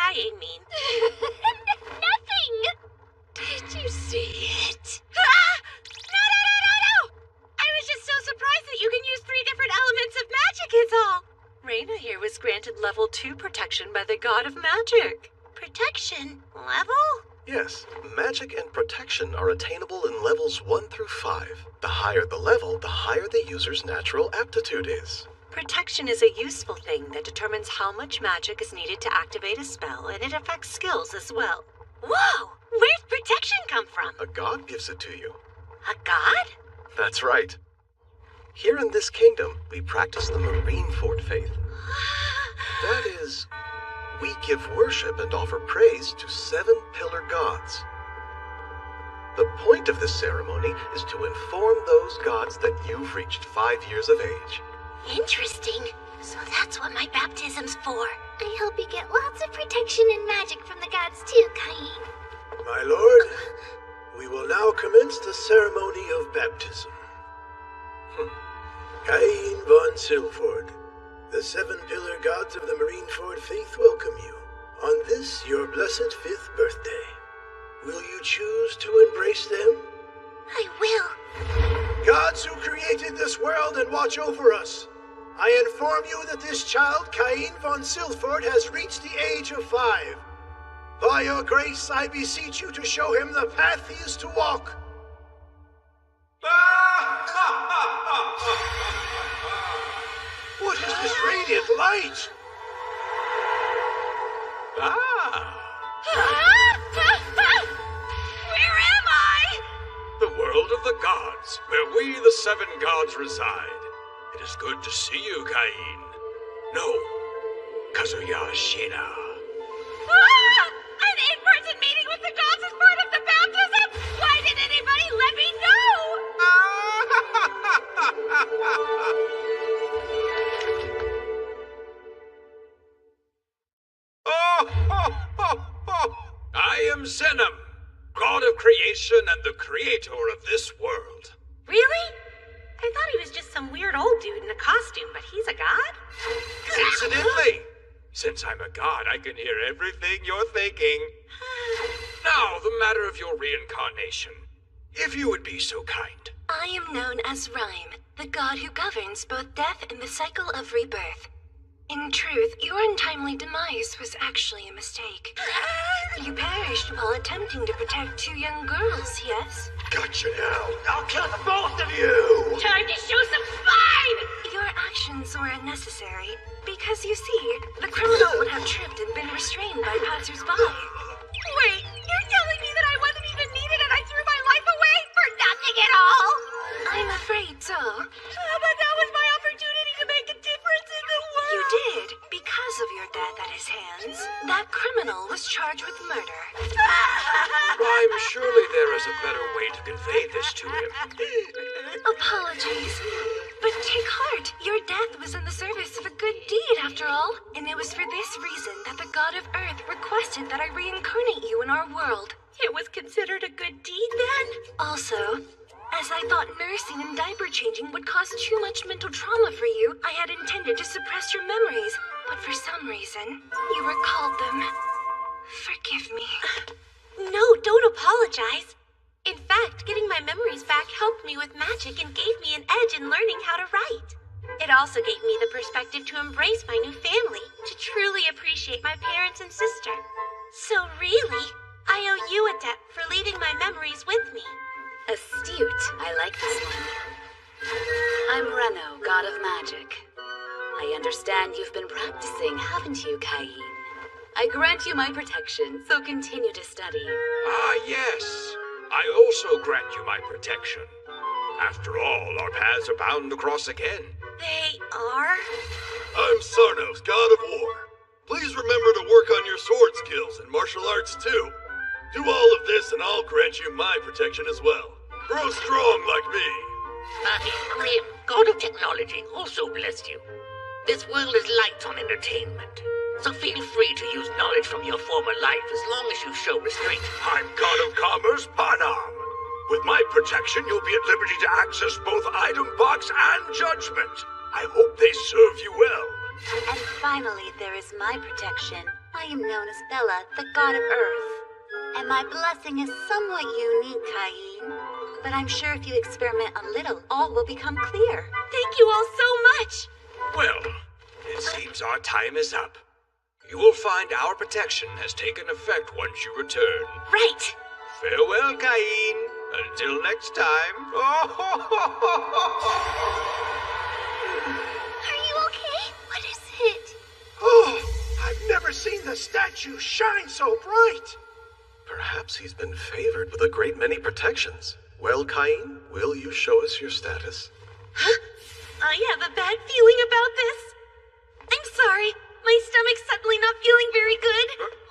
crying mean? Nothing! Did you see it? Ah! No! I was just so surprised that you can use 3 different elements of magic is all. Reina here was granted level 2 protection by the god of magic. Protection? Level? Yes, magic and protection are attainable in levels 1 through 5. The higher the level, the higher the user's natural aptitude is. Protection is a useful thing that determines how much magic is needed to activate a spell, and it affects skills as well. Whoa! Where's protection come from? A god gives it to you. A god? That's right. Here in this kingdom, we practice the Marineford faith. That is, we give worship and offer praise to 7 pillar gods. The point of this ceremony is to inform those gods that you've reached 5 years of age. Interesting. So that's what my baptism's for. I hope you get lots of protection and magic from the gods too, Cain. My lord, we will now commence the ceremony of baptism. Cain von Silford, the 7 pillar gods of the Marineford faith welcome you on this your blessed 5th birthday. Will you choose to embrace them? I will. Gods who created this world and watch over us, I inform you that this child, Cain von Silford, has reached the age of 5. By your grace, I beseech you to show him the path he is to walk. What is this radiant light? Where am I? The world of the gods, where we, the 7 gods, reside. It is good to see you, Cain. No, Kazuya Shina. An in-person meeting with the gods as part of the baptism? Why didn't anybody let me I am Zenom, god of creation and the creator of this world. Really? I thought he was just some weird old dude in a costume, but he's a god? Incidentally, since I'm a god, I can hear everything you're thinking. Now, the matter of your reincarnation. If you would be so kind. I am known as Rhyme, the god who governs both death and the cycle of rebirth. In truth, your untimely demise was actually a mistake. You perished while attempting to protect 2 young girls, yes? Gotcha now. I'll kill the both of you. Time to show some spine! Your actions were unnecessary, because you see, the criminal would have tripped and been restrained by passersby. Wait, you're telling me that I wasn't even needed and I threw my life away for nothing at all? I'm afraid so. But that was my opportunity to make a difference in the world. You did, because of your death at his hands. That criminal was charged with murder. Rhyme, surely there is a better way to convey this to him. Apologies. But take heart, your death was in the service of a good deed, after all. And it was for this reason that the god of Earth requested that I reincarnate you in our world. It was considered a good deed then? Also, as I thought nursing and diaper changing would cause too much mental trauma for you, I had intended to suppress your memories. But for some reason, you recalled them. Forgive me. No, don't apologize. In fact, getting my memories back helped me with magic and gave me an edge in learning how to write. It also gave me the perspective to embrace my new family, to truly appreciate my parents and sister. So really, I owe you a debt for leaving my memories with me. Astute. I like this one. I'm Reno, god of magic. I understand you've been practicing, haven't you, Cain? I grant you my protection, so continue to study. Ah, yes. I also grant you my protection. After all, our paths are bound to cross again. They are? I'm Sarnos, god of war. Please remember to work on your sword skills and martial arts too. Do all of this and I'll grant you my protection as well. Grow strong like me. Grim, god of technology, also bless you. This world is light on entertainment, so feel free to use knowledge from your former life as long as you show restraint. I'm god of commerce, Panam. With my protection, you'll be at liberty to access both item box and judgment. I hope they serve you well. And finally, there is my protection. I am known as Bella, the god of Earth. And my blessing is somewhat unique, Cain. But I'm sure if you experiment a little, all will become clear. Thank you all so much. Well, it seems our time is up. You will find our protection has taken effect once you return. Right. Farewell, Cain. Until next time. Are you okay? What is it? Oh, I've never seen the statue shine so bright. Perhaps he's been favored with a great many protections. Well, Cain, will you show us your status? Huh? I have a bad feeling about this. I'm sorry. My stomach's suddenly not feeling very good.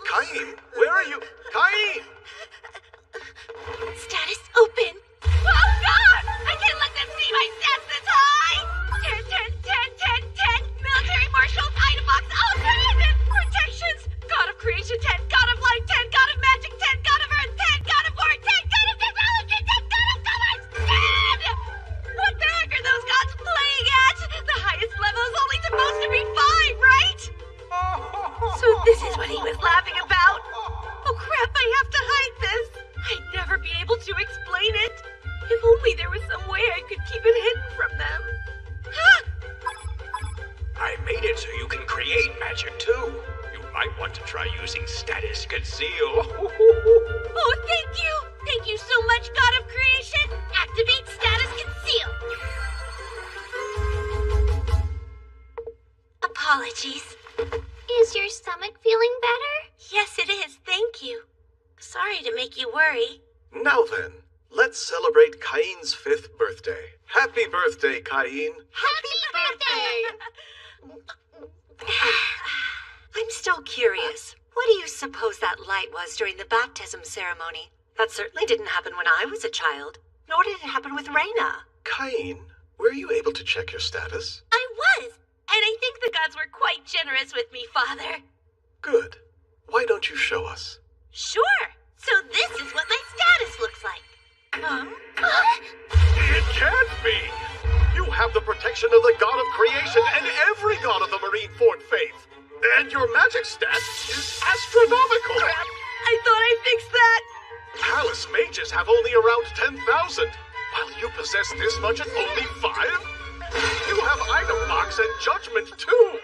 Cain, where are you? Cain! Status open. Oh, God! I can't let them see my stats this high! 10, 10, 10, 10, 10. Military Marshal, item box, all 10! Protections! God of Creation, 10. God of Life, 10. God of Magic, 10. God of Earth, 10. God of War, 10. God of Technology, 10. God of Commerce, 10! What the heck are those gods playing at? The highest level is only supposed to be 5, right? So this is what he was laughing about. Oh crap, I have to hide this. I'd never be able to explain it. If only there was some way I could keep it hidden from them. I made it so you can create magic too. You might want to try using status conceal. Oh, thank you. Thank you so much, God of Creation. Activate status conceal. Apologies. Is your stomach feeling better? Yes, it is. Thank you. Sorry to make you worry. Now then, let's celebrate Cain's 5th birthday. Happy birthday, Cain. Happy birthday! I'm still curious. What do you suppose that light was during the baptism ceremony? That certainly didn't happen when I was a child. Nor did it happen with Reyna. Cain, were you able to check your status? I was. And I think the gods were quite generous with me, Father. Good. Why don't you show us? Sure. So this is what my status looks like. It can't be! You have the protection of the god of creation and every god of the Marine Fort faith. And your magic stat is astronomical. I thought I fixed that. Palace mages have only around 10,000, while you possess this much at only 5? You have item box and judgment too.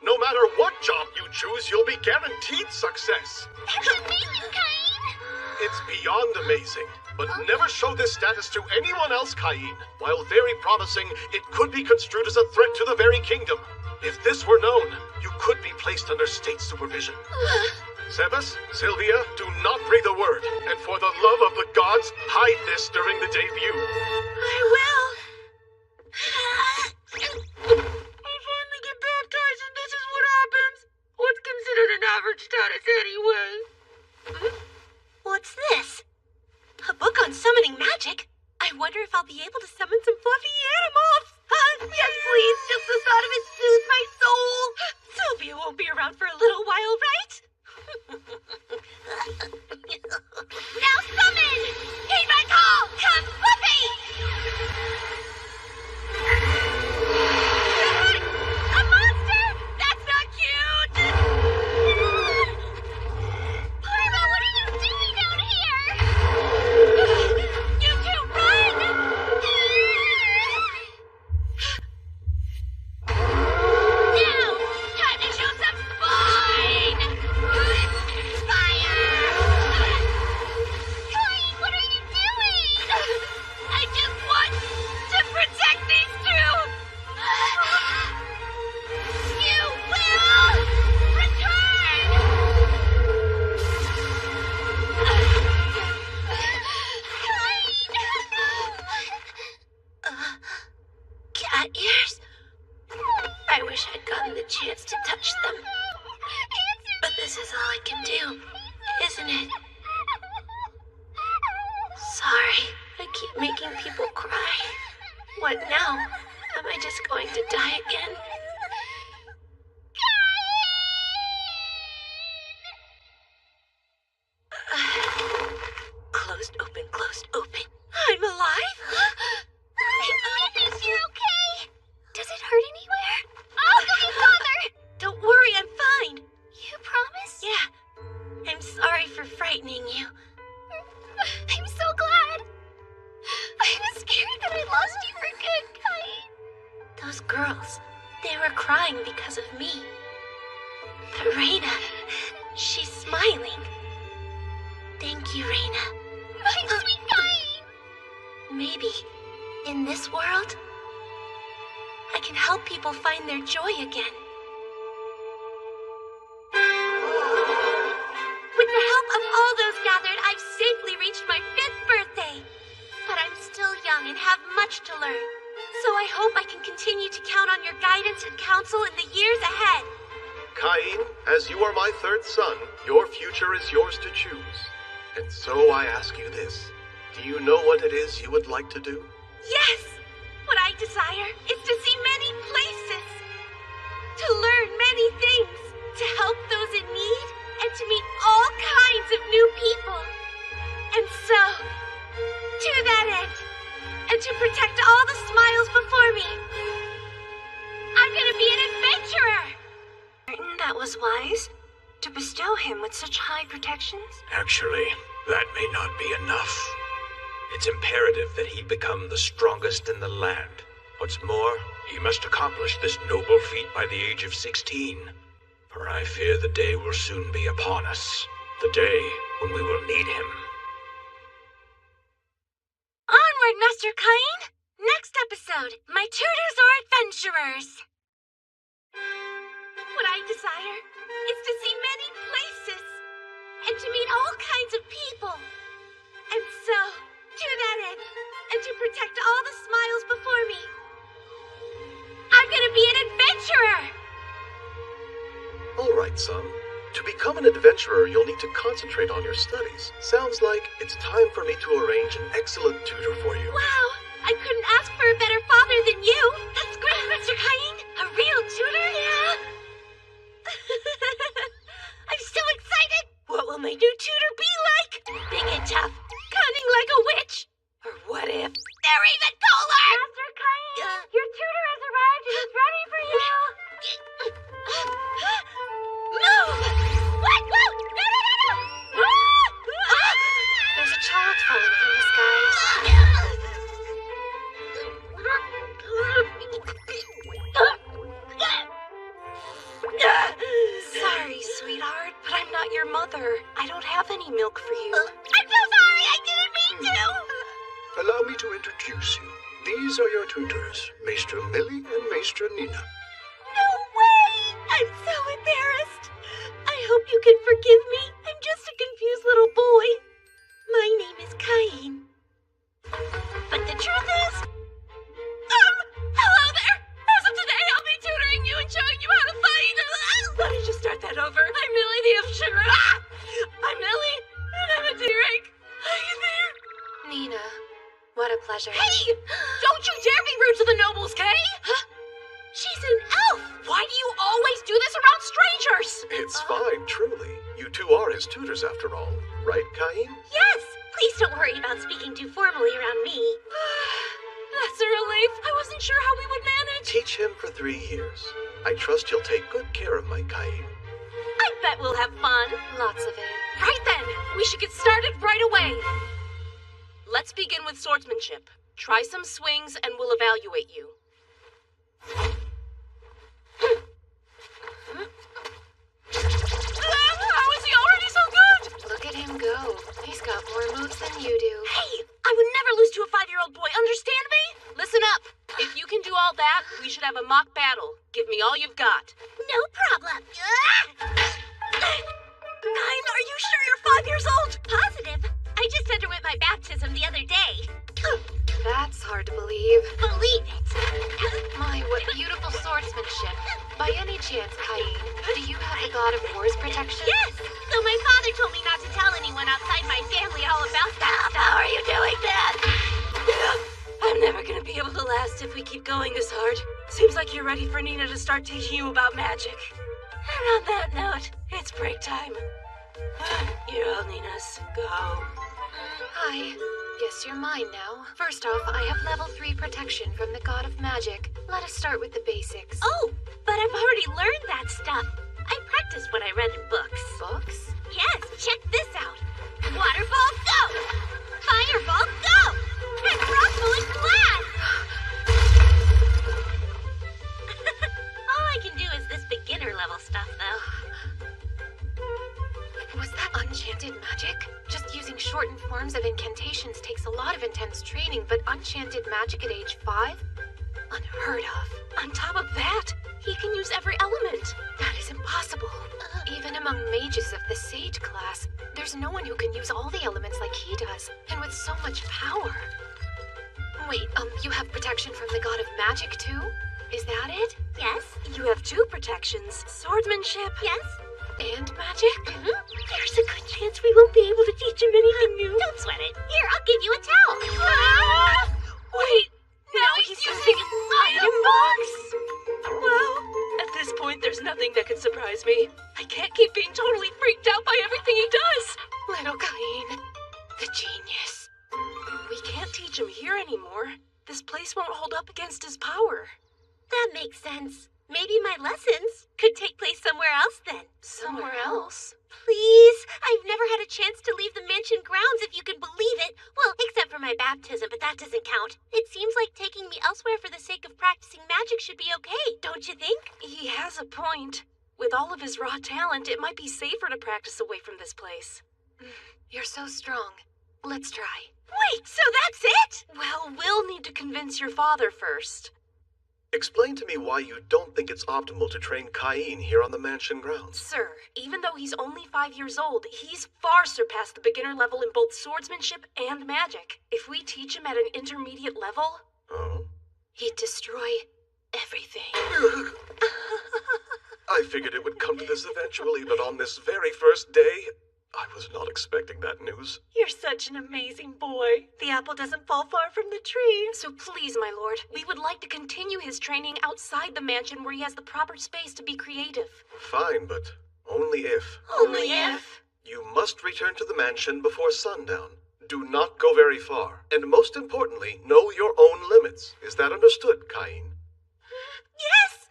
No matter what job you choose, you'll be guaranteed success. That's amazing, Cain! It's beyond amazing, but never show this status to anyone else, Cain. While very promising, it could be construed as a threat to the very kingdom. If this were known, you could be placed under state supervision. Sebas, Sylvia, do not breathe a word, and for the love of the gods, hide this during the debut. I will. I finally get baptized and this is what happens. What's considered an average status anyway? What's this? A book on summoning magic? I wonder if I'll be able to summon some fluffy animals. Yes, please. Just the thought of it soothes my soul. Sylvia won't be around for a little while, right? Now summon! Heed my call! Come, Fluffy! A monster! That's not cute! Parma, what are you doing out here? You two, run! Now! Time to show some spine! Fire! Cain, what are you doing? I just want to protect these two! You will return! Cat ears? I wish I'd gotten the chance to touch them. But this is all I can do, isn't it? Sorry, I keep making people cry. What now? Am I just going to die again? Closed, open, closed, open. I'm alive? Goodness, you're okay? Does it hurt anywhere? I'll go get Father! Don't worry, I'm fine. You promise? Yeah, Reina. She's smiling. Thank you, Reina. My sweet Kain! Maybe, in this world, I can help people find their joy again. With the help of all those gathered, I've safely reached my 5th birthday. But I'm still young and have much to learn. So I hope I can continue to count on your guidance and counsel in the years ahead. Cain, as you are my 3rd son, your future is yours to choose. And so I ask you this. Do you know what it is you would like to do? Yes! What I desire is to see many places, to learn many things, to help those in need, and to meet all kinds of new people. And so, to that end, and to protect all the smiles before me, I'm gonna be an adventurer! That was wise, to bestow him with such high protections. Actually, that may not be enough. It's imperative that he become the strongest in the land. What's more, he must accomplish this noble feat by the age of 16. For I fear the day will soon be upon us. The day when we will need him. Onward, Master Cain! Next episode, my tutors are adventurers! What I desire is to see many places, and to meet all kinds of people. And so, to that end, and to protect all the smiles before me, I'm gonna be an adventurer! All right, son. To become an adventurer, you'll need to concentrate on your studies. Sounds like it's time for me to arrange an excellent tutor for you. Wow! I couldn't ask for a better father than you! That's great, Mr. Cain! A real tutor? Yeah! I'm so excited! What will my new tutor be like? Big and tough, cunning like a witch? Or what if they're even cooler? Master Cain, your tutor has arrived and is ready for you! Move! What? Whoa! No, no, no, no! Ah! There's a child falling from the skies. Sorry, sweetheart, but I'm not your mother. I don't have any milk for you. I'm so sorry! I didn't mean to! Allow me to introduce you. These are your tutors, Maestra Millie and Maestra Nina. No way! I'm so embarrassed. I hope you can forgive me. I'm just a confused little boy. My name is Cain. But the truth is... hello there! As of today, I'll be tutoring you and showing you how to fight. Let me just start that over. I'm Millie the Sugar. I'm Millie, and I'm a T-Rank. Are you there? Nina, what a pleasure. Hey! Don't you dare be rude to the nobles, Kay! Huh? She's an elf! Why do you always do this around strangers? It's fine, truly. You two are his tutors after all. Right, Cain? Yes! Please don't worry about speaking too formally around me. That's a relief. I wasn't sure how we would manage. Teach him for 3 years. I trust you'll take good care of my Cain. I bet we'll have fun. Lots of it. Right then, we should get started right away. Let's begin with swordsmanship. Try some swings and we'll evaluate you. How is he already so good? Look at him go. He's got more moves than you do. Hey, I would never lose to a 5-year-old boy, understand me? Listen up. If you can do all that, we should have a mock battle. Give me all you've got. No problem. Cain, are you sure you're 5 years old? Positive. I just underwent my baptism the other day. That's hard to believe. Believe it. My, what beautiful swordsmanship. By any chance, Cain, do you have the god of war's protection? Yes, though my father told me not to tell anyone outside my family all about that stuff. How are you doing that? I'm never gonna be able to last if we keep going this hard. Seems like you're ready for Nina to start teaching you about magic. And on that note, it's break time. You're all Nina's. Go. Hi. Guess you're mine now. First off, I have level 3 protection from the god of magic. Let us start with the basics. Oh, but I've already learned that stuff. I practiced what I read in books. Books? Yes, check this out. Waterball, go! Fireball, go! And Ruffle and Clannad! All I can do is this beginner level stuff, though. Enchanted magic? Just using shortened forms of incantations takes a lot of intense training, but enchanted magic at age 5? Unheard of. On top of that, he can use every element. That is impossible. Even among mages of the Sage class, there's no one who can use all the elements like he does, and with so much power. Wait, you have protection from the god of magic too? Is that it? Yes? You have 2 protections, swordsmanship. Yes? And magic? There's a good chance we won't be able to teach him anything new. Don't sweat it. Here, I'll give you a towel. Wait, now he's using item box? Well, at this point, there's nothing that can surprise me. I can't keep being totally freaked out by everything he does. Little Cain, the genius. We can't teach him here anymore. This place won't hold up against his power. That makes sense. Maybe my lessons could take place somewhere else then. Somewhere else? Please? I've never had a chance to leave the mansion grounds, if you can believe it. Well, except for my baptism, but that doesn't count. It seems like taking me elsewhere for the sake of practicing magic should be okay, don't you think? He has a point. With all of his raw talent, it might be safer to practice away from this place. You're so strong. Let's try. Wait, so that's it? Well, we'll need to convince your father first. Explain to me why you don't think it's optimal to train Cain here on the mansion grounds. Sir, even though he's only 5 years old, he's far surpassed the beginner level in both swordsmanship and magic. If we teach him at an intermediate level, he'd destroy everything. I figured it would come to this eventually, but on this very first day, I was not expecting that news. You're such an amazing boy. The apple doesn't fall far from the tree. So please, my lord, we would like to continue his training outside the mansion where he has the proper space to be creative. Fine, but only if. Only if? You must return to the mansion before sundown. Do not go very far. And most importantly, know your own limits. Is that understood, Cain? Yes!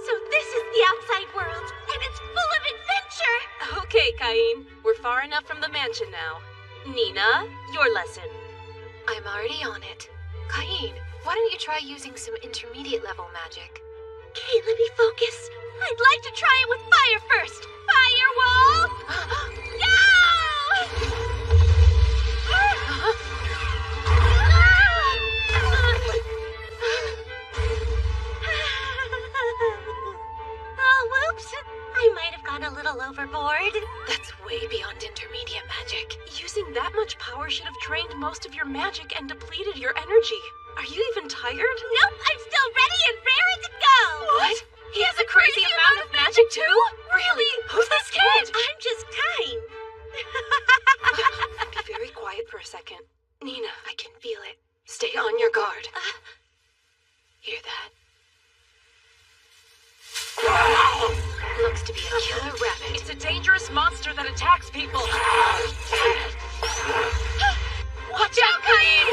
So this is the outside world, and it's full of adventure! Okay, Cain, we're far enough from the mansion now. Nina, your lesson. I'm already on it. Cain, why don't you try using some intermediate level magic? Okay, let me focus. I'd like to try it with fire first. Firewall! Go! Oh, whoops. I might have gone a little overboard. That's way beyond intermediate magic. Using that much power should have drained most of your magic and depleted your energy. Are you even tired? Nope, I'm still ready and raring to go. What? He has a crazy amount of magic too? Really? Who's this kid? I'm just kind. Be very quiet for a second. Nina, I can feel it. Stay on your guard. Hear that? Looks to be a killer rabbit. It's a dangerous monster that attacks people. Watch out, Cain!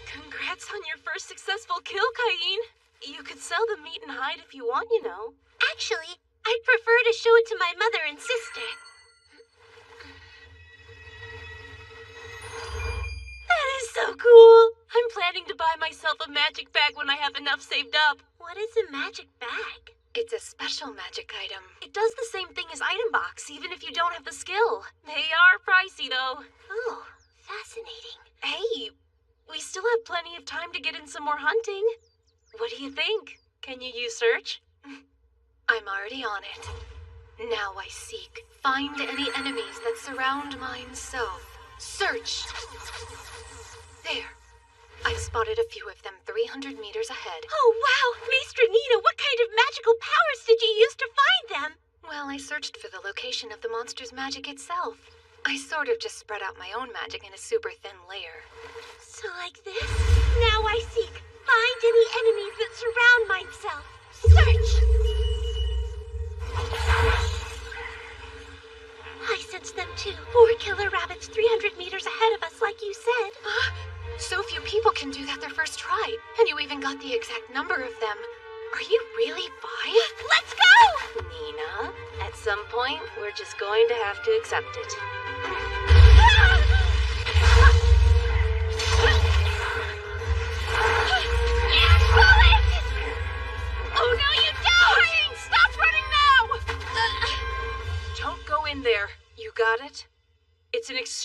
Congrats on your first successful kill, Cain. You could sell the meat and hide if you want, you know. Actually, I'd prefer to show it to my mother and sister. That is so cool. I'm planning to buy myself a magic bag when I have enough saved up. What is a magic bag? It's a special magic item. It does the same thing as item box, even if you don't have the skill. They are pricey, though. Oh, fascinating. Hey, we still have plenty of time to get in some more hunting. What do you think? Can you use search? I'm already on it. Now I seek. Find any enemies that surround mine self. Search! There. I've spotted a few of them 300 meters ahead. Oh, wow! Maester Nina, what kind of magical powers did you use to find them? Well, I searched for the location of the monster's magic itself. I sort of just spread out my own magic in a super thin layer. So like this? Now I seek. Find any enemies that surround myself. Search! I sense them too. 4 killer rabbits 300 meters ahead of us, like you said. So few people can do that their first try. And you even got the exact number of them. Are you really 5? Let's go! Nina, at some point, we're just going to have to accept it.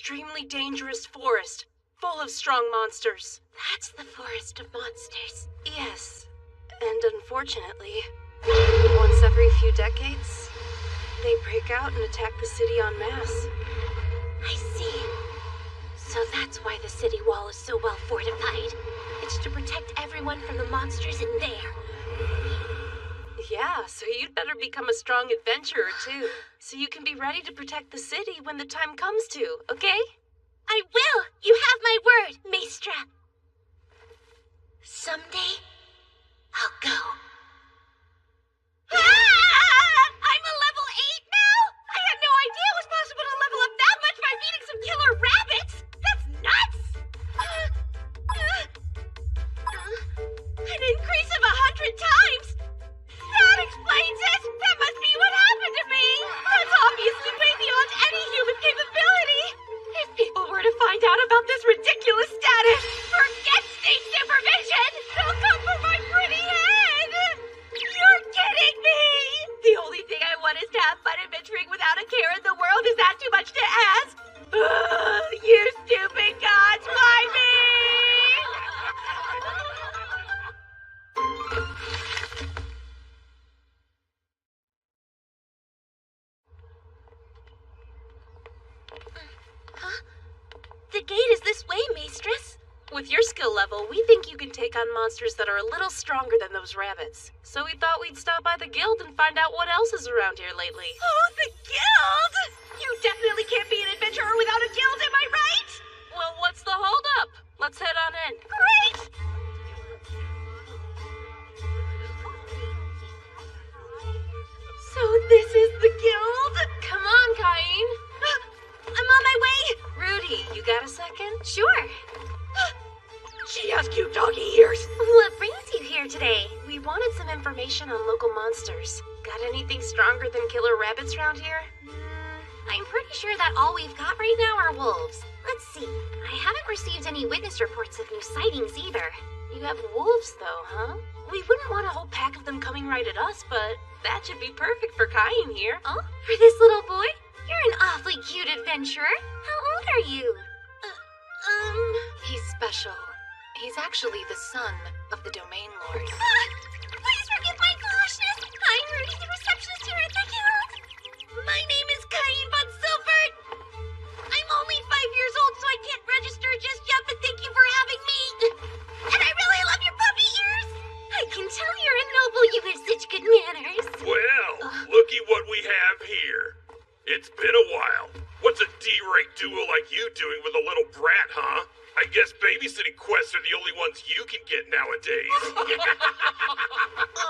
extremely dangerous forest, full of strong monsters. That's the forest of monsters. Yes, and unfortunately, once every few decades, they break out and attack the city en masse. I see. So that's why the city wall is so well fortified. It's to protect everyone from the monsters in there. Yeah, so you'd better become a strong adventurer too, so you can be ready to protect the city when the time comes to, okay? I will! You have my word, Maestra! Someday, I'll go. I'm a level 8 now? I had no idea it was possible to level up that much by feeding some killer rabbits! That's nuts! An increase of 100 times! That explains it! That must be what happened to me! That's obviously way beyond any human capability! If people were to find out about this ridiculous status, forget state supervision! They'll come for my pretty head! You're kidding me! The only thing I want is to have fun adventuring without a care in the world. Is that too much to ask? You stupid gods, why me? The gate is this way, Maestress. With your skill level, we think you can take on monsters that are a little stronger than those rabbits. So we thought we'd stop by the guild and find out what else is around here lately. Oh, the guild! You definitely can't be an adventurer without a guild, am I right? Well, what's the holdup? Let's head on in. Great! So this is the guild? Come on, Cain. I'm on my way! Rudy, you got a second? Sure. She has cute doggy ears. What brings you here today? We wanted some information on local monsters. Got anything stronger than killer rabbits around here? I'm pretty sure that all we've got right now are wolves. Let's see. I haven't received any witness reports of new sightings either. You have wolves, though, huh? We wouldn't want a whole pack of them coming right at us, but that should be perfect for Cain here. Oh, for this little boy? You're an awfully cute adventurer. How old are you? He's special. He's actually the son of the Domain Lord. Please forgive my foolishness. I'm Rudy, the receptionist here at the guild. My name is Cain von Silford. I'm only 5 years old, so I can't register just yet, but thank you for having me. And I really love your puppy ears. I can tell you're a noble. You have such good manners. Well, looky what we have here. It's been a while. What's a D-rank duo like you doing with a little brat, huh? I guess babysitting quests are the only ones you can get nowadays.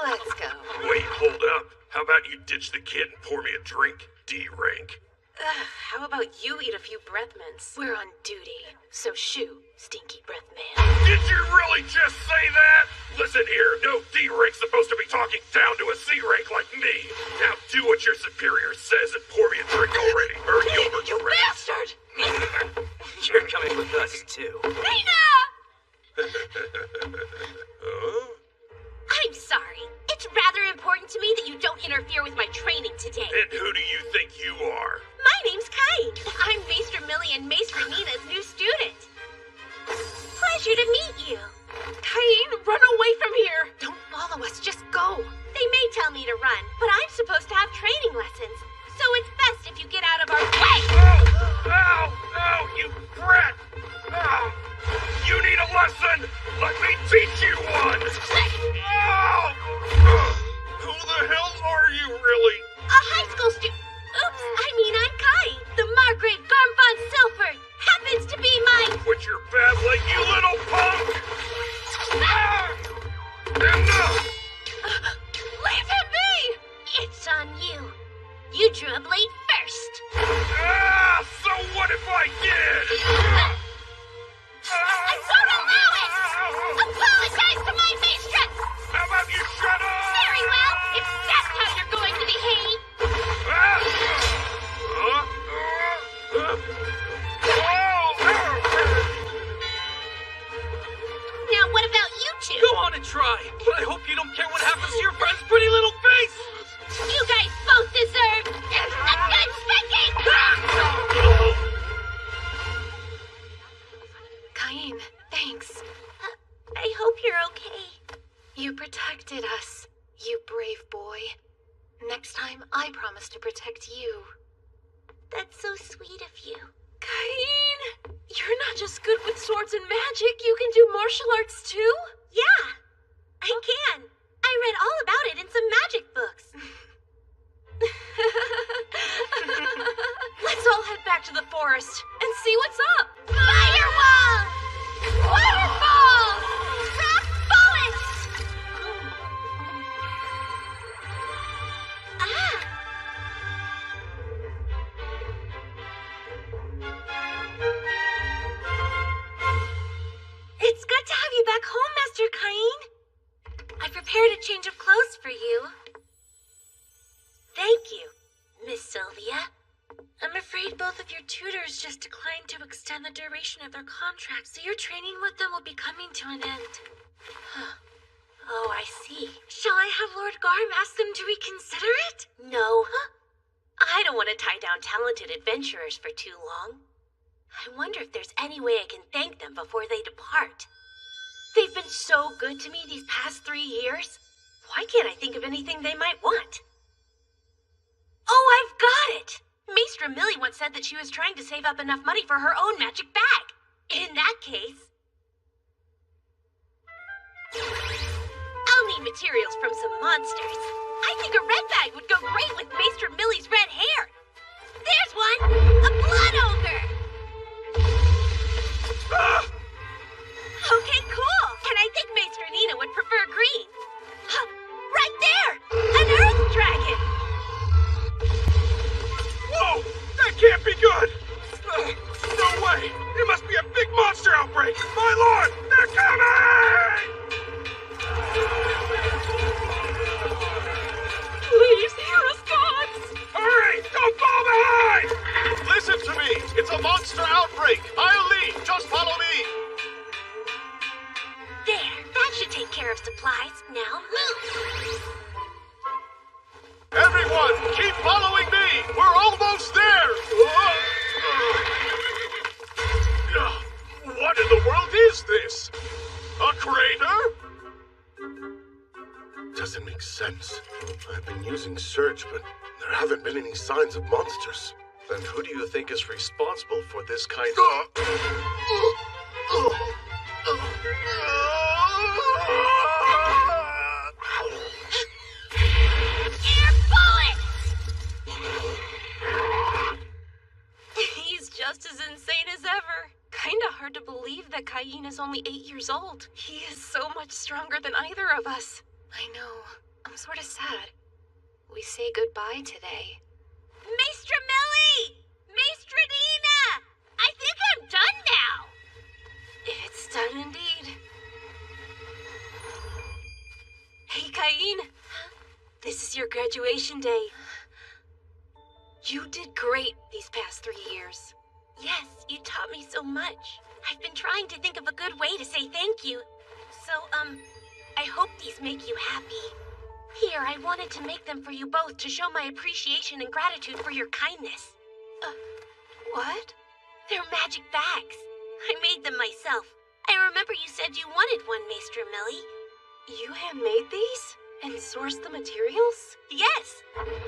Let's go. Wait, hold up. How about you ditch the kid and pour me a drink, D-rank? How about you eat a few breath mints? We're on duty, so shoo, stinky breath man. Did you really just say that? Listen here, no D-rank's supposed to be talking down to a C-rank like me. Now do what your superior says and pour me a drink already, or you'll regret it. You bastard! You're coming with us, too. Nina! Huh? I'm sorry. It's rather important to me that you don't interfere with my training today. And who do you think you are? My name's Cain. I'm Maester Millie and Maester Nina's new student. Pleasure to meet you. Cain, run away from here! Don't follow us, just go! They may tell me to run, but I'm supposed to have training lessons. So it's best if you get out of our way. Ow! Ow, you brat! Ow! You need a lesson! Let me teach you one! Ow! Who the hell are you, really? A high school student. Oops, I'm Cain. The Margaret Garm von Silford happens to be my... Quit your babbling, you little punk! Ah! Enough! Leave him be! It's on you. You drew a blade first. Ah! So what if I did? I won't allow it! Apologize to my mistress! How about you shut up? Very well, if that's how you're going to behave. Ah! Cain, thanks. I hope you're okay. You protected us, you brave boy. Next time, I promise to protect you. That's so sweet of you. Cain! You're not just good with swords and magic, you can do martial arts too? Yeah, I can. I read all about it in some magic books. Let's all head back to the forest and see what's up. Firewall! Waterfalls! Rock bullets! It's good to have you back home, Master Cain. I prepared a change of clothes for you. Thank you, Miss Sylvia. I'm afraid both of your tutors just declined to extend the duration of their contracts, so your training with them will be coming to an end. Oh, I see. Shall I have Lord Garm ask them to reconsider it? No. I don't want to tie down talented adventurers for too long. I wonder if there's any way I can thank them before they depart. They've been so good to me these past 3 years. Why can't I think of anything they might want? Oh, I've got it! Maestra Millie once said that she was trying to save up enough money for her own magic bag. In that case, I'll need materials from some monsters. I think a red bag would go great with Maestra Millie's red hair. There's one! A blood ogre! Okay, cool. And I think Maestra Nina would prefer green. Right there! An earth dragon! Whoa! That can't be good! No way! It must be a big monster outbreak! My lord! They're coming! Please hear us, gods! Hurry! Don't fall behind! Listen to me! It's a monster outbreak! I'll lead! Just follow me! There, that should take care of supplies. Now move! Everyone, keep following me! We're almost there! What in the world is this? A crater? Doesn't make sense. I've been using Surge, but there haven't been any signs of monsters. Then who do you think is responsible for this kind of... He's just as insane as ever. Kinda hard to believe that Cain is only 8 years old. He is so much stronger than either of us. I know. I'm sort of sad. We say goodbye today. Maestra Millie! Maestra Nina! I think I'm done now! It's done indeed. Hey, Cain. This is your graduation day. You did great these past 3 years. Yes, you taught me so much. I've been trying to think of a good way to say thank you. So, I hope these make you happy. Here, I wanted to make them for you both to show my appreciation and gratitude for your kindness. What? They're magic bags. I made them myself. I remember you said you wanted one, Maestra Millie. You handmade these? And sourced the materials? Yes.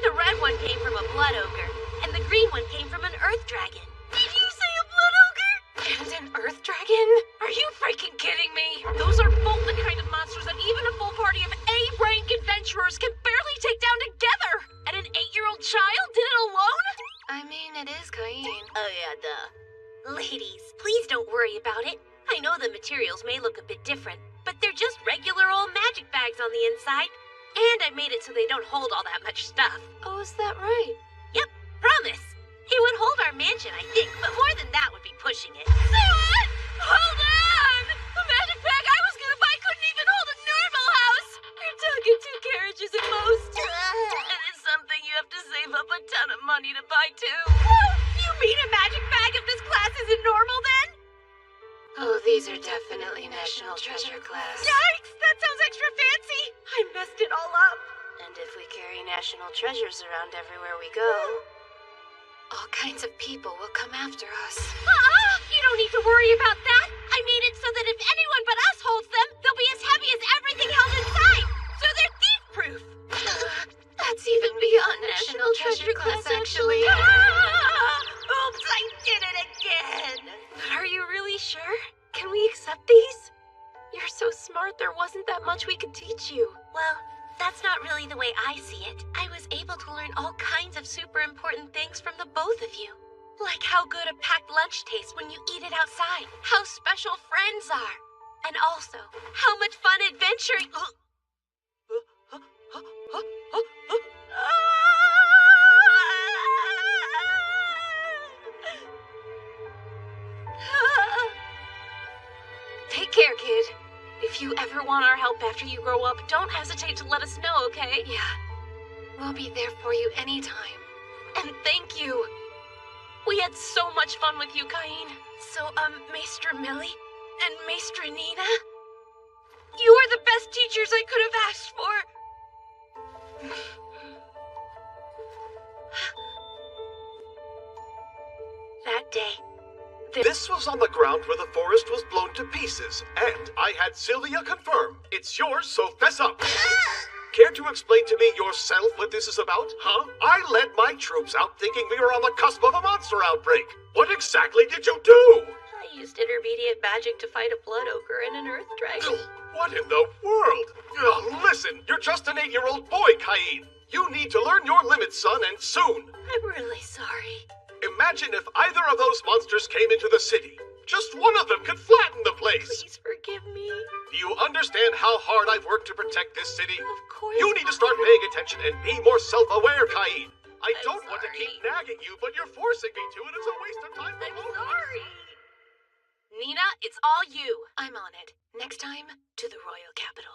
The red one came from a blood ogre, and the green one came from an earth dragon. Did you say a blood ogre? And an earth dragon? Are you freaking kidding me? Those are both the kind of monsters that even a full party of A-rank adventurers can barely take down together. And an 8-year-old child did it alone? I mean, it is Cain. Oh yeah, duh. Ladies, please don't worry about it. I know the materials may look a bit different, but they're just regular old magic bags on the inside. And I made it so they don't hold all that much stuff. Oh, is that right? Yep, promise. It would hold our mansion, I think, but more than that would be pushing it. Say what? Hold on! The magic bag I was gonna buy couldn't even hold a normal house! You're talking 2 carriages at most. And it's something you have to save up a ton of money to buy, too. You mean a magic bag of this class isn't normal, then? Oh, these are definitely National Treasure class. Yikes! That sounds extra fancy! I messed it all up. And if we carry national treasures around everywhere we go, all kinds of people will come after us. You don't need to worry about that. I made it we sure? Can we accept these? You're so smart, there wasn't that much we could teach you. Well, that's not really the way I see it. I was able to learn all kinds of super important things from the both of you. Like how good a packed lunch tastes when you eat it outside. How special friends are. And also, how much fun adventuring... Take care, kid. If you ever want our help after you grow up, don't hesitate to let us know, okay? Yeah. We'll be there for you anytime. And thank you. We had so much fun with you, Cain. So, Maester Millie and Maester Nina, you are the best teachers I could have asked for. That day, This was on the ground where the forest was blown to pieces, and I had Sylvia confirm. It's yours, so fess up. Care to explain to me yourself what this is about, huh? I led my troops out thinking we were on the cusp of a monster outbreak. What exactly did you do? I used intermediate magic to fight a blood ogre and an earth dragon. What in the world? Listen, you're just an 8-year-old boy, Cain. You need to learn your limits, son, and soon. I'm really sorry. Imagine if either of those monsters came into the city. Just one of them could flatten the place. Please forgive me. Do you understand how hard I've worked to protect this city? Of course. You need to start paying attention and be more self-aware, Cain. I don't want to keep sorry. nagging you, but you're forcing me to, and it's a waste of time for both of us. Sorry. Nina, it's all you. I'm on it. Next time, to the royal capital.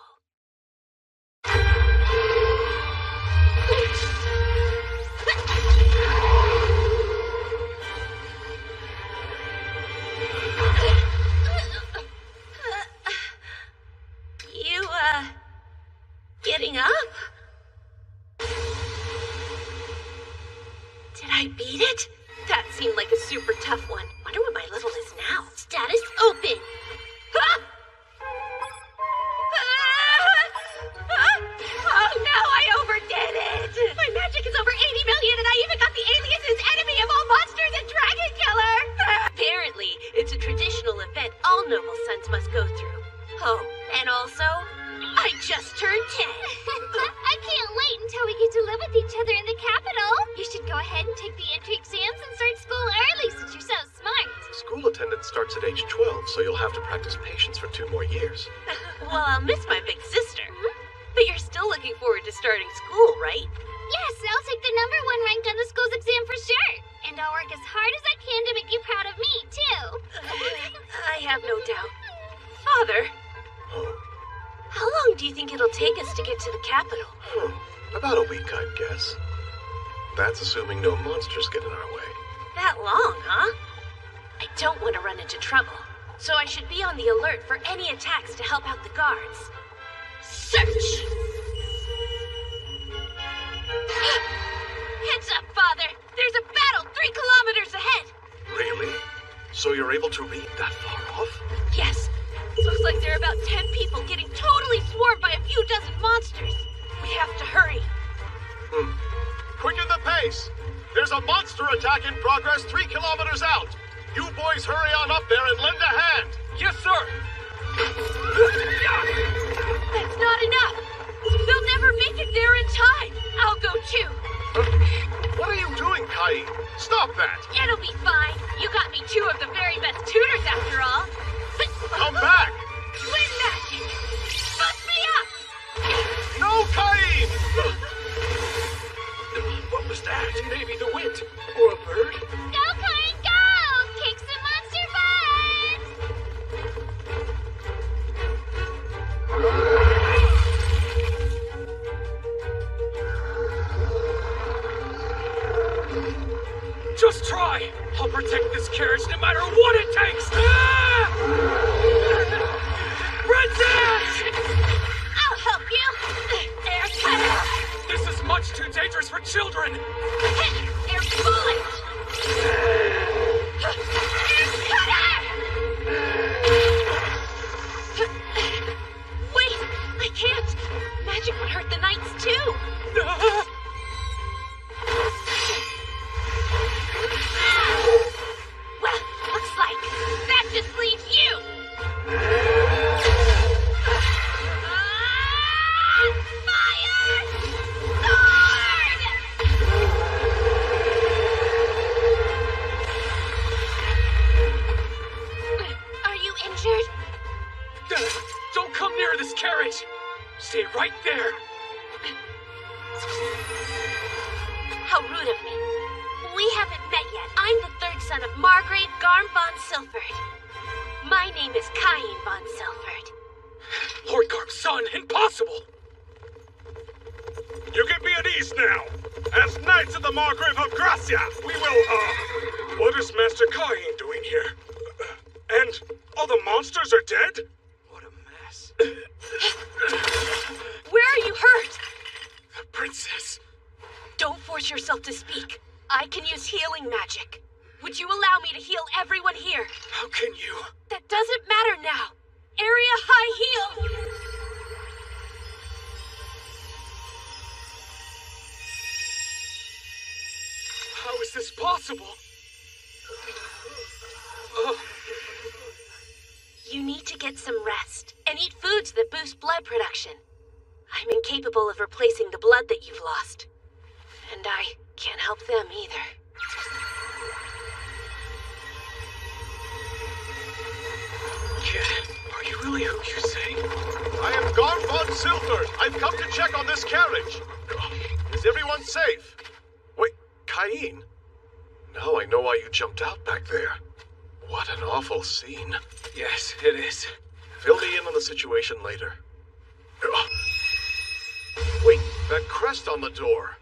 You, getting up? Did I beat it? That seemed like a super tough one. Wonder what my level is now. Status open. Ah! Oh no, I overdid it! My magic is over 80 million and I even got the alias' enemy of all monsters and dragon killer! Apparently, it's a traditional event all noble sons must go through. Oh, and also, I just turned 10. I can't wait until we get to live with each other in the capital. You should go ahead and take the entry exams and start school early since you're so smart. School attendance starts at age 12, so you'll have to practice patience for 2 more years. Well, I'll miss my big sister. But you're still looking forward to starting school, right? Yes, I'll take the #1 ranked on the school's exam for sure. And I'll work as hard as I can to make you proud of me, too. I have no doubt. Father, how long do you think it'll take us to get to the capital? About a week, I'd guess. That's assuming no monsters get in our way. That long, huh? I don't want to run into trouble, so I should be on the alert for any attacks to help out the guards. Search! Heads up, Father! There's a battle 3 kilometers ahead! Really? So you're able to read that far off? Yes. Looks like there are about 10 people getting totally swarmed by a few dozen monsters. We have to hurry. Quicken the pace! There's a monster attack in progress 3 kilometers out! You boys hurry on up there and lend a hand! Yes, sir! That's not enough! They'll never make it there in time! I'll go too! What are you doing, Cain? Stop that! It'll be fine. You got me 2 of the very best tutors after all. Come back! Wind magic! Bust me up! No, Cain! What was that? Maybe the wind. Or a bird? Go, Cain, go! Kick some monster butt! Just try! I'll protect this carriage no matter what it takes! Ah! Princess! I'll help you! Air cutter! This is much too dangerous for children! Air bullet! Air cutter! Wait! I can't! Magic would hurt the knights too! Ah! Well, Don't come near this carriage! Stay right there! How rude of me. We haven't met yet. I'm the third son of Margrave Garm von Silford. My name is Cain von Silford. Lord Garm's son, impossible! You can be at ease now. As Knights of the Margrave of Gracia, we will, what is Master Cain doing here? And all the monsters are dead? What a mess. Where are you hurt? The princess. Don't force yourself to speak. I can use healing magic. Would you allow me to heal everyone here? How can you? That doesn't matter now. Area high heal! How is this possible? You need to get some rest and eat foods that boost blood production. I'm incapable of replacing the blood that you've lost. And I can't help them either. Kid, are you really who you say? I am Garm von Silford. I've come to check on this carriage. Is everyone safe? Wait, Cain? Now I know why you jumped out back there. What an awful scene. Yes, it is. Fill me in on the situation later. Wait, that crest on the door.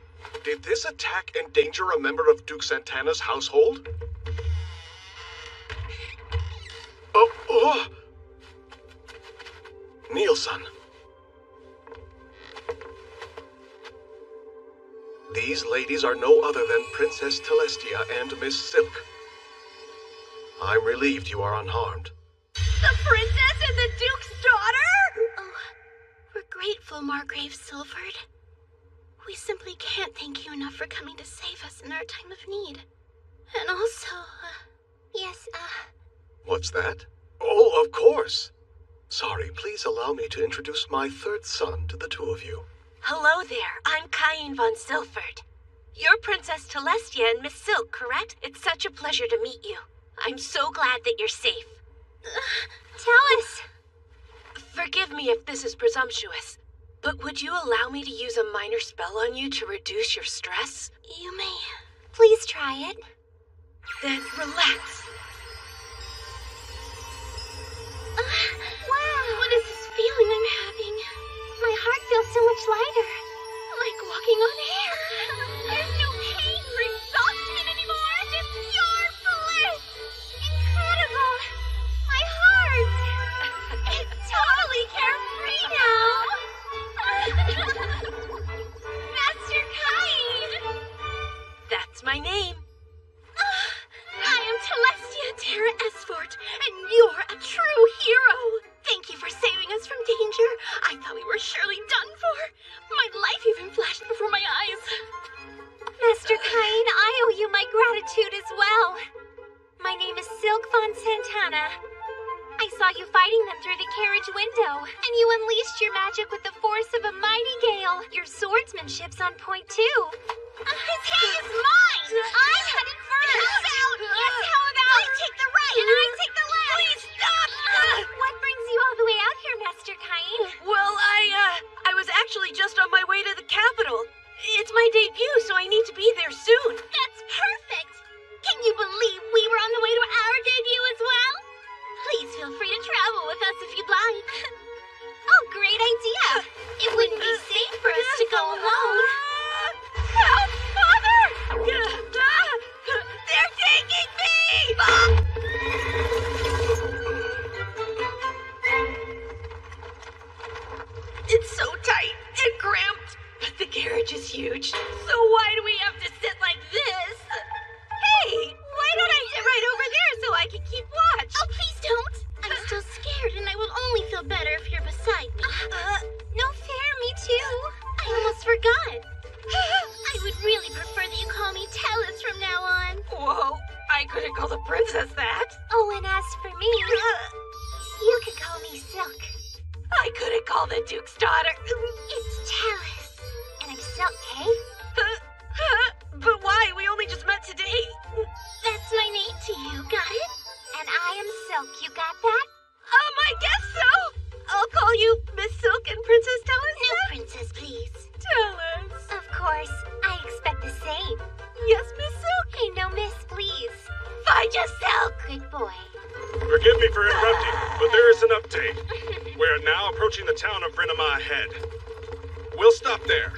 Did this attack endanger a member of Duke Santana's household? Oh! Nielsen. These ladies are no other than Princess Telestia and Miss Silk. I'm relieved you are unharmed. The princess and the Duke's daughter? Oh, we're grateful, Margrave Silford. We simply can't thank you enough for coming to save us in our time of need. And also, What's that? Oh, of course. Sorry, please allow me to introduce my third son to the two of you. Hello there, I'm Cain von Silford. You're Princess Telestia and Miss Silk, correct? It's such a pleasure to meet you. I'm so glad that you're safe. Tell us. Forgive me if this is presumptuous, but would you allow me to use a minor spell on you to reduce your stress? You may. Please try it. Then relax. Wow! What is this feeling I'm having? My heart feels so much lighter. Like walking on air. There's no pain or exhaustion anymore. Just pure bliss. Incredible. My heart. It's totally carefree now. Master Cain. That's my name. I am Telestia Terra Esfort, and you're a true hero. Thank you for saving us from danger. I thought we were surely done for. My life even flashed before my eyes. Master Cain, I owe you my gratitude as well. My name is Silk von Santana. I saw you fighting them through the carriage window, and you unleashed your magic with the force of a mighty gale. Your swordsmanship's on point, too. His king is mine! I'm headed first! How about? Yes, how about? I take the right, and I take the left! Please stop! What brings you all the way out here, Master Cain? Well, I was actually just on my way to the capital. It's my debut, so I need to be there soon. That's perfect! Can you believe we were on the way to our debut as well? Please feel free to travel with us if you'd like. Oh, great idea! It wouldn't be safe for us to go alone. Help, Father! They're taking me! It's so tight and cramped, but the carriage is huge. So why do we have to sit like this? Hey, why don't I sit right over there so I can keep watch? Oh, please don't! I'm still scared, and I will only feel better if you're beside me. No fair, me too. I almost forgot. I would really prefer that you call me Tellus from now on. Whoa, I couldn't call the princess that. Oh, and as for me, you could call me Silk. I couldn't call the Duke's daughter. It's Tellus, and I'm Silk, eh? But why? We only just met today. That's my name to you, got it? And I am Silk, you got that? I guess so. princess tell us No, that? princess, please. Tell us. Of course, I expect the same. Yes, Miss Silk? Hey, no, miss, please. Find yourself! Good boy. Forgive me for interrupting, but there is an update. We are now approaching the town of Renema Head. We'll stop there.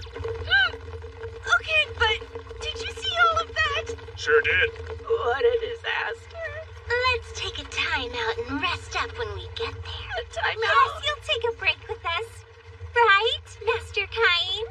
Okay, but did you see all of that? Sure did. What a disaster. Let's take a time out and rest up when we get there. A timeout? Yes, you'll take a break with us. Right, Master Cain?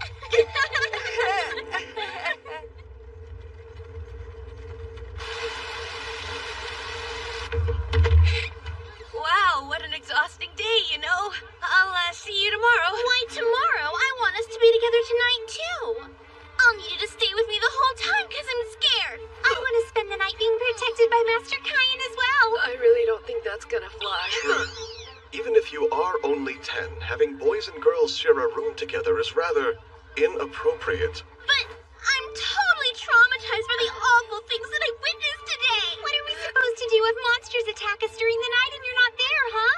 Wow, what an exhausting day, you know. I'll see you tomorrow. Why tomorrow? I want us to be together tonight, too. I'll need you to stay with me the whole time because I'm scared. I want to spend the night being protected by Master Cain as well. I really don't think that's gonna fly. Even if you are only 10, having boys and girls share a room together is rather inappropriate. But I'm totally traumatized by the awful things that I witnessed today. What are we supposed to do if monsters attack us during the night and you're not there, huh?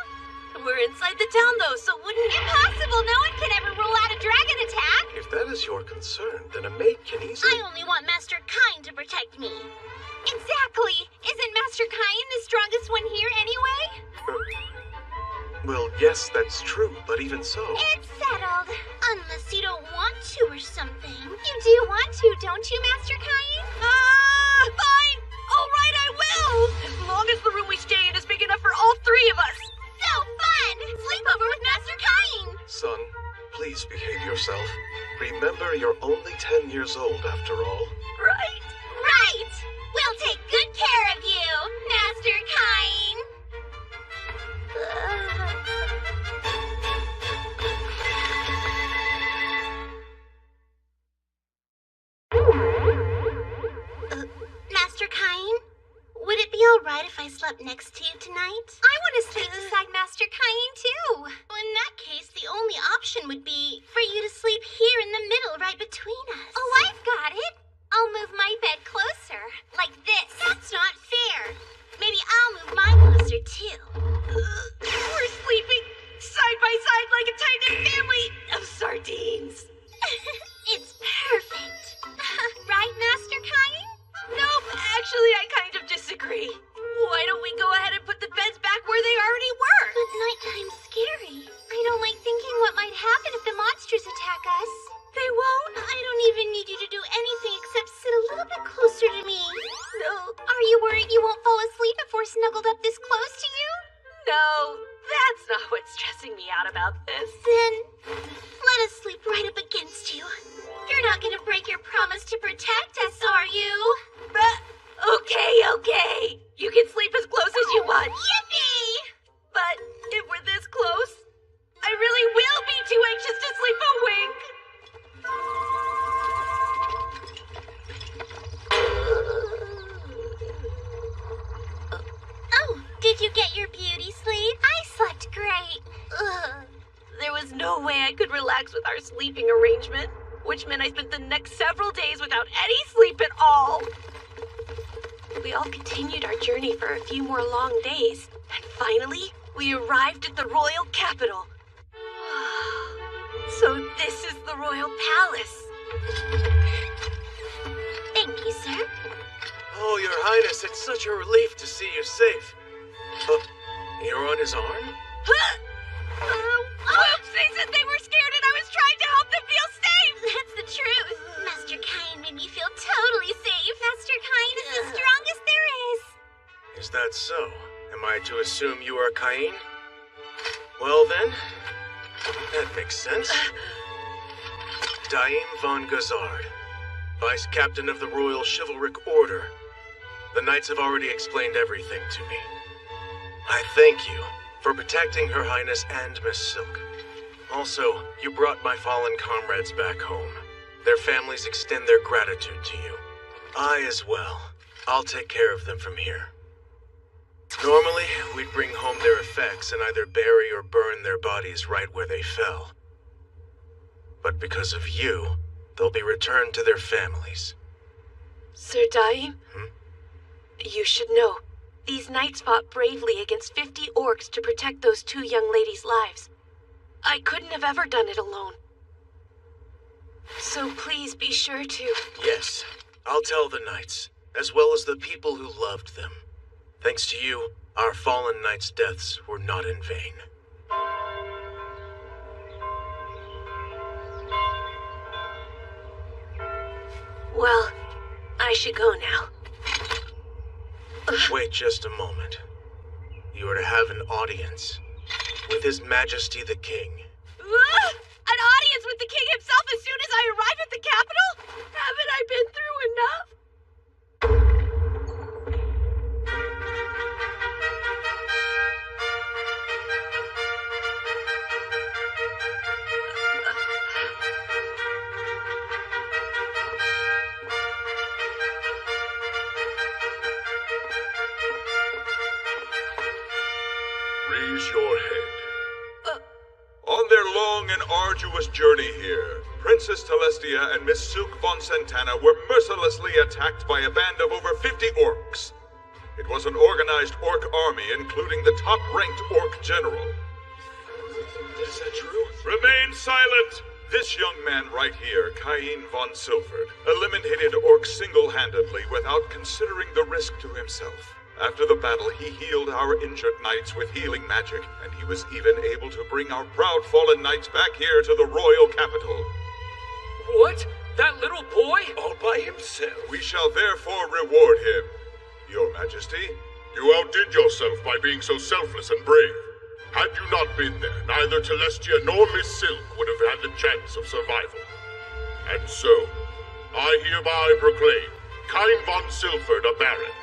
We're inside the town, though, so wouldn't it? Impossible! No one can ever rule out a dragon attack! If that is your concern, then a maid can easily... I only want Master Cain to protect me. Exactly! Isn't Master Cain the strongest one here anyway? Well, yes, that's true, but even so... It's settled. Unless you don't want to or something. You do want to, don't you, Master Cain? Fine! Alright, I will! As long as the room we stay in is big enough for all three of us. So fun! Sleepover with Master Cain! Son, please behave yourself. Remember, you're only 10 years old after all. Right? Right! We'll take good care of you, Master Cain! Master Cain? Would it be alright if I slept next to you tonight? I want to sleep beside Master Cain, too. In that case, the only option would be for you to sleep here in the middle right between us. Oh, I've got it. I'll move my bed closer, like this. That's not fair. Maybe I'll move mine closer, too. We're sleeping side by side like a tight-knit family of sardines. It's perfect. Right, Master Cain? Nope, actually, I kind of disagree. Why don't we go ahead and put the beds back where they already were? But nighttime's scary. I don't like thinking what might happen if the monsters attack us. They won't. I don't even need you to do anything except sit a little bit closer to me. No. Are you worried you won't fall asleep if we're snuggled up this close to you? No, that's not what's stressing me out about this. Then let us sleep right up against you. You're not gonna break your promise to protect us, are you? Okay. You can sleep as close as you want. Yippee! But if we're this close, I really will be too anxious to sleep a wink. Oh, did you get your beauty sleep? I slept great. Ugh. There was no way I could relax with our sleeping arrangement, which meant I spent the next several days without any sleep at all. We all continued our journey for a few more long days, and finally, we arrived at the royal capital. So this is the royal palace. Thank you, sir. Oh, Your Highness, it's such a relief to see you safe. You're on his arm? Oops, they said they were scared and I was trying to help them feel safe. That's the truth. Master Cain made me feel totally safe. Master Cain is the strongest there is. Is that so? Am I to assume you are Cain? Well then, that makes sense. Daim von Gazard, Vice Captain of the Royal Chivalric Order. The Knights have already explained everything to me. I thank you for protecting Her Highness and Miss Silk. Also, you brought my fallen comrades back home. Their families extend their gratitude to you. I as well. I'll take care of them from here. Normally, we'd bring home their effects and either bury or burn their bodies right where they fell. But because of you, they'll be returned to their families. Sir Daim? You should know, these knights fought bravely against 50 orcs to protect those two young ladies' lives. I couldn't have ever done it alone. So please be sure to... Yes, I'll tell the knights, as well as the people who loved them. Thanks to you, our fallen knights' deaths were not in vain. Well, I should go now. Wait just a moment. You are to have an audience with His Majesty the King. An audience with the king himself as soon as I arrive at the capital? Haven't I been through enough? Raise your head. On their long and arduous journey here, Princess Celestia and Miss Silk von Santana were mercilessly attacked by a band of over 50 orcs. It was an organized orc army, including the top-ranked orc general. Is that true? Remain silent! This young man right here, Cain von Silford, eliminated orcs single-handedly without considering the risk to himself. After the battle, he healed our injured knights with healing magic, and he was even able to bring our proud fallen knights back here to the royal capital. What? That little boy? All by himself? We shall therefore reward him. Your Majesty, you outdid yourself by being so selfless and brave. Had you not been there, neither Celestia nor Miss Silk would have had a chance of survival. And so, I hereby proclaim Cain von Silford a baron.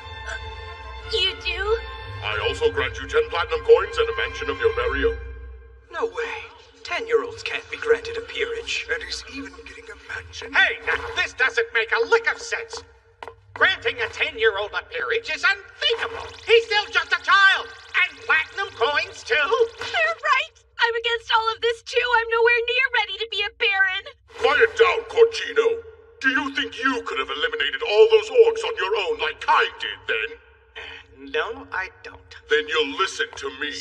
You do? I also grant you 10 platinum coins and a mansion of your very own. No way. 10-year-olds can't be granted a peerage. And he's even getting a mansion. Hey, now, this doesn't make a lick of sense. Granting a 10-year-old a peerage is unthinkable. He's still just a child. And platinum coins, too. They're right. I'm against all of this, too. I'm nowhere near ready to be a baron. Quiet down, Corcino. Do you think you could have eliminated all those orcs on your own like Cain did then? No, I don't. Then you'll listen to me.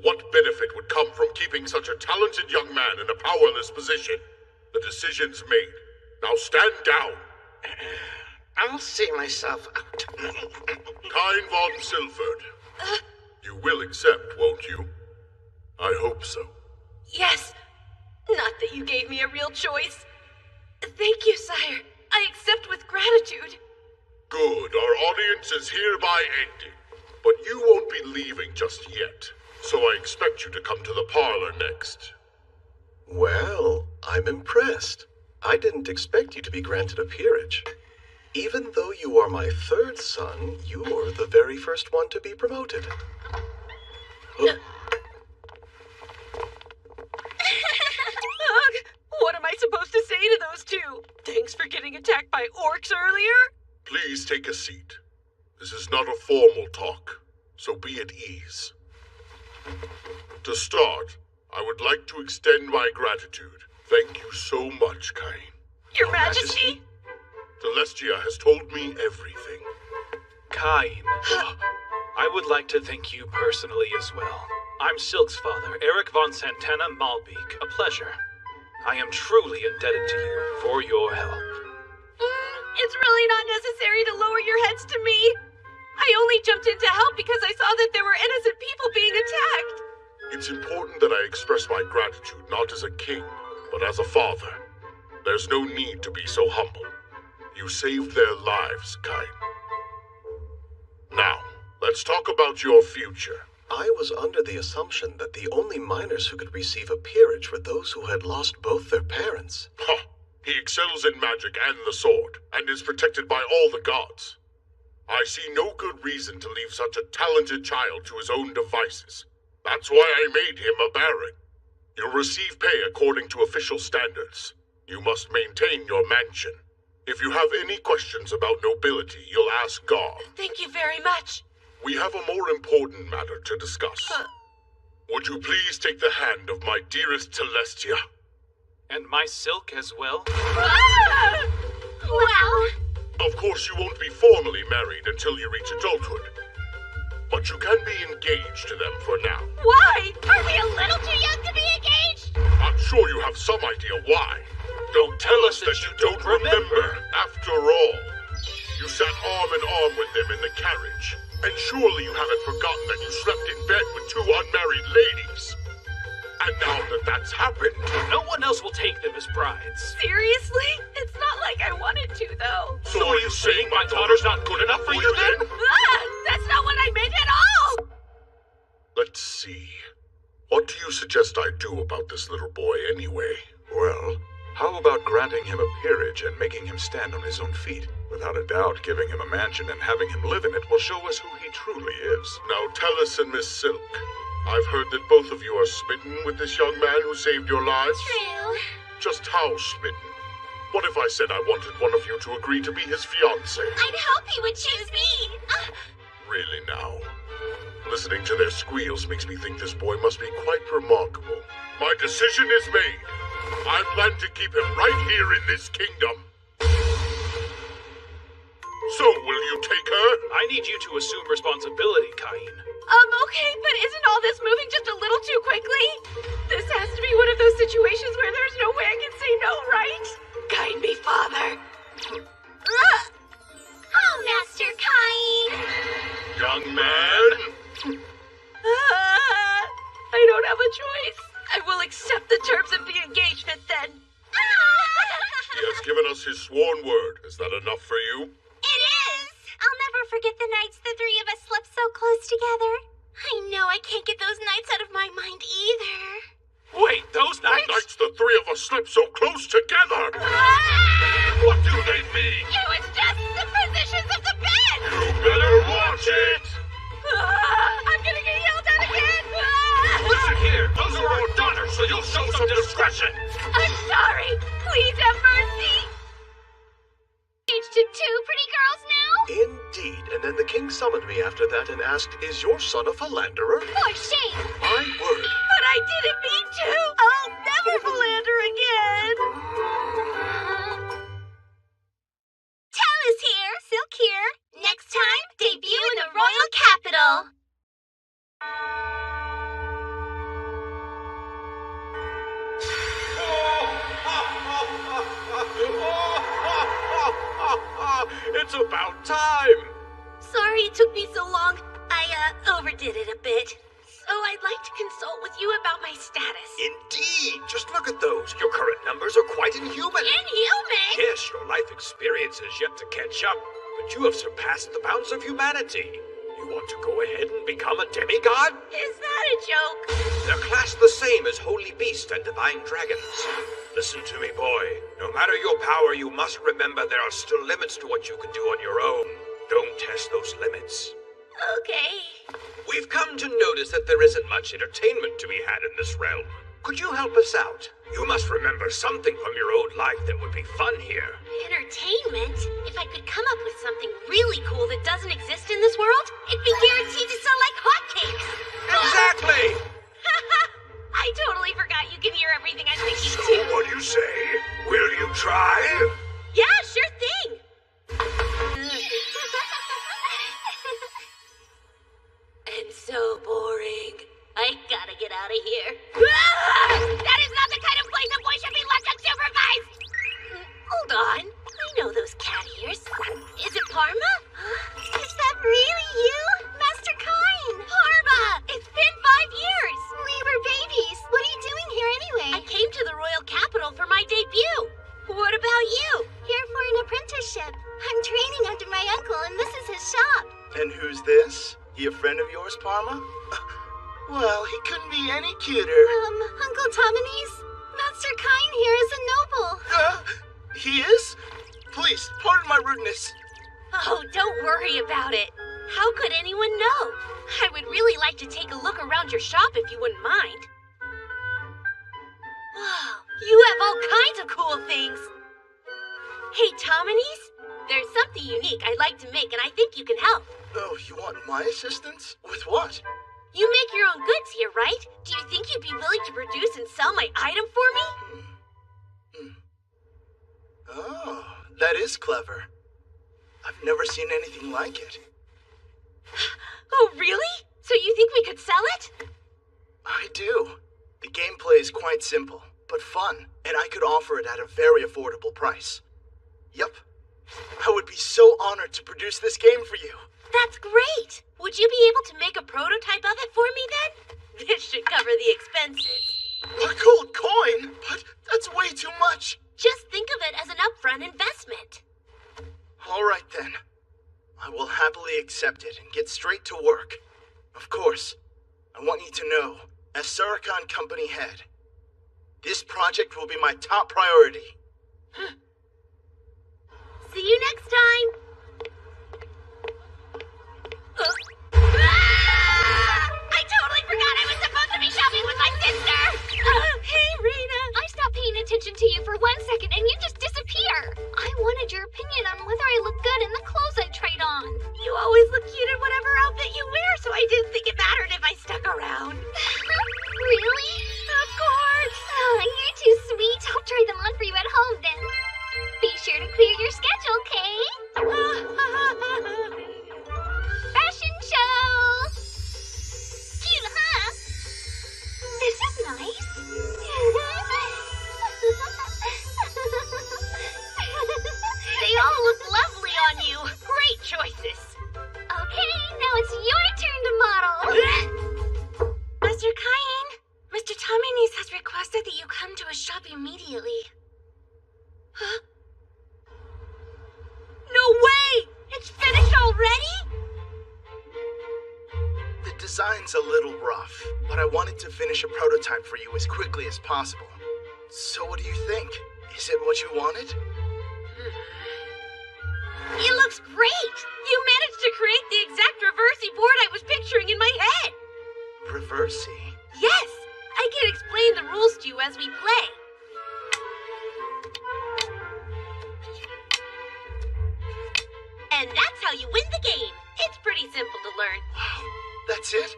What benefit would come from keeping such a talented young man in a powerless position? The decision's made. Now stand down. I'll see myself out. Cain von Silford. You will accept, won't you? I hope so. Yes. Not that you gave me a real choice. Thank you, sire. I accept with gratitude. Good. Our audience is hereby ending. But you won't be leaving just yet. So I expect you to come to the parlor next. Well, I'm impressed. I didn't expect you to be granted a peerage. Even though you are my third son, you're the very first one to be promoted. Ugh, what am I supposed to say to those two? Thanks for getting attacked by orcs earlier? Please take a seat. This is not a formal talk, so be at ease. To start, I would like to extend my gratitude. Thank you so much, Cain. Your Majesty? Celestia has told me everything. Cain, I would like to thank you personally as well. I'm Silk's father, Eric von Santana Malbeek. A pleasure. I am truly indebted to you for your help. It's really not necessary to lower your heads to me. I only jumped in to help because I saw that there were innocent people being attacked. It's important that I express my gratitude not as a king, but as a father. There's no need to be so humble. You saved their lives, Cain. Now, let's talk about your future. I was under the assumption that the only minors who could receive a peerage were those who had lost both their parents. Ha! He excels in magic and the sword, and is protected by all the gods. I see no good reason to leave such a talented child to his own devices. That's why I made him a baron. You'll receive pay according to official standards. You must maintain your mansion. If you have any questions about nobility, you'll ask God. Thank you very much. We have a more important matter to discuss. Would you please take the hand of my dearest Celestia? And my Silk as well? Ah! Well... Of course, you won't be formally married until you reach adulthood. But you can be engaged to them for now. Why? Are we a little too young to be engaged? some idea why. Don't tell us that you don't remember. After all, you sat arm in arm with them in the carriage. And surely you haven't forgotten that you slept in bed with 2 unmarried ladies. And now that that's happened... No one else will take them as brides. Seriously? It's not like I wanted to, though. So are you saying my daughter's not good enough for you then? That's not what I meant at all! Let's see. What do you suggest I do about this little boy anyway? Well, how about granting him a peerage and making him stand on his own feet? Without a doubt, giving him a mansion and having him live in it will show us who he truly is. Now tell us and Miss Silk, I've heard that both of you are smitten with this young man who saved your lives. True. Just how smitten? What if I said I wanted one of you to agree to be his fiancé? I'd hope he would choose me. Really now? Listening to their squeals makes me think this boy must be quite remarkable. My decision is made. I plan to keep him right here in this kingdom. So, will you take her? I need you to assume responsibility, Cain. Okay, but isn't all this moving just a little too quickly? This has to be one of those situations where there's no way I can say no, right? Guide me, Father. Oh, Master Cain. Young man. I don't have a choice. I will accept the terms of the engagement then. He has given us his sworn word. Is that enough for you? It is! I'll never forget the nights the 3 of us slept so close together. I know I can't get those nights out of my mind either. Wait, those nights? Nights the 3 of us slept so close together! What do they mean? It was just the positions of the bed! You better watch it! I'm gonna get yelled at again! Listen here, those are our daughters, so you'll show some discretion! I'm sorry! Please have mercy! Engaged to 2 pretty girls now? Indeed, and then the king summoned me after that and asked, "Is your son a philanderer?" For shame! My word. But I didn't mean to! I'll never philander again! Talis here, Silk here. Next time, debut in the royal capital. It's about time! Sorry it took me so long. I overdid it a bit. So I'd like to consult with you about my status. Indeed! Just look at those. Your current numbers are quite inhuman. Inhuman? Yes, your life experience is yet to catch up, but you have surpassed the bounds of humanity. You want to go ahead and become a demigod? Is that a joke? They're classed the same as holy beasts and divine dragons. Listen to me, boy. No matter your power, you must remember there are still limits to what you can do on your own. Don't test those limits. Okay. We've come to notice that there isn't much entertainment to be had in this realm. Could you help us out? You must remember something from your old life that would be fun here. Entertainment? If I could come up with something really cool that doesn't exist in this world, it'd be guaranteed to sell like hotcakes. Exactly! I totally forgot you can hear everything I'm thinking So too. what do you say? Will you try? Yeah, sure thing. And so boring. I gotta get out of here. That is not the kind of place a boy should be left unsupervised! Hold on. I know those cat ears. Is it Parma? Is that really you? Master Cain! Parma! It's been 5 years. We were babies. What are you doing here anyway? I came to the royal capital for my debut. What about you? Here for an apprenticeship. I'm training under my uncle, and this is his shop. And who's this? He a friend of yours, Parma? Well, he couldn't be any cuter. Uncle Tominese? Master Cain here is a noble. He is? Please, pardon my rudeness. Oh, don't worry about it. How could anyone know? I would really like to take a look around your shop if you wouldn't mind. Wow, you have all kinds of cool things. Hey, Tominese, there's something unique I'd like to make, and I think you can help. Oh, you want my assistance? With what? You make your own goods here, right? Do you think you'd be willing to produce and sell my item for me? Oh, that is clever. I've never seen anything like it. Oh, really? So you think we could sell it? I do. The gameplay is quite simple. but fun, and I could offer it at a very affordable price. Yep. I would be so honored to produce this game for you. That's great! Would you be able to make a prototype of it for me then? This should cover the expenses. A gold coin? But that's way too much. Just think of it as an upfront investment. All right then. I will happily accept it and get straight to work. Of course, I want you to know, as Sarikon Company head, this project will be my top priority. See you next time! I totally forgot I was supposed to be shopping with my sister! Hey, Reina! I stopped paying attention to you for 1 second and you just disappear. I wanted your opinion on whether I look good in the clothes I tried on. You always look cute in whatever outfit you wear, so I didn't think it mattered if I stuck around. Really? Of course! Oh, you're too sweet. I'll try them on for you at home then. Be sure to clear your schedule, Kay. Fashion show! Cute, huh? This is nice. They all look lovely on you. Great choices. Okay, now it's your turn to model. Mr. Cain, Mr. Taminis has requested that you come to his shop immediately. Huh? No way! It's finished already? The design's a little rough, but I wanted to finish a prototype for you as quickly as possible. So what do you think? Is it what you wanted? It looks great! You managed to create the exact reversey board I was picturing in my head! Reversey? Yes! I can explain the rules to you as we play. And that's how you win the game. It's pretty simple to learn. Wow, that's it?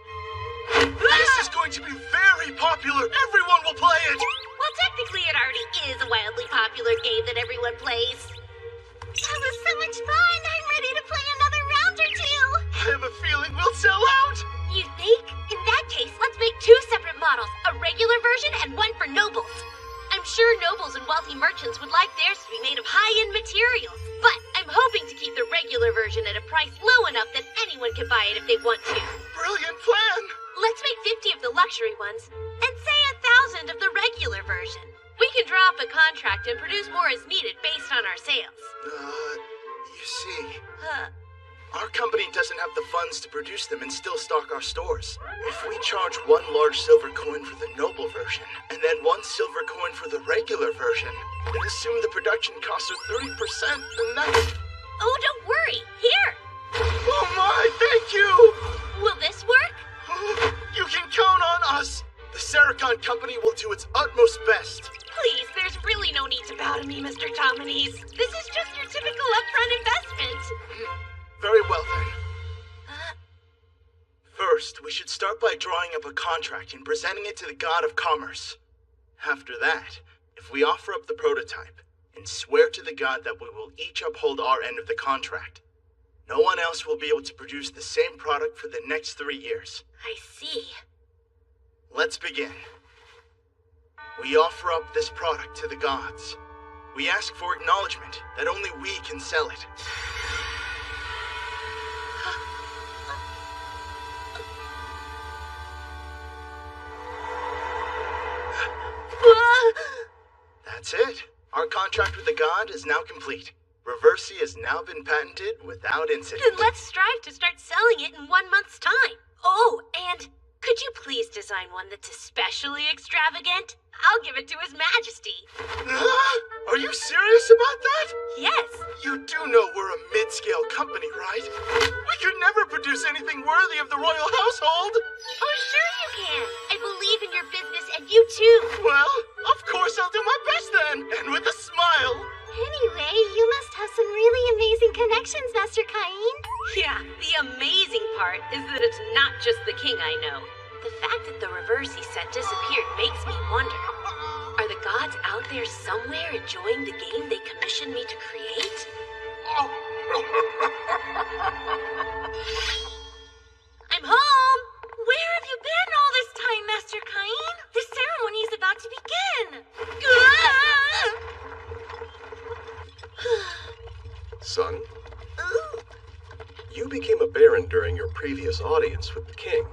This is going to be very popular. Everyone will play it. Well, technically it already is a wildly popular game that everyone plays. That was so much fun. I'm ready to play another round or two. I have a feeling we'll sell out. You think? In that case, let's make 2 separate models, a regular version and one for nobles. I'm sure nobles and wealthy merchants would like theirs to be made of high-end materials, but I'm hoping to keep the regular version at a price low enough that anyone can buy it if they want to. Brilliant plan! Let's make 50 of the luxury ones, and say 1,000 of the regular version. We can draw up a contract and produce more as needed based on our sales. You see, our company doesn't have the funds to produce them and still stock our stores. If we charge 1 large silver coin for the noble version, and then 1 silver coin for the regular version, and assume the production costs are 30%, then that's... Oh, don't worry. Here. Oh my, thank you! Will this work? You can count on us! The Sarikon Company will do its utmost best. Please, there's really no need to bow to me, Mr. Taminis. This is just your typical upfront investment. Very well, then. First, we should start by drawing up a contract and presenting it to the God of Commerce. After that, if we offer up the prototype and swear to the God that we will each uphold our end of the contract, no one else will be able to produce the same product for the next 3 years. I see. Let's begin. We offer up this product to the gods. We ask for acknowledgement that only we can sell it. That's it. Our contract with the god is now complete. Reversey has now been patented without incident. Then let's strive to start selling it in 1 month's time. Oh, and could you please design one that's especially extravagant? I'll give it to His Majesty. Are you serious about that? Yes. You do know we're a mid-scale company, right? We could never produce anything worthy of the royal household. Oh, sure you can. I believe in your business and you too. Well, of course I'll do my best then, and with a smile. Anyway, you must have some really amazing connections, Master Cain. Yeah, the amazing part is that it's not just the king I know. The fact that the Reversey set disappeared makes me wonder. Are the gods out there somewhere enjoying the game they commissioned me to create? I'm home! Where have you been all this time, Master Cain? The ceremony is about to begin! during your previous audience with the king.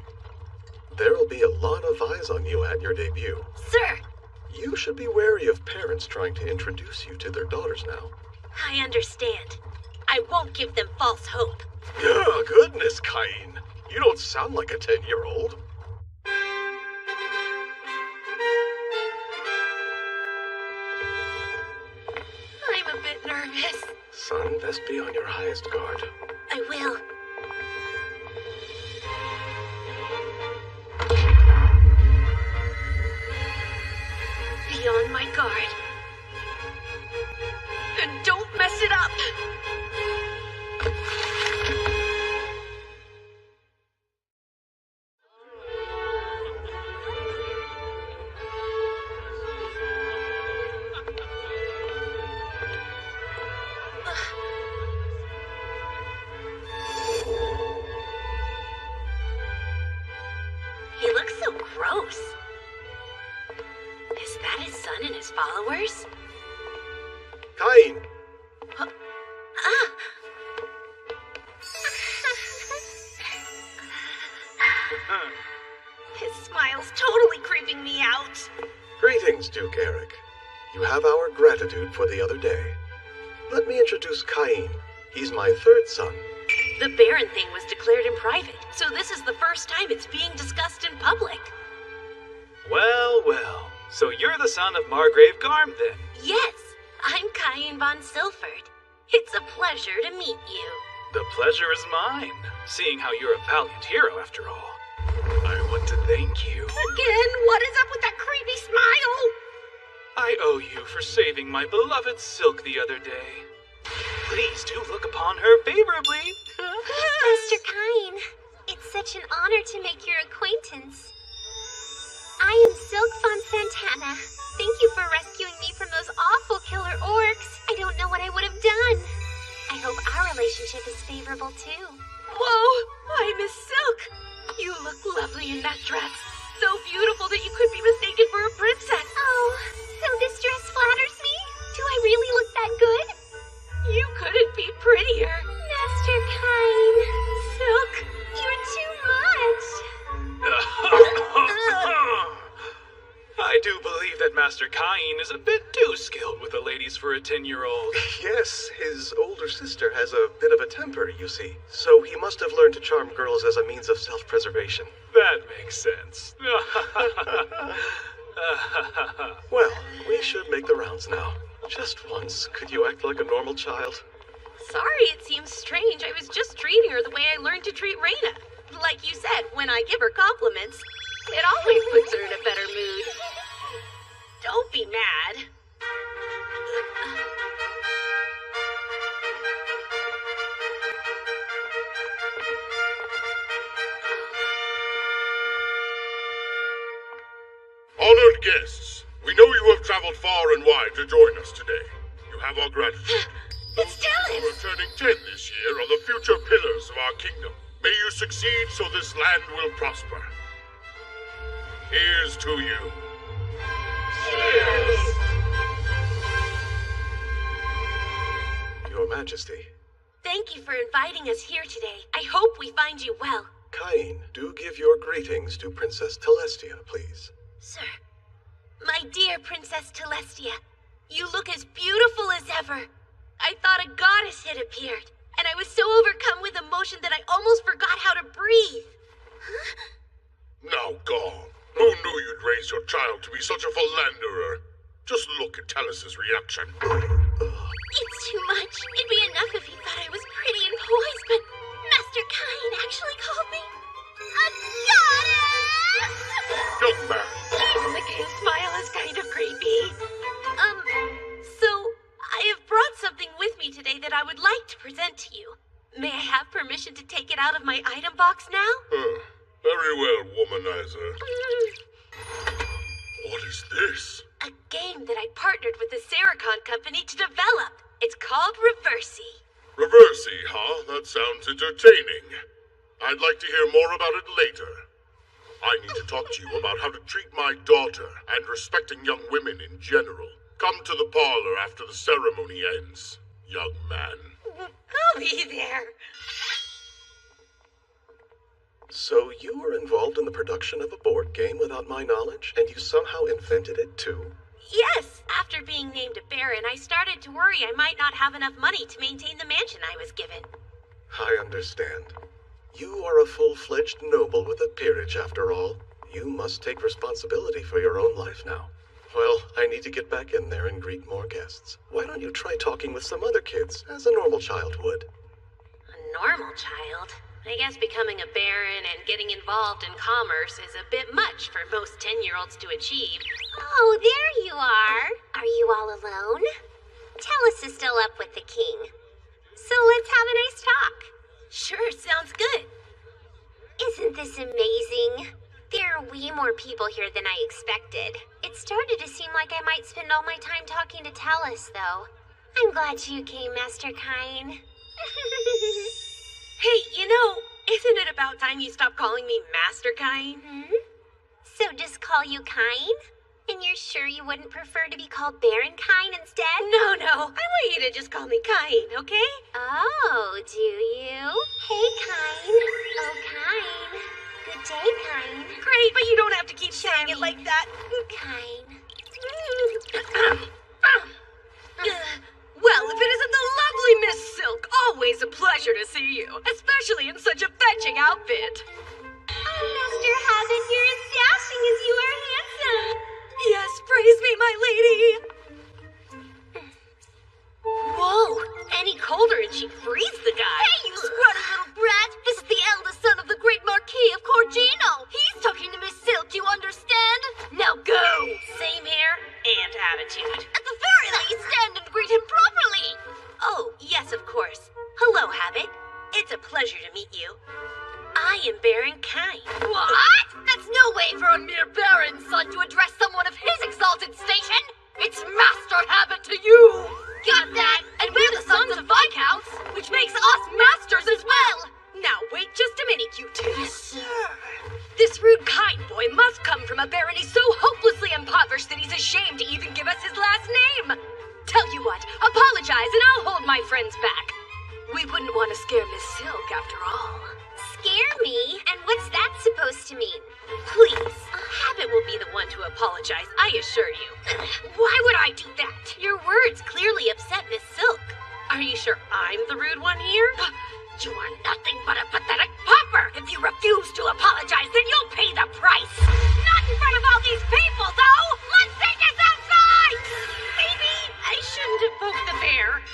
There'll be a lot of eyes on you at your debut. Sir! You should be wary of parents trying to introduce you to their daughters now. I understand. I won't give them false hope. Oh, goodness, Cain. You don't sound like a 10-year-old. I'm a bit nervous. Son, best be on your highest guard. I will. Be on my guard. And don't mess it up! He looks so gross. Is that his son and his followers? Cain! His smile's totally creeping me out. Greetings, Duke Eric. You have our gratitude for the other day. Let me introduce Cain. He's my third son. The Baron thing was declared in private, so this is the first time it's being discussed in public. Well, well. So you're the son of Margrave Garm, then? Yes, I'm Cain von Silford. It's a pleasure to meet you. The pleasure is mine, seeing how you're a valiant hero after all. I want to thank you. Again, what is up with that creepy smile? I owe you for saving my beloved Silk the other day. Please do look upon her favorably. Master Cain, it's such an honor to make your acquaintance. I am Silk von Santana. Thank you for rescuing me from those awful killer orcs. I don't know what I would have done. I hope our relationship is favorable too. Whoa, why, Miss Silk? You look lovely in that dress. So beautiful that you could be mistaken for a princess. Oh, so this dress flatters me? Do I really look that good? You couldn't be prettier. Master Cain. Silk, You're too much. I do believe that Master Cain is a bit too skilled with the ladies for a 10-year-old. Yes, his older sister has a bit of a temper, you see. So he must have learned to charm girls as a means of self-preservation. That makes sense. Well, we should make the rounds now. Just once, could you act like a normal child? sorry it seems strange. I was just treating her the way I learned to treat Reina. Like you said, when I give her compliments, it always puts her in a better mood. Don't be mad. Honored guests, we know you have traveled far and wide to join us today. You have our gratitude. It's Talon! You are turning 10 this year are the future pillars of our kingdom. May you succeed so this land will prosper. Here's to you. Cheers! Your Majesty. Thank you for inviting us here today. I hope we find you well. Cain, do give your greetings to Princess Telestia, please. Sir, my dear Princess Telestia, you look as beautiful as ever. I thought a goddess had appeared, and I was so overcome with emotion that I almost forgot how to breathe. Now, God, who knew you'd raise your child to be such a philanderer? Just look at Talus's reaction. It's too much. It'd be enough if he thought I was pretty and poised, but Master Cain actually called me a goddess! Young man. Even the king's smile is kind of creepy. So I have brought something with me today that I would like to present to you. May I have permission to take it out of my item box now? Very well, womanizer. What is this? A game that I partnered with the Sericon company to develop. It's called Reversi. Reversi, huh? That sounds entertaining. I'd like to hear more about it later. I need to talk to you about how to treat my daughter and respecting young women in general. Come to the parlor after the ceremony ends, young man. I'll be there. So you were involved in the production of a board game without my knowledge, and you somehow invented it too? Yes, after being named a baron, I started to worry I might not have enough money to maintain the mansion I was given. I understand. You are a full-fledged noble with a peerage, after all. You must take responsibility for your own life now. Well, I need to get back in there and greet more guests. Why don't you try talking with some other kids, as a normal child would? A normal child? I guess becoming a baron and getting involved in commerce is a bit much for most 10-year-olds to achieve. Oh, there you are. Are you all alone? Tellus is still up with the king. So let's have a nice talk. Sure, sounds good. Isn't this amazing? There are way more people here than I expected. It started to seem like I might spend all my time talking to Tellus, though. I'm glad you came, Master Kine. Hey, you know, isn't it about time you stop calling me Master Kine? So just call you Kine? And you're sure you wouldn't prefer to be called Baron Kine instead? No, I want you to just call me Kine, okay? Oh, do you? Hey, Kine. Oh, Kine. Good day, Kine. Great, but you don't have to keep saying it like that. Kine. Well, if it isn't the lovely Miss Silk, always a pleasure to see you, especially in such a fetching outfit. Oh, Master Habit, you're as dashing as you are handsome. Yes, praise me, my lady. Whoa, any colder and she'd freeze the guy. Hey, you scrawny little brat! This is the eldest son of the great Marquis of Corgino. He's talking to Miss Silk, you understand? Now go! Same hair and attitude. At the very least, stand and greet him properly. Oh, yes, of course. Hello, Habit. It's a pleasure to meet you. I am Baron Kine. What? That's no way for a mere baron's son to address someone of his exalted station. It's Master Habit to you. Got that? And we're the sons of Viscounts, which makes us masters as well. Now, wait just a minute, you two. Yes, sir. This rude Kine boy must come from a barony so hopelessly impoverished that he's ashamed to even give us his last name. Tell you what, apologize and I'll hold my friends back. We wouldn't want to scare Miss Silk after all. Scare me? And what's that supposed to mean? Please, Habit will be the one to apologize, I assure you. Why would I do that? Your words clearly upset Miss Silk. Are you sure I'm the rude one here? You are nothing but a pathetic pauper! If you refuse to apologize, then you'll pay the price! Not in front of all these people, though! Let's take us outside! Maybe I shouldn't have poked the bear.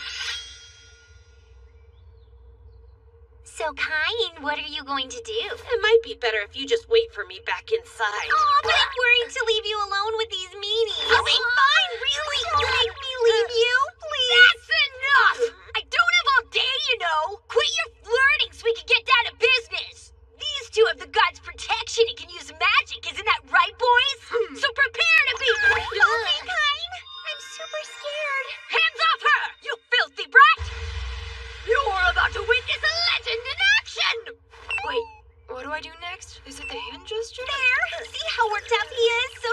So, Kine, what are you going to do? It might be better if you just wait for me back inside. Aw, but I'm worried to leave you alone with these meanies. I'll be fine, really! Don't make me leave you, please! That's enough! I don't have all day, you know! Quit your flirting so we can get down to business! These two have the god's protection and can use magic, isn't that right, boys? So prepare to be... Help me, Kine! I'm super scared. Hands off her, you filthy brat! You're about to witness a legend in action! Wait, what do I do next? Is it the hand gesture? There! See how worked up he is? So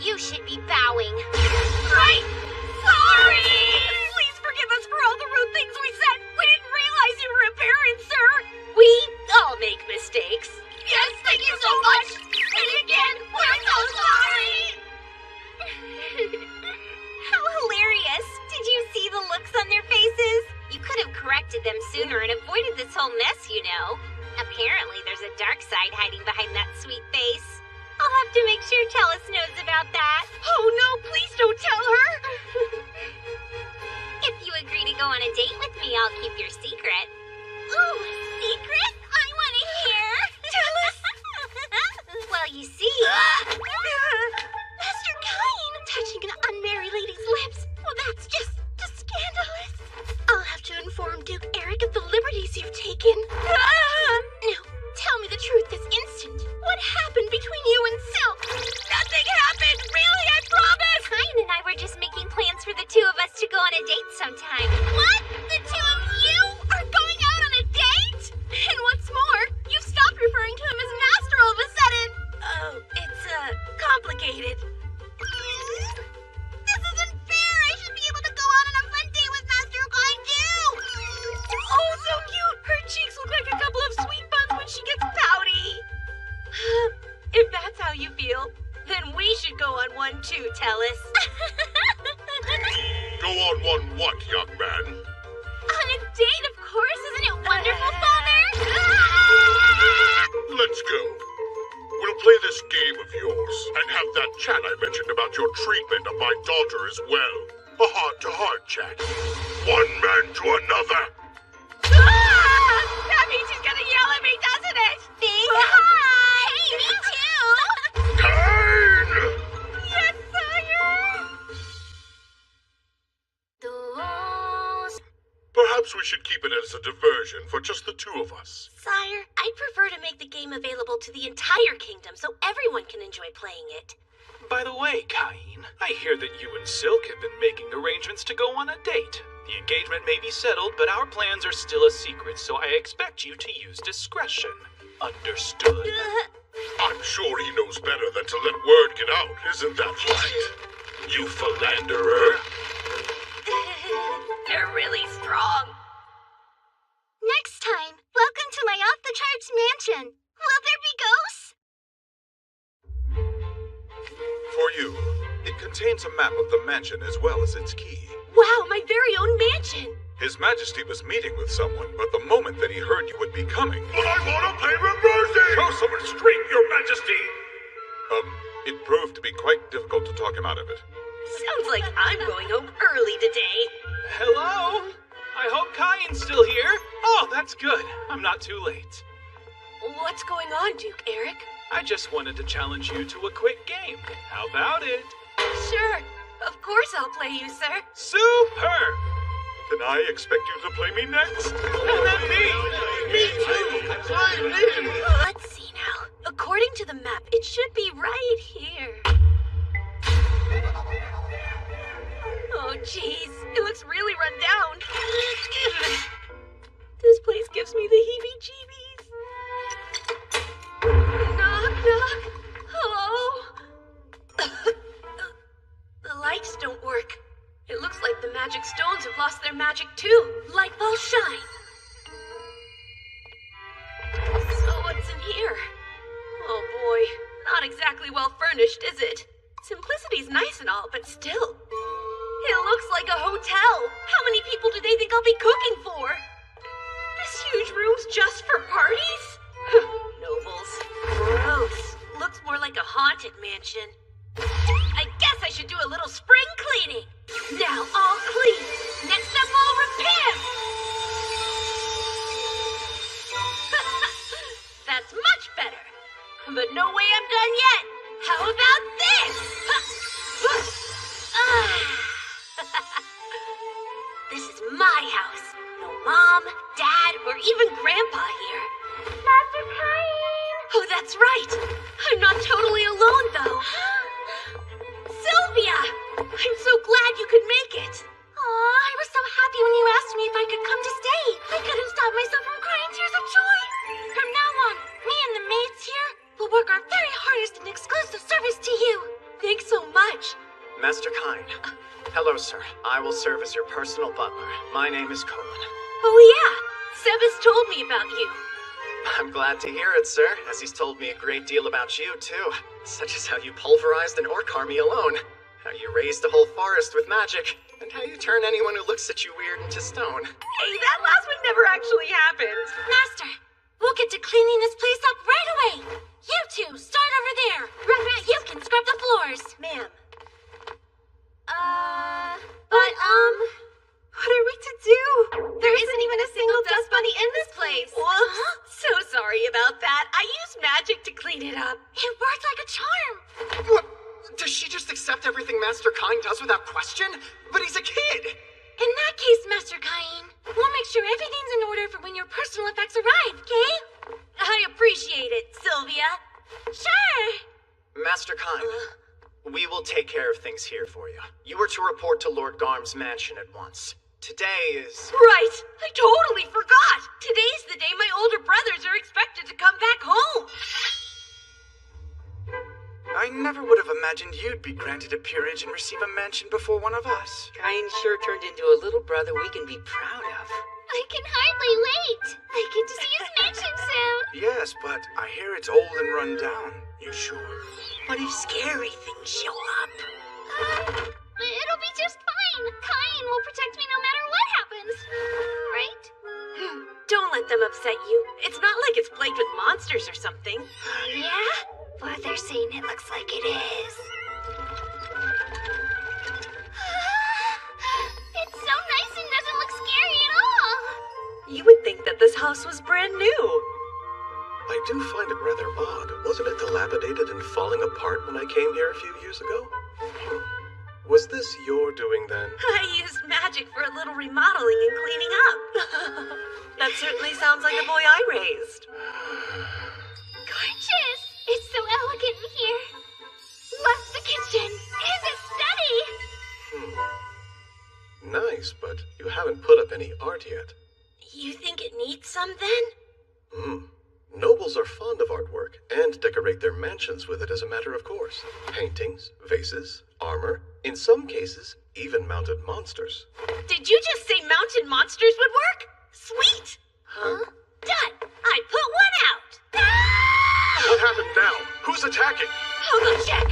You should be bowing. Right! Sorry! Please forgive us for all the rude things we said. We didn't realize you were a parent, sir. We all make mistakes. Yes, thank you so much. And again, we're so sorry. How hilarious. Did you see the looks on their faces? You could have corrected them sooner and avoided this whole mess, you know. Apparently, there's a dark side hiding behind that sweet face. I'll have to make sure Chalice knows about that. Oh no, please don't tell her. If you agree to go on a date with me, I'll keep your secret. Ooh, secret? I want to hear. Tell us. Well, you see... Master Cain touching an unmarried lady's lips. Well, that's just scandalous. I'll have to inform Duke Eric of the liberties you've taken. No, tell me the truth this instant. What happened between you and Silk? Nothing happened. Really, I promise. Cain and I were just making plans for the two of us to go on a date sometime. What? The two of you are going out on a date? And what's more, you've stopped referring to him as Master all of a sudden. Oh, it's, complicated. This isn't fair. I should be able to go out on a fun date with Master Kaiju. Oh, so cute. Her cheeks look like a couple of sweet buns when she gets pouty. If that's how you feel, then we should go on one too, Tellus. Go on one what, young man? On a date, of course. Isn't it wonderful, Father? Let's go. We'll play this game of yours and have that chat I mentioned about your treatment of my daughter as well. A heart-to-heart chat. One man to another. That means he's gonna yell at me, doesn't it? Big hi! Hey, me too! Cain! Yes, sire! Perhaps we should keep it as a diversion for just the two of us. Sire, I'd prefer to make the game available to the entire kingdom so everyone can enjoy playing it. By the way, Cain, I hear that you and Silk have been making arrangements to go on a date. The engagement may be settled, but our plans are still a secret, so I expect you to use discretion. Understood? I'm sure he knows better than to let word get out, isn't that right? You philanderer. They're really strong. Next time, welcome to my off-the-charts mansion. Will there be ghosts? For you, it contains a map of the mansion as well as its key. Wow, my very own mansion! His Majesty was meeting with someone, but the moment that he heard you would be coming... But I want to pay reversing! Show some restraint, Your Majesty! It proved to be quite difficult to talk him out of it. Sounds like I'm going home early today. Hello? I hope Cain's still here. Oh, that's good. I'm not too late. What's going on, Duke Eric? I just wanted to challenge you to a quick game. How about it? Sure. Of course I'll play you, sir. Superb! Then I expect you to play me next. And then me! Me too! I'm in! Let's see now. According to the map, it should be right here. Oh, jeez. It looks really run down. This place gives me the heebie-jeebies. Knock, knock. Hello? The lights don't work. It looks like the magic stones have lost their magic too. Light balls shine. So what's in here? Oh boy, not exactly well furnished, is it? Simplicity's nice and all, but still. It looks like a hotel. How many people do they think I'll be cooking for? This huge room's just for parties? Nobles. Gross. Looks more like a haunted mansion. I guess I should do a little spring cleaning. Now all clean. Next up, I'll repair. That's much better. But no way I'm done yet. How about this? This is my house. No mom, dad, or even grandpa here. Master Cain! Oh, that's right. I'm not totally alone, though. Sylvia! I'm so glad you could make it. Aw, I was so happy when you asked me if I could come to stay. I couldn't stop myself from crying tears of joy. From now on, me and the maids here will work our very hardest in exclusive service to you. Thanks so much. Master Kine. Hello, sir. I will serve as your personal butler. My name is Colin. Oh yeah, Seb has told me about you. I'm glad to hear it, sir, as he's told me a great deal about you, too. Such as how you pulverized an orc army alone, how you raised a whole forest with magic, and how you turn anyone who looks at you weird into stone. Hey, that last one never actually happened. Master, we'll get to cleaning this place up right away. You two, start over there. Rat, you can scrub the floors. Ma'am. But, what are we to do? There isn't even a single dust bunny in this place. Whoops. So sorry about that. I used magic to clean it up. It worked like a charm. What? Does she just accept everything Master Kine does without question? But he's a kid! In that case, Master Kine, we'll make sure everything's in order for when your personal effects arrive, okay? I appreciate it, Sylvia. Sure. Master Kine, we will take care of things here for you. You were to report to Lord Garm's mansion at once. Today is... Right! I totally forgot! Today's the day my older brothers are expected to come back home! I never would have imagined you'd be granted a peerage and receive a mansion before one of us. Kine sure turned into a little brother we can be proud of. I can hardly wait. I get to see his mansion soon. Yes, but I hear it's old and run down. You sure? What if scary things show up? It'll be just fine. Kine will protect me no matter what happens. Right? Don't let them upset you. It's not like it's plagued with monsters or something. Yeah? But they're saying it looks like it is. It's so nice and doesn't look scary at all. You would think that this house was brand new. I do find it rather odd. Wasn't it dilapidated and falling apart when I came here a few years ago? Was this your doing then? I used magic for a little remodeling and cleaning up. That certainly sounds like a boy I raised. Gorgeous! It's so elegant in here. Love the kitchen. It's a study. Nice, but you haven't put up any art yet. You think it needs some then? Nobles are fond of artwork and decorate their mansions with it as a matter of course. Paintings, vases, armor, in some cases, even mounted monsters. Did you just say mounted monsters would work? Sweet! Huh? Done! I put one out! What happened now? Who's attacking? I'll go check!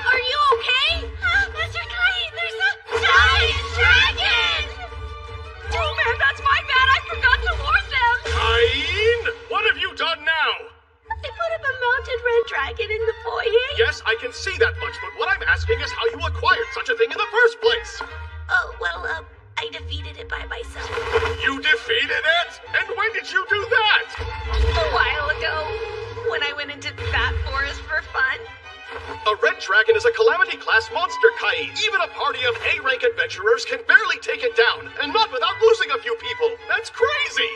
Are you okay? Mr. Kine, there's a giant dragon! Oh man, that's my bad! I forgot to warn them! Kine! What have you done now? They put up a mounted red dragon in the foyer. Yes, I can see that much, but what I'm asking is how you acquired such a thing in the first place. Oh, well, I defeated it by myself. You defeated it? And when did you do that? A while ago, when I went into that forest for fun. A red dragon is a calamity-class monster, Kai. Even a party of A-rank adventurers can barely take it down, and not without losing a few people. That's crazy!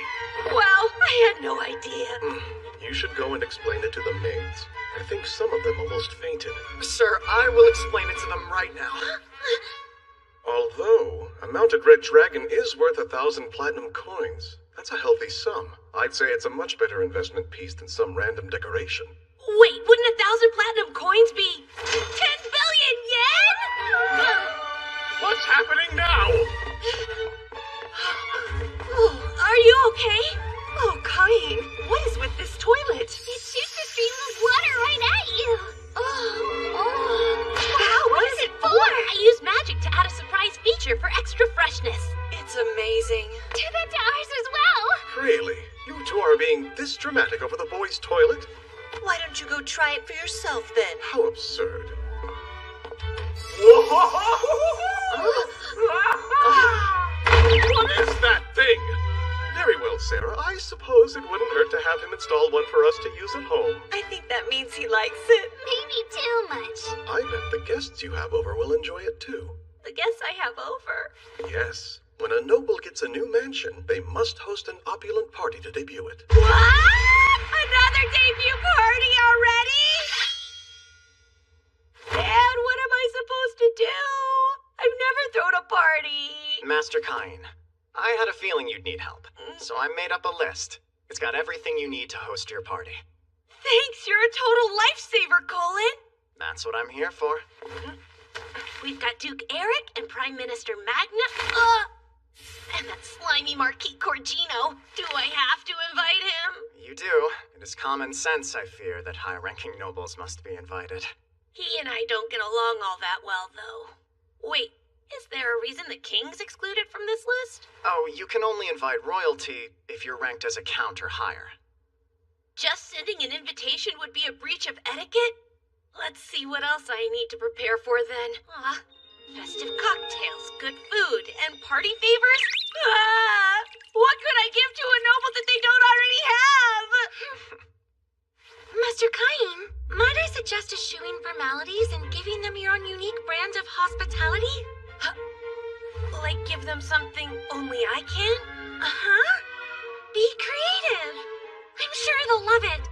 Well, I had no idea. You should go and explain it to the maids. I think some of them almost fainted. Sir, I will explain it to them right now. Although, a mounted red dragon is worth 1,000 platinum coins. That's a healthy sum. I'd say it's a much better investment piece than some random decoration. Wait, wouldn't 1,000 platinum coins be 10 billion yen? What's happening now? Oh, are you okay? Oh, Kine, what is with this toilet? It shoots a stream of water right at you. Wow, what is it for? I use magic to add a surprise feature for extra freshness. It's amazing. Do that to ours as well. Really? You two are being this dramatic over the boys' toilet? Why don't you go try it for yourself then? How absurd. What is that thing? Very well, Sarah. I suppose it wouldn't hurt to have him install one for us to use at home. I think that means he likes it. Maybe too much. I bet the guests you have over will enjoy it too. The guests I have over. Yes. When a noble gets a new mansion, they must host an opulent party to debut it. What? Another debut party already? Dad, what am I supposed to do? I've never thrown a party. Master Kine, I had a feeling you'd need help, so I made up a list. It's got everything you need to host your party. Thanks, you're a total lifesaver, Colin. That's what I'm here for. We've got Duke Eric and Prime Minister Magna. And that slimy Marquis Corgino. Do I have to invite him? You do. It is common sense, I fear, that high-ranking nobles must be invited. He and I don't get along all that well, though. Wait, is there a reason the king's excluded from this list? Oh, you can only invite royalty if you're ranked as a count or higher. Just sending an invitation would be a breach of etiquette? Let's see what else I need to prepare for then. Festive cocktails, good food, and party favors? What could I give to a noble that they don't already have? Master Cain, might I suggest eschewing formalities and giving them your own unique brand of hospitality? Like give them something only I can? Be creative. I'm sure they'll love it.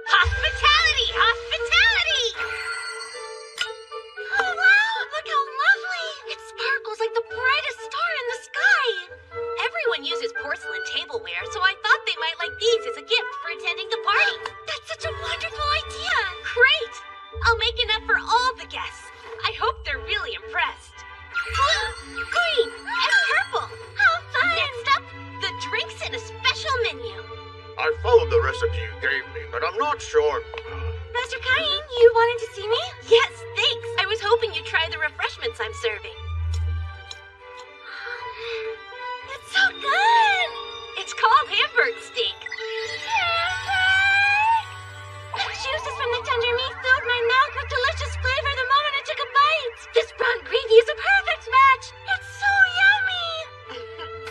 Hospitality! Hospitality! Oh wow, look how lovely! It sparkles like the brightest star in the sky! Everyone uses porcelain tableware, so I thought they might like these as a gift for attending the party. That's such a wonderful idea! Great! I'll make enough for all the guests. I hope they're really impressed. Blue, green, and purple. How fun! Next up, the drinks in a special menu. I followed the recipe you gave me, but I'm not sure. Master Cain, you wanted to see me? Yes, thanks. I was hoping you'd try the refreshments I'm serving. It's so good! It's called Hamburg steak. Juices from the tender meat filled my mouth with delicious flavor the moment I took a bite. This brown gravy is a perfect match. It's so yummy.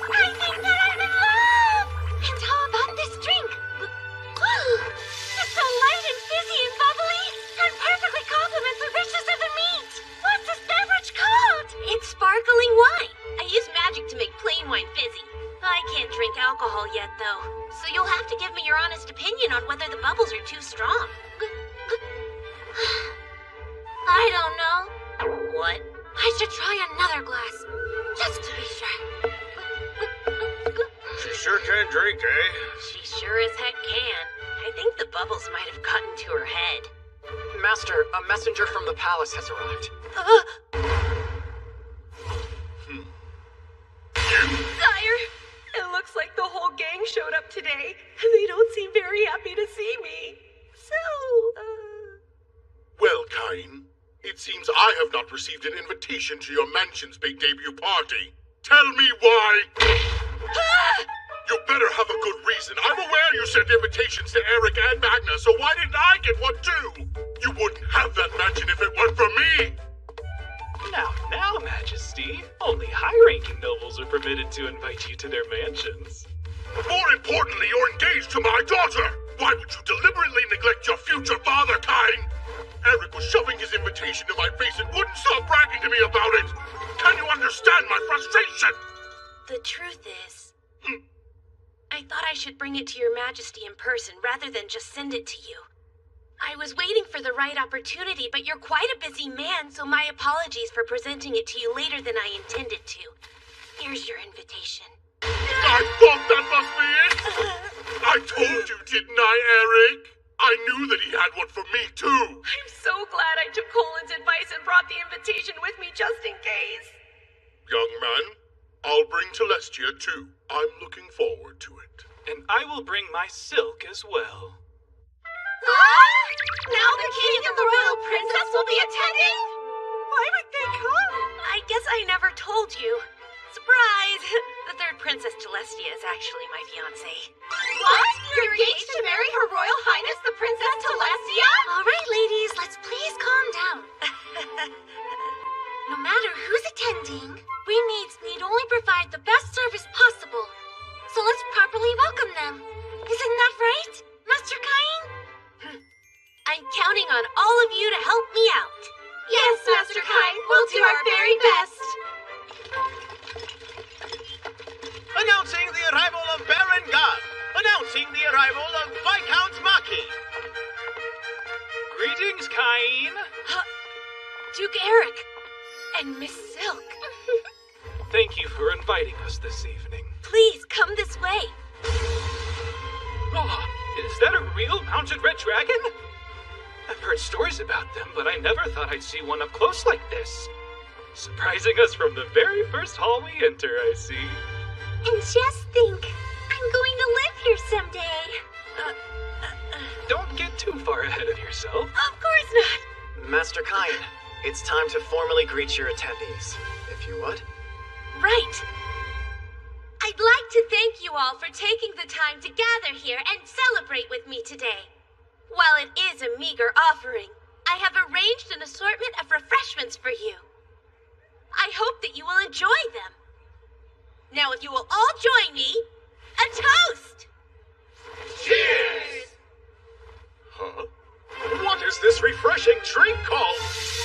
I think that I'm in love. And how about this drink? It's so light and fizzy and bubbly, and perfectly complements the richness of the meat. What's this beverage called? It's sparkling wine. I use magic to make plain wine fizzy. I can't drink alcohol yet, though, so you'll have to give me your honest opinion on whether the bubbles are too strong. I don't know. What? I should try another glass, just to be sure. She sure can drink, eh? She sure as heck can. I think the bubbles might have gotten to her head. Master, a messenger from the palace has arrived. Sire, it looks like the whole gang showed up today, and they don't seem very happy to see me. Well, Cain, it seems I have not received an invitation to your mansion's big debut party. Tell me why! You better have a good reason. I'm aware you sent invitations to Eric and Magna, so why didn't I get one too? You wouldn't have that mansion if it weren't for me! Now, Majesty. Only high-ranking nobles are permitted to invite you to their mansions. More importantly, you're engaged to my daughter! Why would you deliberately neglect your future father, Cain? Eric was shoving his invitation in my face and wouldn't stop bragging to me about it! Can you understand my frustration? The truth is, I thought I should bring it to your majesty in person rather than just send it to you. I was waiting for the right opportunity, but you're quite a busy man, so my apologies for presenting it to you later than I intended to. Here's your invitation. I thought that must be it! I told you, didn't I, Eric? I knew that he had one for me, too! I'm so glad I took Colin's advice and brought the invitation with me just in case. Young man, I'll bring Celestia, too. I'm looking forward to it. And I will bring my silk as well. Now the king and the royal princess will be attending? Why would they come? I guess I never told you. Surprise! The third princess, Celestia, is actually my fiancée. What? You're engaged to marry Her Royal Highness the Princess Celestia? All right, ladies, let's please calm down. No matter who's attending, we maids need only provide the best service possible. So let's properly welcome them. Isn't that right, Master Cain? I'm counting on all of you to help me out. Yes, Master Cain, we'll do our very best. Announcing the arrival of Baron God. Announcing the arrival of Viscount Maki. Greetings, Cain. Duke Eric. And Miss Silk. Thank you for inviting us this evening. Please, come this way. Oh, is that a real mounted red dragon? I've heard stories about them, but I never thought I'd see one up close like this. Surprising us from the very first hall we enter, I see. And just think, I'm going to live here someday. Don't get too far ahead of yourself. Of course not. Master Kain, it's time to formally greet your attendees, if you would. Right. I'd like to thank you all for taking the time to gather here and celebrate with me today. While it is a meager offering, I have arranged an assortment of refreshments for you. I hope that you will enjoy them. Now, if you will all join me, a toast! Cheers! Huh? What is this refreshing drink called?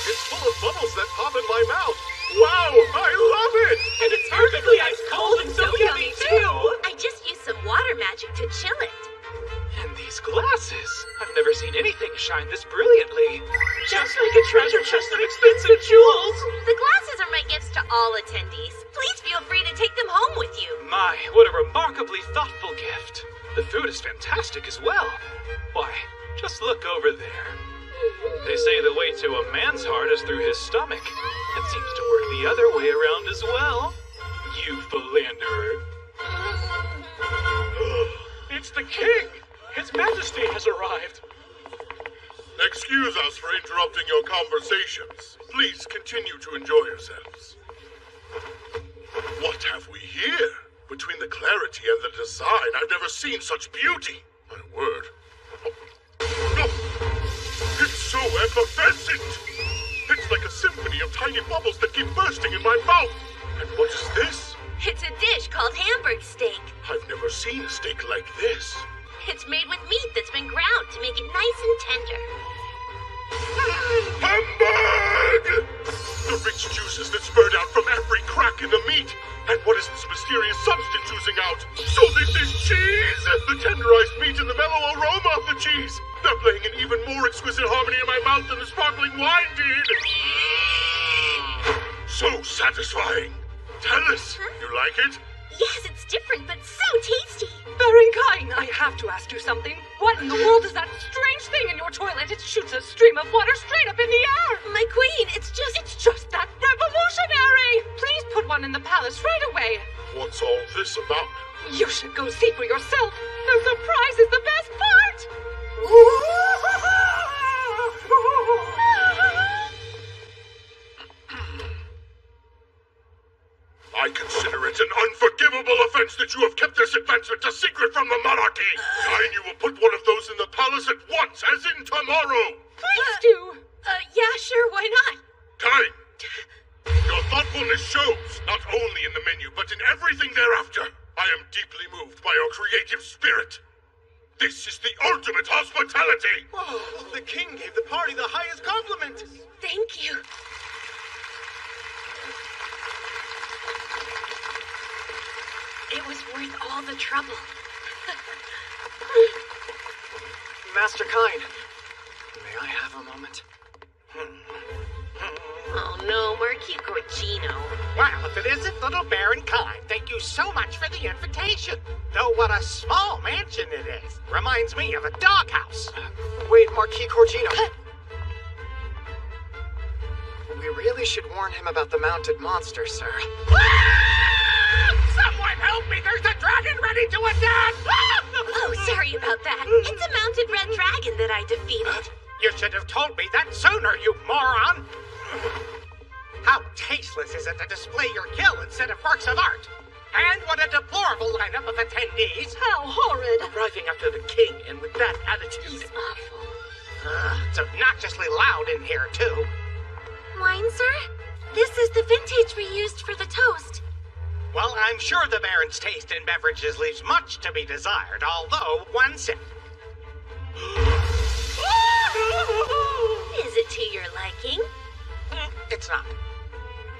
It's full of bubbles that pop in my mouth. Wow, I love it! And it's perfectly ice cold and so yummy too! I just used some water magic to chill it. And these glasses. I've never seen anything shine this brilliantly. Just like a treasure chest of expensive jewels! The glasses are my gifts to all attendees. Please feel free to take them home with you. My, what a remarkably thoughtful gift. The food is fantastic as well. Why, just look over there. They say the way to a man's heart is through his stomach. It seems to work the other way around as well. You philanderer. It's the king! His Majesty has arrived. Excuse us for interrupting your conversations. Please continue to enjoy yourselves. What have we here? Between the clarity and the design, I've never seen such beauty. My word. It's so effervescent! It's like a symphony of tiny bubbles that keep bursting in my mouth. And what is this? It's a dish called Hamburg steak. I've never seen a steak like this. It's made with meat that's been ground to make it nice and tender. Hamburg! The rich juices that spurred out from every crack in the meat. And what is this mysterious substance oozing out? So this is cheese! The tenderized meat and the mellow aroma of the cheese. They're playing an even more exquisite harmony in my mouth than the sparkling wine did. So satisfying. Tell us, you like it? Yes, it's different, but so tasty. Baron Kain, I have to ask you something. What in the world is that strange thing in your toilet? It shoots a stream of water straight up in the air. My queen, it's just that revolutionary. Please put one in the palace right away. What's all this about? You should go see for yourself. The surprise is the best part. I consider it an unforgivable offense that you have kept this advancement a secret from the monarchy. Kain, you will put one of those in the palace at once, as in tomorrow. Please do. Yeah, sure, why not? Kain, your thoughtfulness shows, not only in the menu, but in everything thereafter. I am deeply moved by your creative spirit. This is the ultimate hospitality. Oh, the king gave the party the highest compliment. Thank you. It was worth all the trouble. Master Kain, may I have a moment? Oh no, Marquis Gorgino. Well, if it isn't little Baron Kain, thank you so much for the invitation. Though what a small mansion it is. Reminds me of a doghouse. Wait, Marquis Gorgino. We really should warn him about the mounted monster, sir. Someone help me! There's a dragon ready to attack! Oh, sorry about that. It's a mounted red dragon that I defeated. You should have told me that sooner, you moron! How tasteless is it to display your kill instead of works of art? And what a deplorable lineup of attendees! How horrid! Arriving after the king and with that attitude. He's awful. It's obnoxiously loud in here, too. Wine, sir? This is the vintage we used for the toast. Well, I'm sure the Baron's taste in beverages leaves much to be desired, although one sip. Is it to your liking? It's not.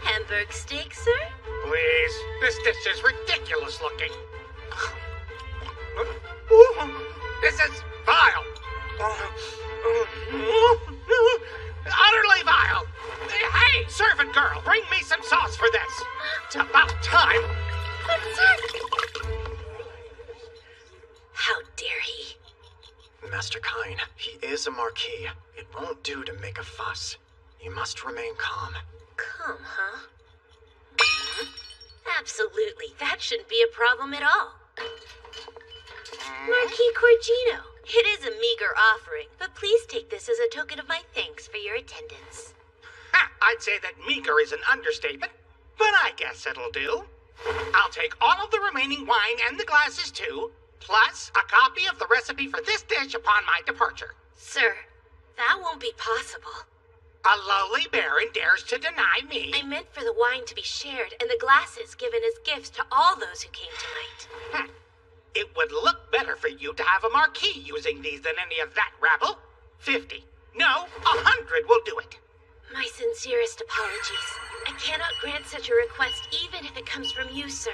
Hamburg steak, sir? Please, this dish is ridiculous looking. This is vile. Utterly vile. Hey, servant girl, bring me some sauce for this. It's about time. But sir... How dare he? Master Kine, he is a marquis. It won't do to make a fuss. You must remain calm. Calm, huh? Absolutely. That shouldn't be a problem at all. Marquis Corgino, it is a meager offering, but please take this as a token of my thanks for your attendance. Ha, I'd say that meager is an understatement, but I guess it'll do. I'll take all of the remaining wine and the glasses too, plus a copy of the recipe for this dish upon my departure. Sir, that won't be possible. A lowly baron dares to deny me. I meant for the wine to be shared and the glasses given as gifts to all those who came tonight. It would look better for you to have a marquis using these than any of that rabble. 50. No, 100 will do it. My sincerest apologies. I cannot grant such a request even if it comes from you, sir.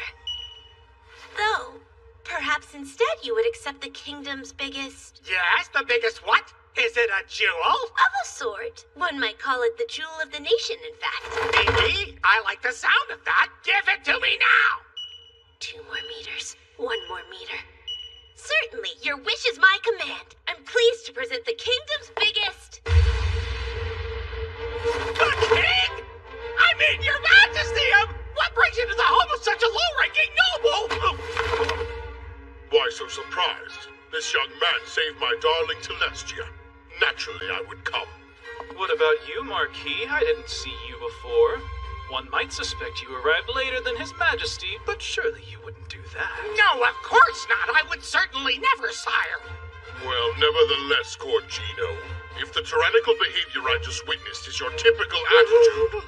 Though, perhaps instead you would accept the kingdom's biggest... Yes, the biggest what? Is it a jewel? Of a sort. One might call it the jewel of the nation, in fact. Indeed, I like the sound of that. Give it to me now! 2 more meters. 1 more meter. Certainly, your wish is my command. I'm pleased to present the kingdom's biggest... The king? I mean, your majesty! What brings you to the home of such a low-ranking noble? Why so surprised? This young man saved my darling Celestia. Naturally, I would come. What about you, Marquis? I didn't see you before. One might suspect you arrived later than His Majesty, but surely you wouldn't do that. No, of course not. I would certainly never, sire. Well, nevertheless, Corgino, if the tyrannical behavior I just witnessed is your typical attitude,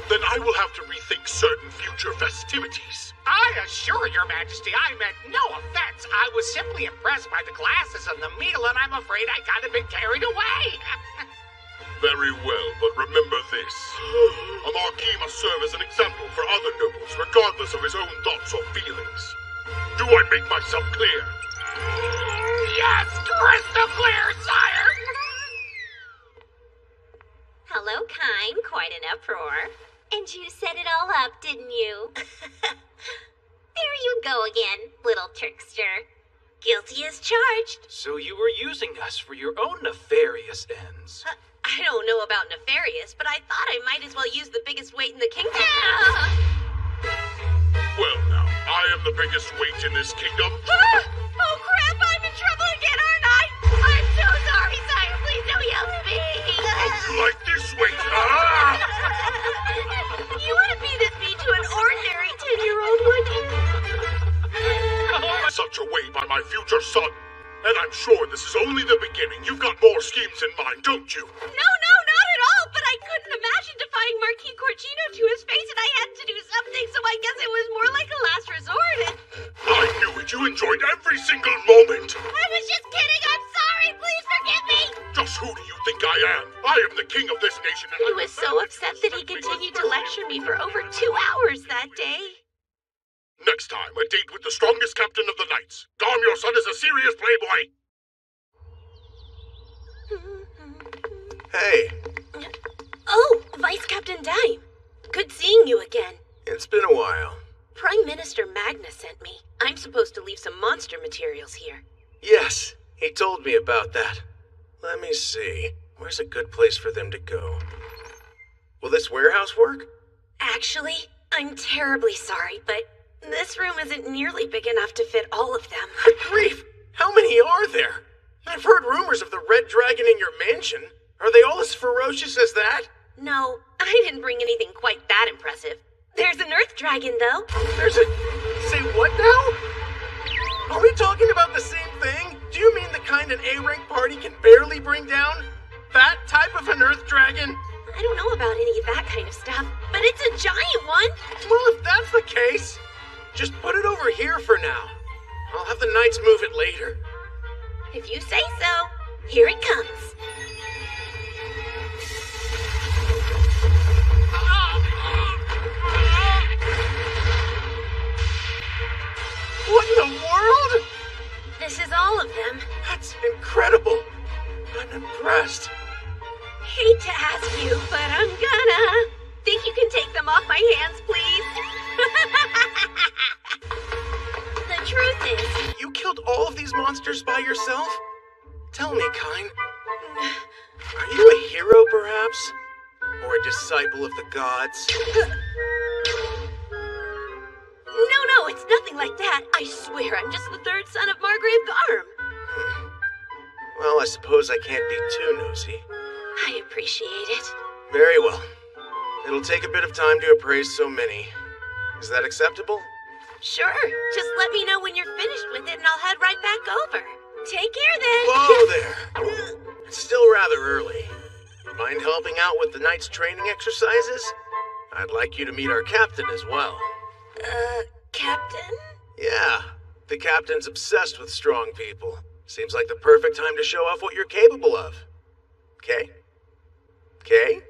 then I will have to rethink certain future festivities. I assure your majesty I meant no offense. I was simply impressed by the glasses and the meal, and I'm afraid I got a bit carried away. Very well, but remember this. A marquis must serve as an example for other nobles, regardless of his own thoughts or feelings. Do I make myself clear? Yes, crystal clear, sire! Hello, Kine. Quite an uproar. And you set it all up, didn't you? There you go again, little trickster. Guilty as charged. So you were using us for your own nefarious ends. I don't know about nefarious, but I thought I might as well use the biggest weight in the kingdom. Well now, I am the biggest weight in this kingdom. Oh crap, I'm in trouble again, aren't I? I'm so sorry, sire. Please don't yell at me. Like this weight, You wouldn't be this mean to an ordinary 10-year-old, would you? Such a way by my future son. And I'm sure this is only the beginning. You've got more schemes in mind, don't you? No, not at all. But I couldn't imagine defying Marquis Corgino to his face, and I had to do something, so I guess it was more like a last resort. I knew it. You enjoyed every single moment. I was just kidding. I'm sorry. Please forgive me. Just who do you think I am? I am the king of this nation, and He was so upset that he continued to lecture me for over 2 hours that day. Next time, a date with the strongest captain of the knights. Dom, your son is a serious playboy. Hey. Oh, Vice Captain Dime. Good seeing you again. It's been a while. Prime Minister Magnus sent me. I'm supposed to leave some monster materials here. Yes, he told me about that. Let me see. Where's a good place for them to go? Will this warehouse work? Actually, I'm terribly sorry, but this room isn't nearly big enough to fit all of them. Good grief! How many are there? I've heard rumors of the red dragon in your mansion. Are they all as ferocious as that? No, I didn't bring anything quite that impressive. There's an earth dragon, though. There's a... Say what now? Are we talking about the same thing? Do you mean the kind an A-rank party can barely bring down? That type of an earth dragon? I don't know about any of that kind of stuff, but it's a giant one. Well, if that's the case, just put it over here for now. I'll have the knights move it later. If you say so. Here it comes. What in the world? This is all of them. That's incredible. I'm impressed. Hate to ask you, but I'm gonna. my hands, please? The truth is... You killed all of these monsters by yourself? Tell me, Kine. Are you a hero, perhaps? Or a disciple of the gods? No, it's nothing like that. I swear I'm just the third son of Margrave Garm. Well, I suppose I can't be too nosy. I appreciate it. Very well. It'll take a bit of time to appraise so many. Is that acceptable? Sure. Just let me know when you're finished with it and I'll head right back over. Take care then. Whoa there! It's still rather early. Mind helping out with the night's training exercises? I'd like you to meet our captain as well. Captain? Yeah, the captain's obsessed with strong people. Seems like the perfect time to show off what you're capable of. Okay? Okay?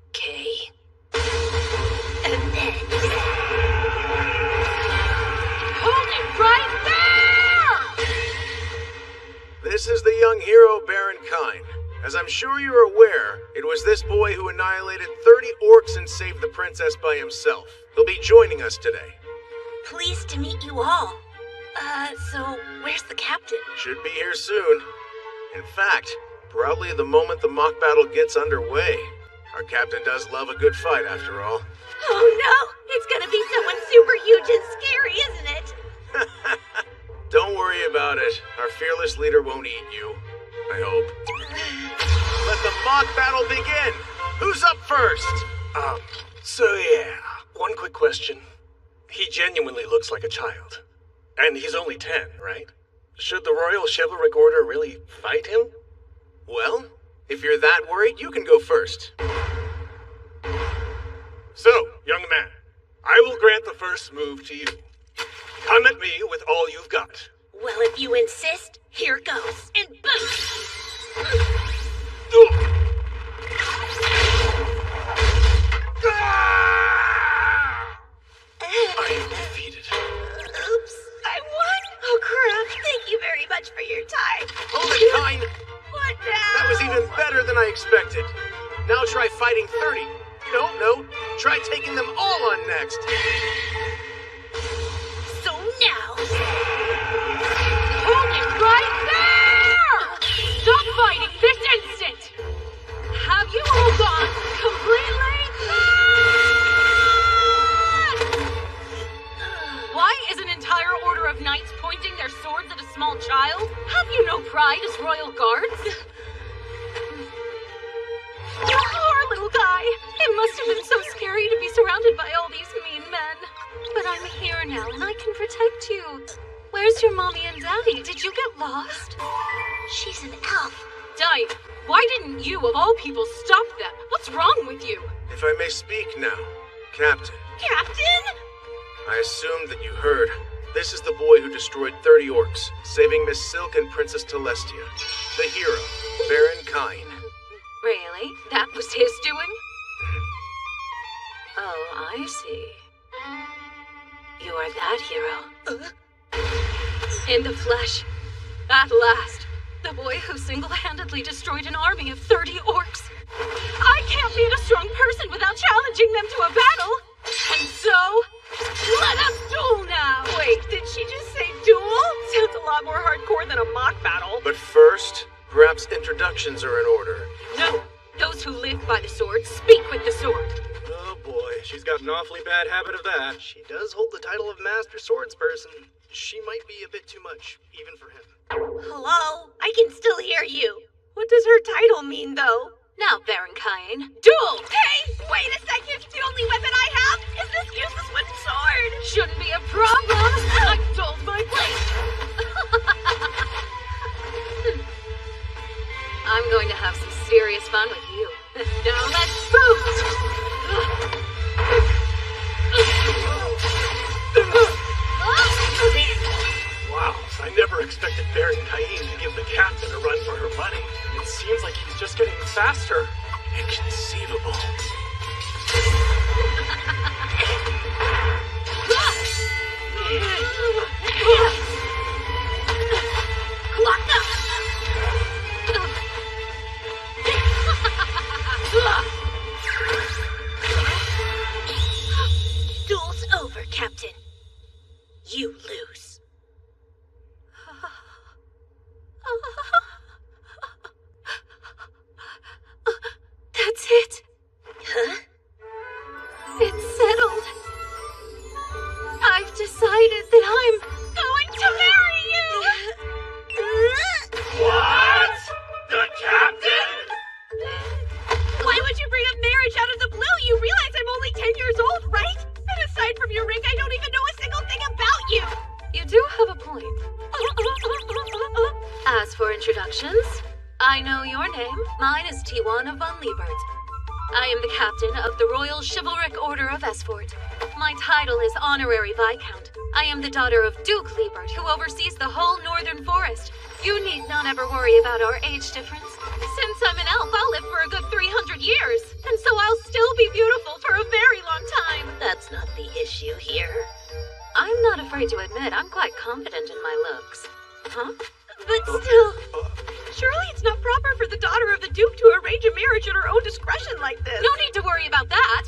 Okay. And then... Hold it right there! This is the young hero Baron Kine. As I'm sure you're aware, it was this boy who annihilated 30 orcs and saved the princess by himself. He'll be joining us today. Pleased to meet you all. So where's the captain? Should be here soon. In fact, probably the moment the mock battle gets underway. Our captain does love a good fight, after all. Oh no! It's gonna be someone super huge and scary, isn't it? Don't worry about it. Our fearless leader won't eat you. I hope. Let the mock battle begin! Who's up first? One quick question. He genuinely looks like a child. And he's only 10, right? Should the Royal Chivalric Order really fight him? Well, if you're that worried, you can go first. So, young man, I will grant the first move to you. Come at me with all you've got. Well, if you insist, here goes. And boom! I am defeated. Oops, I won? Oh crap, thank you very much for your time. Hold it, Kine! What now? That was even better than I expected. Now try fighting 30. No, try taking them all on next. So now... Hold it right there! Stop fighting this instant! Have you all gone completely mad? Why is an entire order of knights pointing their swords at a small child? Have you no pride as royal guards? Poor little guy. It must have been so scary to be surrounded by all these mean men. But I'm here now and I can protect you. Where's your mommy and daddy? Did you get lost? She's an elf. Diane, why didn't you, of all people, stop them? What's wrong with you? If I may speak now, Captain. Captain? I assumed that you heard. This is the boy who destroyed 30 orcs, saving Miss Silk and Princess Telestia. The hero, Baron Kine. Really? That was his doing? Oh, I see. You are that hero. In the flesh. At last. The boy who single-handedly destroyed an army of 30 orcs. I can't beat a strong person without challenging them to a battle. And so, let us duel now. Wait, did she just say duel? Sounds a lot more hardcore than a mock battle. But first, perhaps introductions are in order. No, those who live by the sword speak with the sword. Oh boy, she's got an awfully bad habit of that. She does hold the title of Master Swordsperson. She might be a bit too much, even for him. Hello? I can still hear you. What does her title mean, though? Now, Baron Kine, duel! Hey, wait a second! The only weapon I have is this useless wooden sword! Shouldn't be a problem! I told my place! I'm going to have some serious fun with you. Now let's boot! Wow, I never expected Baron Kine to give the captain a run for her money. It seems like he's just getting faster. Inconceivable. Tijuana von Liebert. I am the captain of the Royal Chivalric Order of Esfort. My title is Honorary Viscount. I am the daughter of Duke Liebert, who oversees the whole northern forest. You need not ever worry about our age difference. Since I'm an elf, I'll live for a good 300 years, and so I'll still be beautiful for a very long time. That's not the issue here. I'm not afraid to admit I'm quite confident in my looks. Huh? But still, surely it's not proper for the daughter of the Duke to arrange a marriage at her own discretion like this. No need to worry about that.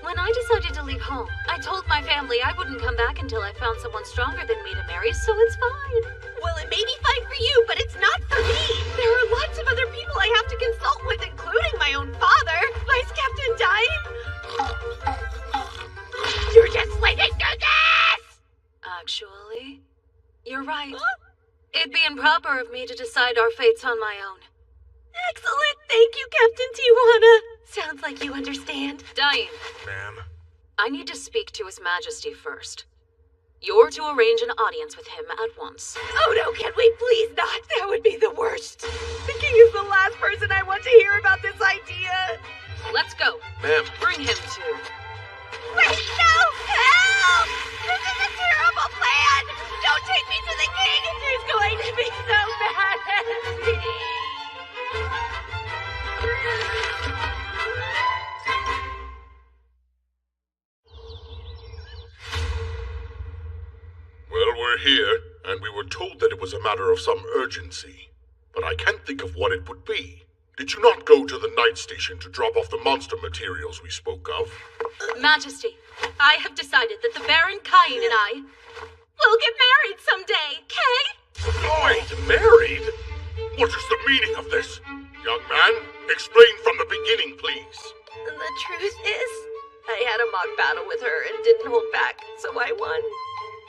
When I decided to leave home, I told my family I wouldn't come back until I found someone stronger than me to marry, so it's fine. Well, it may be fine for you, but it's not for me. There are lots of other people I have to consult with, including my own father, Vice Captain Dime. You're just slated to this! Actually, you're right. It'd be improper of me to decide our fates on my own. Excellent. Thank you, Captain Tijuana. Sounds like you understand. Dime. Ma'am? I need to speak to His Majesty first. You're to arrange an audience with him at once. Oh no, can we please not? That would be the worst. The king is the last person I want to hear about this idea. Let's go. Ma'am. Bring him to... Wait, no! Help! This is a terrible plan! Don't take me to the king! There's going to be so bad at me! Well, we're here, and we were told that it was a matter of some urgency. But I can't think of what it would be. Did you not go to the night station to drop off the monster materials we spoke of? Majesty, I have decided that the Baron Cain and I will get married someday, Kay? Wait, married? What is the meaning of this? Young man, explain from the beginning, please. The truth is, I had a mock battle with her and didn't hold back, so I won.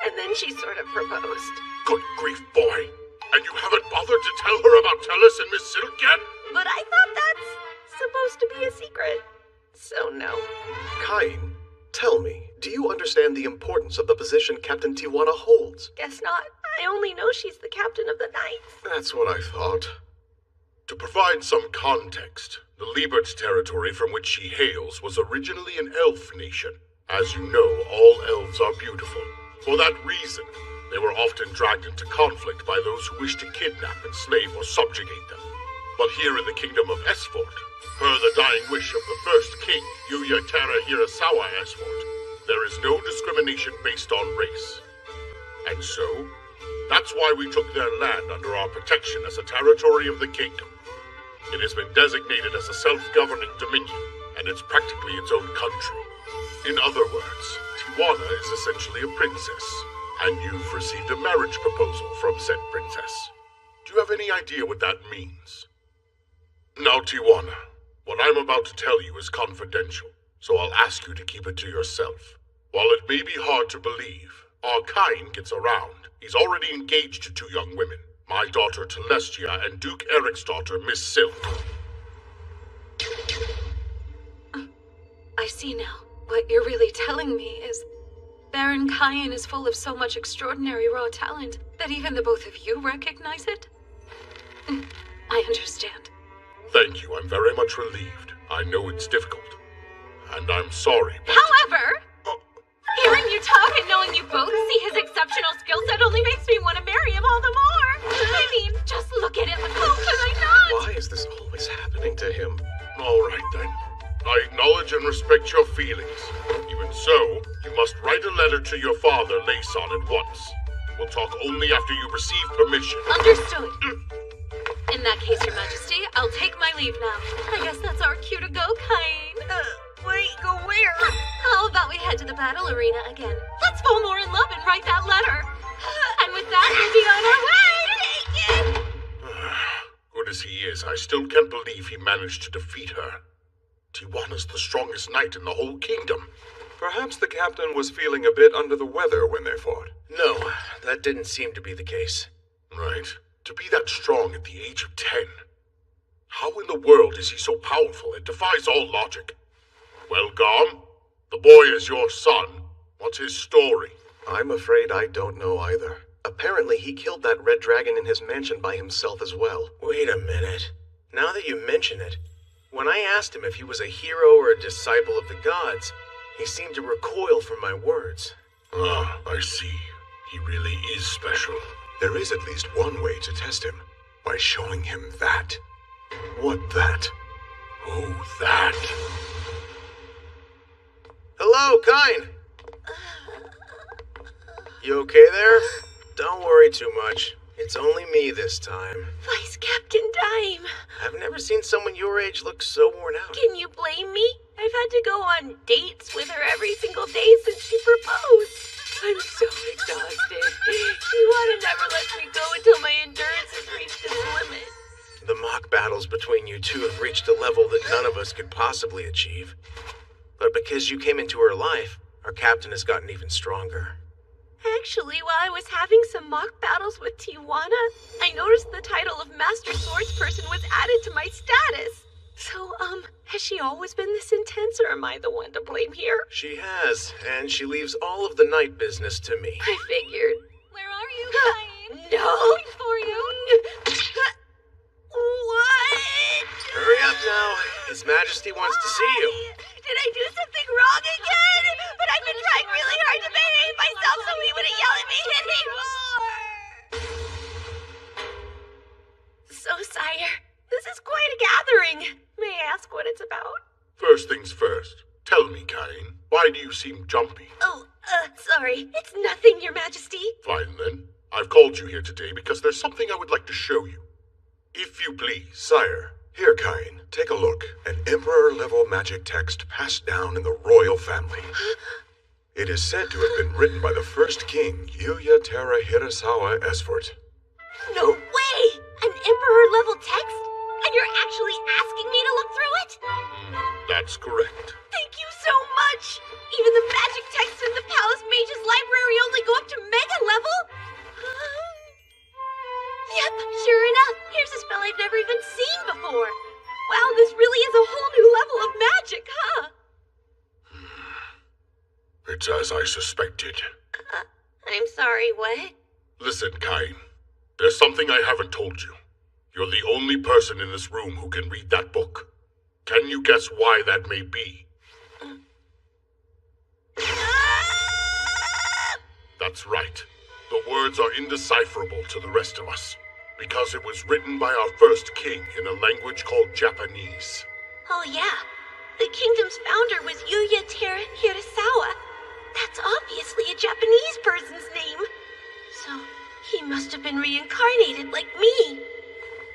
And then she sort of proposed. Good grief, boy. And you haven't bothered to tell her about Tellus and Miss Silk yet? But I thought that's supposed to be a secret. So no. Cain, tell me, do you understand the importance of the position Captain Tijuana holds? Guess not. I only know she's the captain of the Knights. That's what I thought. To provide some context, the Liebert's territory from which she hails was originally an elf nation. As you know, all elves are beautiful. For that reason, they were often dragged into conflict by those who wished to kidnap, enslave, or subjugate them. But here in the kingdom of Esfort, per the dying wish of the first king, Yuya Terra Hirasawa Esfort, there is no discrimination based on race. And so, that's why we took their land under our protection as a territory of the kingdom. It has been designated as a self-governing dominion, and it's practically its own country. In other words, Tijuana is essentially a princess, and you've received a marriage proposal from said princess. Do you have any idea what that means? Now, Tijuana, what I'm about to tell you is confidential, so I'll ask you to keep it to yourself. While it may be hard to believe, our Cain gets around. He's already engaged to 2 young women, my daughter Telestia and Duke Eric's daughter, Miss Silk. I see now. What you're really telling me is Baron Cain is full of so much extraordinary raw talent that even the both of you recognize it? I understand. Thank you, I'm very much relieved. I know it's difficult. And I'm sorry, but... However, hearing you talk and knowing you both see his exceptional skill set only makes me want to marry him all the more. I mean, just look at him. How could I not? Why is this always happening to him? All right, then. I acknowledge and respect your feelings. Even so, you must write a letter to your father, Layson, at once. We'll talk only after you receive permission. Understood. In that case, Your Majesty, I'll take my leave now. I guess that's our cue to go, Cain. Wait, go where? How about we head to the battle arena again? Let's fall more in love and write that letter. And with that, we'll be on our way. Good as he is, I still can't believe he managed to defeat her. Tijuana's the strongest knight in the whole kingdom. Perhaps the captain was feeling a bit under the weather when they fought. No, that didn't seem to be the case. Right. To be that strong at the age of 10. How in the world is he so powerful? It defies all logic. Well, Garm, the boy is your son. What's his story? I'm afraid I don't know either. Apparently he killed that red dragon in his mansion by himself as well. Wait a minute. Now that you mention it, when I asked him if he was a hero or a disciple of the gods, he seemed to recoil from my words. Ah, I see. He really is special. There is at least one way to test him, by showing him that. What that? Oh, that. Hello, Kine! You okay there? Don't worry too much. It's only me this time. Vice Captain Dime. I've never seen someone your age look so worn out. Can you blame me? I've had to go on dates with her every single day since she proposed. I'm so exhausted. She wanted to never let me go until my endurance has reached its limit. The mock battles between you two have reached a level that none of us could possibly achieve. But because you came into her life, our captain has gotten even stronger. Actually, while I was having some mock battles with Tijuana, I noticed the title of Master Swordsperson was added to my status. So, has she always been this intense, or am I the one to blame here? She has, and she leaves all of the night business to me. I figured. Where are you, Kine? No! I'm looking for you. What? Hurry up now. His Majesty wants to see you. Did I do something wrong again? But I've been trying really hard to behave myself so he wouldn't yell at me anymore. So, sire, this is quite a gathering. May I ask what it's about? First things first. Tell me, Kine, why do you seem jumpy? Oh, sorry. It's nothing, Your Majesty. Fine then. I've called you here today because there's something I would like to show you. If you please. Sire, here, Kine, take a look. An Emperor-level magic text passed down in the royal family. It is said to have been written by the first king, Yuya Terra Hirasawa Esfort. No way! An Emperor-level text? And you're actually asking me to look through it? That's correct. Thank you so much! Even the magic texts in the Palace Mage's library only go up to Mega level? Yep, sure enough. Here's a spell I've never even seen before. Wow, this really is a whole new level of magic, huh? It's as I suspected. I'm sorry, what? Listen, Kine. There's something I haven't told you. You're the only person in this room who can read that book. Can you guess why that may be? That's right. The words are indecipherable to the rest of us, because it was written by our first king in a language called Japanese. Oh yeah, the kingdom's founder was Yuya Terra Hirasawa. That's obviously a Japanese person's name. So, he must have been reincarnated like me.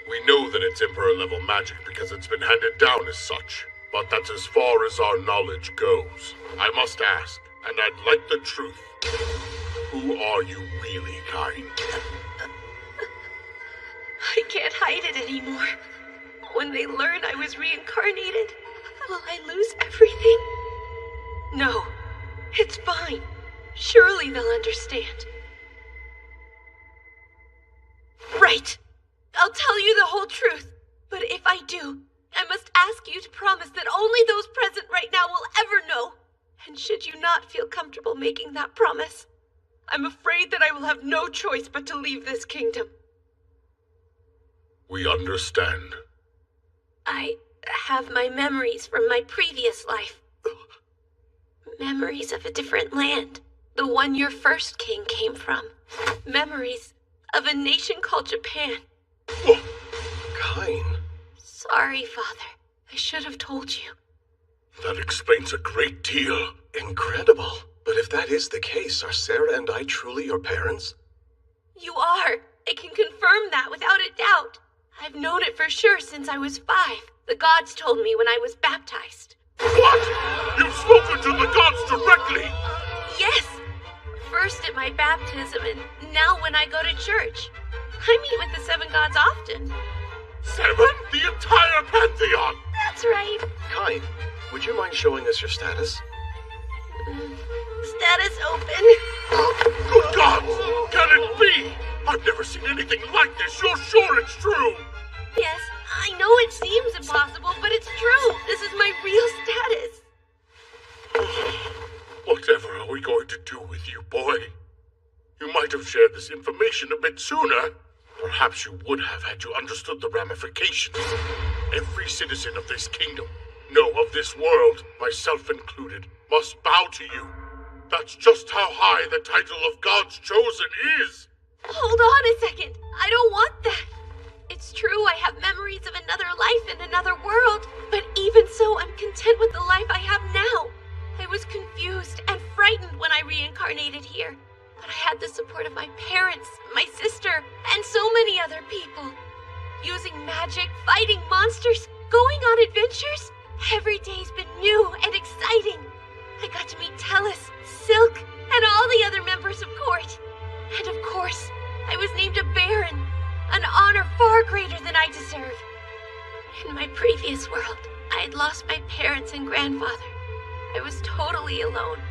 We know that it's Emperor-level magic because it's been handed down as such, but that's as far as our knowledge goes. I must ask, and I'd like the truth. Who are you really, Kine? I can't hide it anymore. When they learn I was reincarnated, will I lose everything? No, it's fine. Surely they'll understand. Right. I'll tell you the whole truth. But if I do, I must ask you to promise that only those present right now will ever know. And should you not feel comfortable making that promise, I'm afraid that I will have no choice but to leave this kingdom. We understand. I have my memories from my previous life. Memories of a different land. The one your first king came from. Memories of a nation called Japan. Kine. Sorry, Father. I should have told you. That explains a great deal. Incredible. But if that is the case, are Sarah and I truly your parents? You are. I can confirm that without a doubt. I've known it for sure since I was 5. The gods told me when I was baptized. What? You've spoken to the gods directly? Yes. First at my baptism, and now when I go to church. I meet with the 7 gods often. 7? The entire pantheon? That's right. Kine, would you mind showing us your status? Status open. Good God! Can it be? I've never seen anything like this. You're sure it's true? Yes, I know it seems impossible, but it's true. This is my real status. Whatever are we going to do with you, boy? You might have shared this information a bit sooner. Perhaps you would have had you understood the ramifications. Every citizen of this kingdom, no, of this world, myself included, must bow to you. That's just how high the title of God's Chosen is. Hold on a second. I don't want that. It's true I have memories of another life in another world, but even so, I'm content with the life I have now. I was confused and frightened when I reincarnated here, but I had the support of my parents, my sister, and so many other people. Using magic, fighting monsters, going on adventures. Every day's been new and exciting. I got to meet Tellus, Silk, and all the other members of court. And of course, I was named a Baron, an honor far greater than I deserve. In my previous world, I had lost my parents and grandfather. I was totally alone.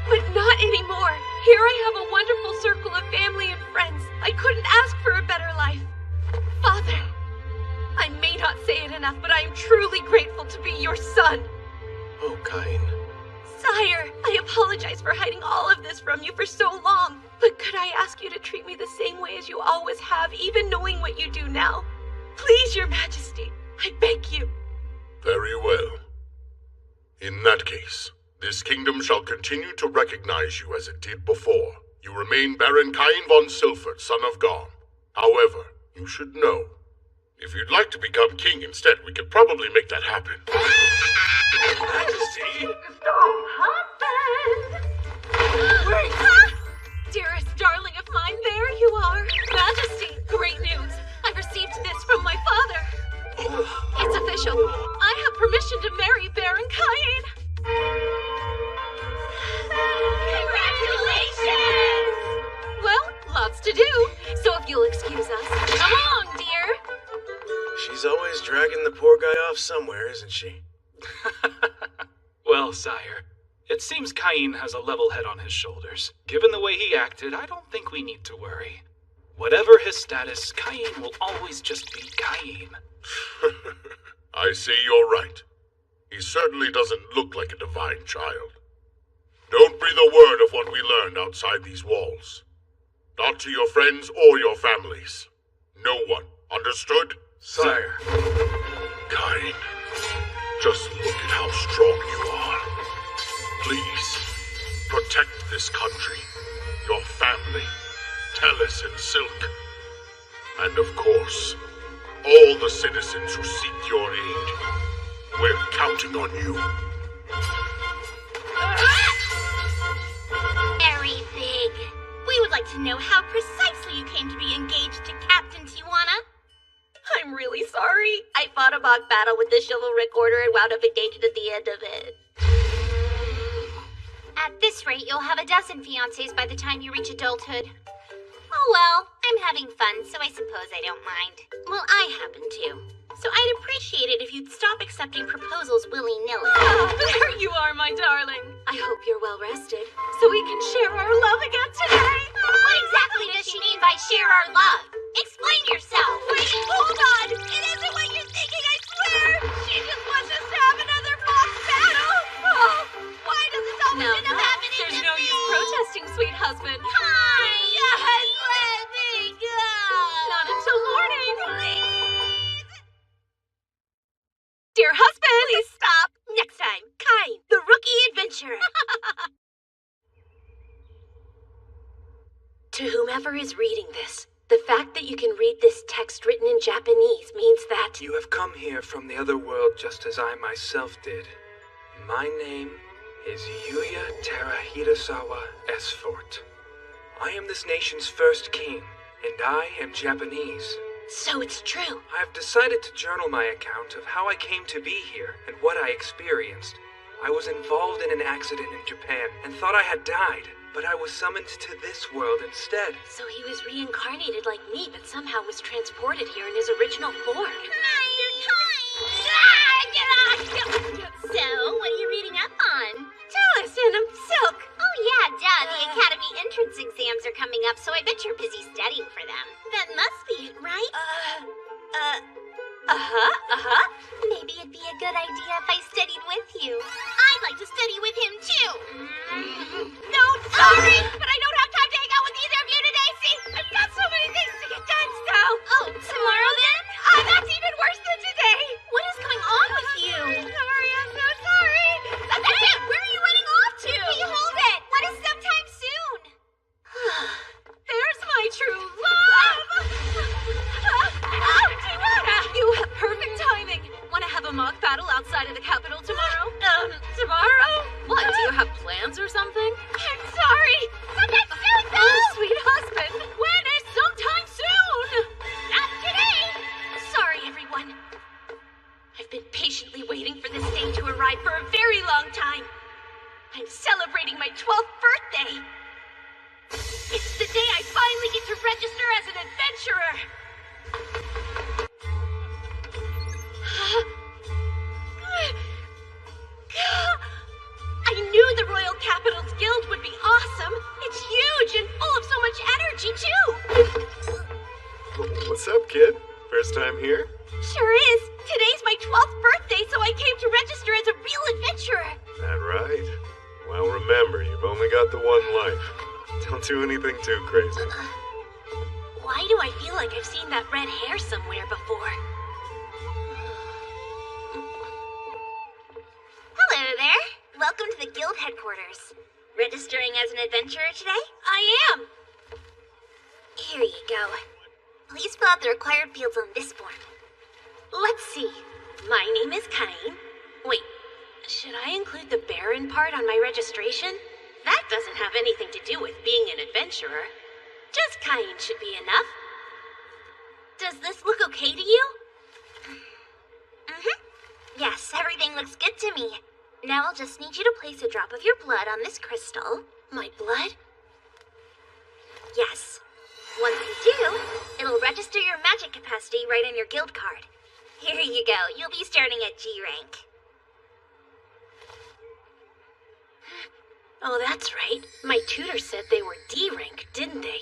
But not anymore. Here I have a wonderful circle of family and friends. I couldn't ask for a better life. Father, I may not say it enough, but I am truly grateful to be your son. Oh, Cain. Sire, I apologize for hiding all of this from you for so long. But could I ask you to treat me the same way as you always have, even knowing what you do now? Please, your majesty, I beg you. Very well. In that case, this kingdom shall continue to recognize you as it did before. You remain Baron Cain von Silfert, son of Garm. However, you should know, if you'd like to become king instead, we could probably make that happen. Majesty! Husband! Wait! Dearest darling of mine, there you are. Majesty, great news. I've received this from my father. It's official. I have permission to marry Baron Cain. Congratulations! Well, lots to do. So if you'll excuse us, come along, dear. She's always dragging the poor guy off somewhere, isn't she? Well, sire, it seems Cain has a level head on his shoulders. Given the way he acted, I don't think we need to worry. Whatever his status, Cain will always just be Cain. I say you're right. He certainly doesn't look like a divine child. Don't breathe a word of what we learned outside these walls. Not to your friends or your families. No one. Understood? Sire. Cain, just look at how strong you are. Please, protect this country, your family, Tellus and Silk, and of course, all the citizens who seek your aid. We're counting on you. Very big. We would like to know how precisely you came to be engaged to Captain Tijuana. I'm really sorry. I fought a mock battle with the chivalric order and wound up engaged at the end of it. At this rate, you'll have a dozen fiancés by the time you reach adulthood. Oh well, I'm having fun, so I suppose I don't mind. Well, I happen to. So I'd appreciate it if you'd stop accepting proposals willy-nilly. There you are, my darling. I hope you're well rested, so we can share our love again today. What exactly does she mean by share our love? Explain yourself. Wait, hold on. It isn't what you're thinking, I swear. She just wants us to have another mock battle. Oh, why does this always end up happening There's to no me? use protesting, sweet husband. Hi, yes, let me go. Not until morning. Please. Dear husband, please stop. Next time, Cain, the rookie adventurer. To whomever is reading this, the fact that you can read this text written in Japanese means that you have come here from the other world just as I myself did. My name is Yuya Terahirasawa Esfort. I am this nation's first king, and I am Japanese. So it's true. I have decided to journal my account of how I came to be here and what I experienced. I was involved in an accident in Japan and thought I had died, but I was summoned to this world instead. So he was reincarnated like me, but somehow was transported here in his original form. So, what are you reading up on? Tellus and Silk. Oh yeah, duh. The academy entrance exams are coming up, so I bet you're busy studying for them. That must be it, right? Maybe it'd be a good idea if I studied with you. I'd like to study with him too. No, sorry, but I don't have time to hang out with either of you today. See, I've got so many things to get done, so I'm celebrating my 12th birthday! It's the day I finally get to register as an adventurer! I knew the Royal Capitals Guild would be awesome! It's huge and full of so much energy, too! What's up, kid? First time here? Sure is! Today's my 12th birthday, so I came to register as a real adventurer! That right? Well, remember, you've only got the one life. Don't do anything too crazy. Why do I feel like I've seen that red hair somewhere before? Hello there! Welcome to the Guild headquarters. Registering as an adventurer today? I am! Here you go. Please fill out the required fields on this form. Let's see. My name is Cain. Wait, should I include the Baron part on my registration? That doesn't have anything to do with being an adventurer. Just Cain should be enough. Does this look okay to you? Yes, everything looks good to me. Now I'll just need you to place a drop of your blood on this crystal. My blood? Yes. Once you do, it'll register your magic capacity right on your guild card. Here you go. You'll be starting at G rank. Oh, that's right. My tutor said they were D rank, didn't they?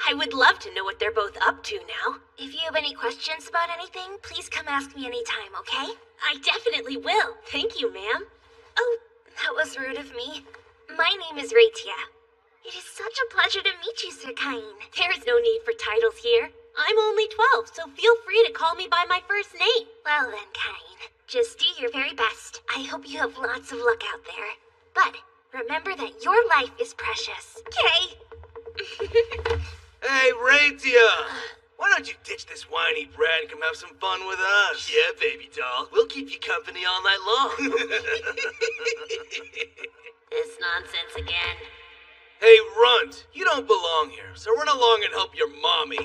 I would love to know what they're both up to now. If you have any questions about anything, please come ask me anytime, okay? I definitely will. Thank you, ma'am. Oh, that was rude of me. My name is Raitia. It is such a pleasure to meet you, Sir Cain. There's no need for titles here. I'm only 12, so feel free to call me by my first name. Well then, Cain, just do your very best. I hope you have lots of luck out there. But remember that your life is precious, okay? Hey, Raitia! Why don't you ditch this whiny brat and come have some fun with us? Yeah, baby doll. We'll keep you company all night long. This nonsense again. Hey, Runt, you don't belong here, so run along and help your mommy.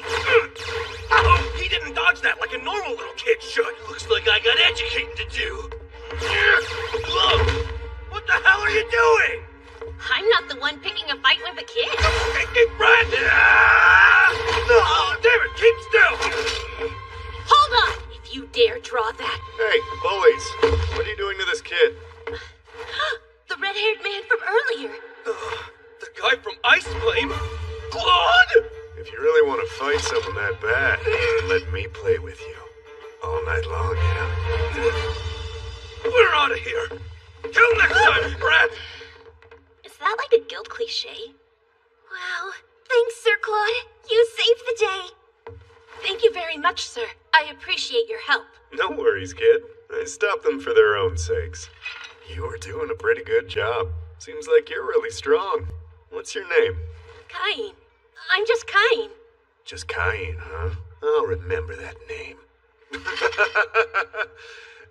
Oh, he didn't dodge that like a normal little kid should. Looks like I got educating to do. Look! What the hell are you doing? I'm not the one picking a fight with a kid. Hey, Brad! Oh, damn it, keep still! Hold on, if you dare draw that. Hey, bullies, what are you doing to this kid? The red-haired man from earlier. The guy from Ice Flame? Claude! If you really want to fight someone that bad, let me play with you. All night long, yeah? We're out of here. Till next time, Brad! Is that like a guild cliche? Wow, thanks, Sir Claude. You saved the day. Thank you very much, sir. I appreciate your help. No worries, kid. I stopped them for their own sakes. You were doing a pretty good job. Seems like you're really strong. What's your name? Cain. I'm just Cain. Just Cain, huh? I'll remember that name.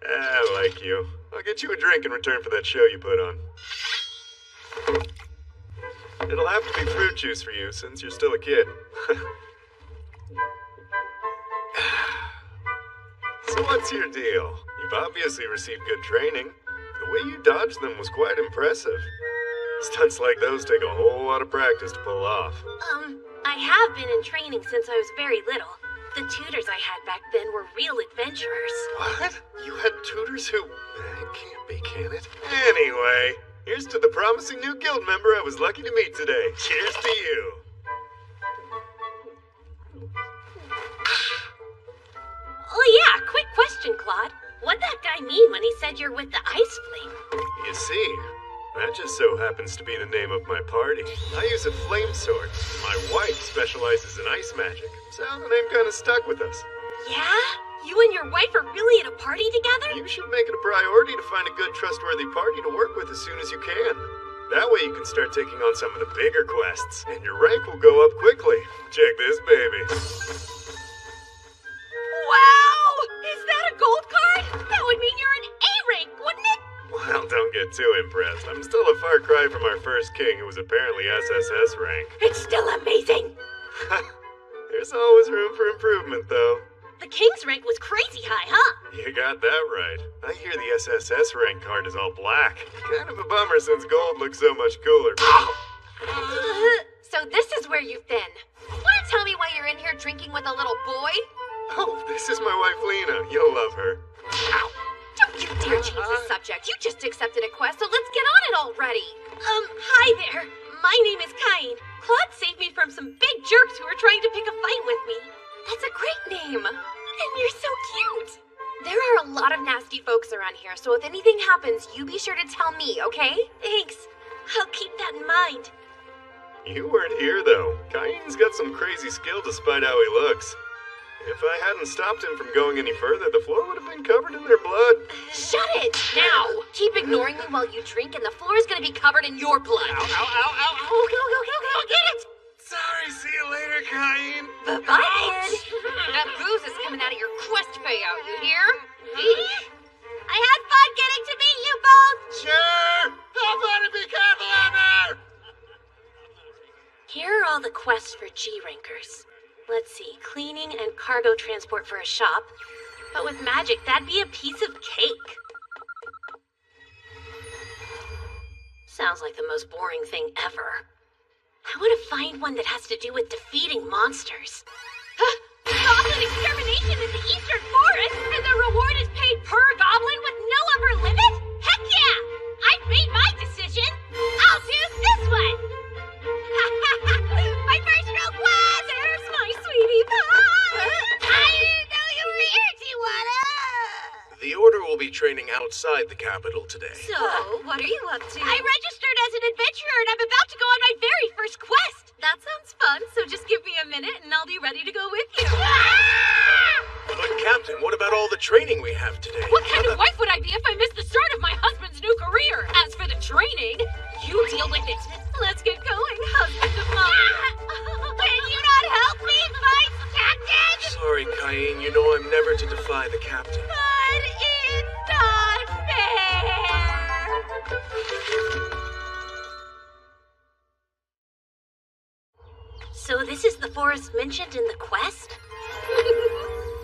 I like you. I'll get you a drink in return for that show you put on. It'll have to be fruit juice for you, since you're still a kid. So what's your deal? You've obviously received good training. The way you dodged them was quite impressive. Stunts like those take a whole lot of practice to pull off. I have been in training since I was very little. The tutors I had back then were real adventurers. What? You had tutors who... It can't be, can it? Anyway, here's to the promising new guild member I was lucky to meet today. Cheers to you. Oh yeah, quick question, Claude. What'd that guy mean when he said you're with the Ice Flame? You see, that just so happens to be the name of my party. I use a flame sword. My wife specializes in ice magic, so the name kind of stuck with us. Yeah? You and your wife are really at a party together? You should make it a priority to find a good, trustworthy party to work with as soon as you can. That way you can start taking on some of the bigger quests, and your rank will go up quickly. Check this baby. Wow! Is that a gold card? That would mean you're an A rank, wouldn't it? Well, don't get too impressed. I'm still a far cry from our first king, who was apparently SSS rank. It's still amazing. There's always room for improvement, though. The King's rank was crazy high, huh? You got that right. I hear the SSS rank card is all black. Kind of a bummer since gold looks so much cooler. So this is where you've been. Wanna tell me why you're in here drinking with a little boy? Oh, this is my wife Lena. You'll love her. Ow! Don't you dare change the subject. You just accepted a quest, so let's get on it already. Hi there. My name is Cain. Claude saved me from some big jerks who were trying to pick a fight with me. That's a great name. And you're so cute. There are a lot of nasty folks around here, so if anything happens, you be sure to tell me, okay? Thanks. I'll keep that in mind. You weren't here, though. Cain's got some crazy skill despite how he looks. If I hadn't stopped him from going any further, the floor would have been covered in their blood. Shut it! Now! Keep ignoring me while you drink, and the floor is gonna be covered in your blood. Ow, ow, ow, ow, ow. Go, get it! Sorry, see you later, Cain. Bye-bye, kid. That booze is coming out of your quest payout, you hear? I had fun getting to meet you both! Sure! How about to be careful out there? Here are all the quests for G-Rankers. Let's see, cleaning and cargo transport for a shop. But with magic, that'd be a piece of cake. Sounds like the most boring thing ever. I want to find one that has to do with defeating monsters. Goblin extermination in the Eastern Forest, and the reward is paid per goblin with no upper limit? Heck yeah! I've made my decision. I'll choose this one. My first real quest! There's my sweetie pie! I didn't know you were here, Tijuana! The Order will be training outside the capital today. So, what are you up to? I registered as an adventurer, and I'm about to go on my very first quest! That sounds fun, so just give me a minute and I'll be ready to go with you. But Captain, what about all the training we have today? What kind of wife would I be if I missed the start of my husband's new career? As for the training, you deal with it. Let's get going, husband of mine. Can you not help me, Vice Captain? Sorry, Cain. You know I'm never to defy the Captain. But it's not fair. So this is the forest mentioned in the quest?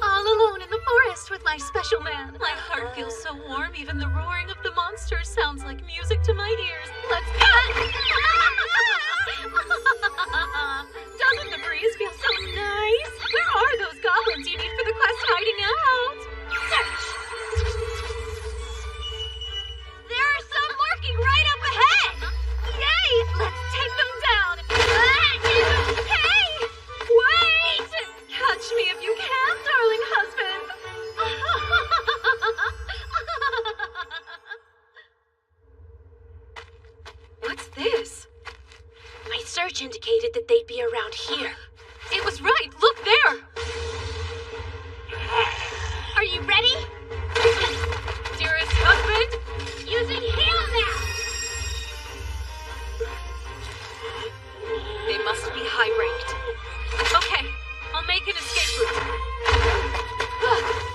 All alone in the forest with my special man. My heart feels so warm, even the roaring of the monsters sounds like music to my ears. Let's go! Doesn't the breeze feel so nice? Where are those goblins you need for the quest hiding out? Search! There are some lurking right up ahead! Yay! Let's take them down! Hey! Wait! Catch me if you can, darling husband! What's this? My search indicated that they'd be around here. It was right! Look there! Are you ready? Dearest husband? Using hand now! They must be high-ranked. Okay, I'll make an escape route.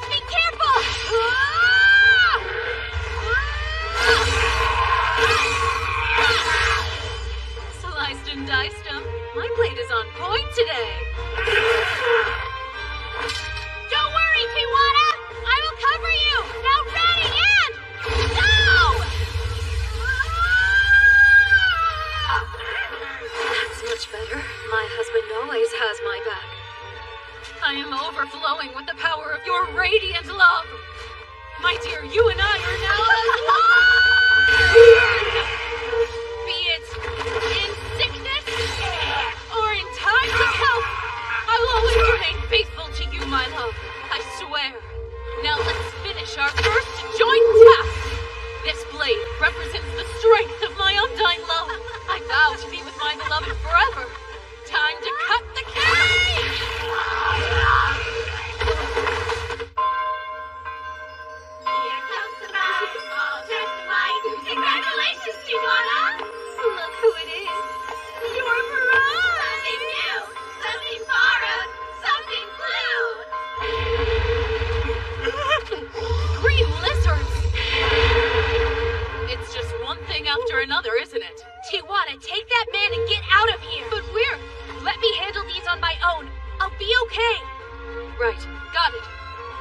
Be careful! Sliced and diced 'em. My blade is on point today. Don't worry, Tijuana! I will cover you! Now ready and go! That's much better. My husband always has my back. I am overflowing with the power of your radiant love. My dear, you and I are now one. Be it in sickness or in times of health, I will always remain faithful to you, my love. I swear. Now let's finish our first joint task. This blade represents the strength of my undying love. I vow to be with my beloved forever. Time to cut the cake! Here comes the bride, all dressed in white. Congratulations, Tijuana! Look who it is. Your bride! Something new, something borrowed, something blue! Green lizards! It's just one thing after another, isn't it? Tijuana, take that man and get out of here! But we're... Let me handle these on my own. I'll be okay. Right, got it.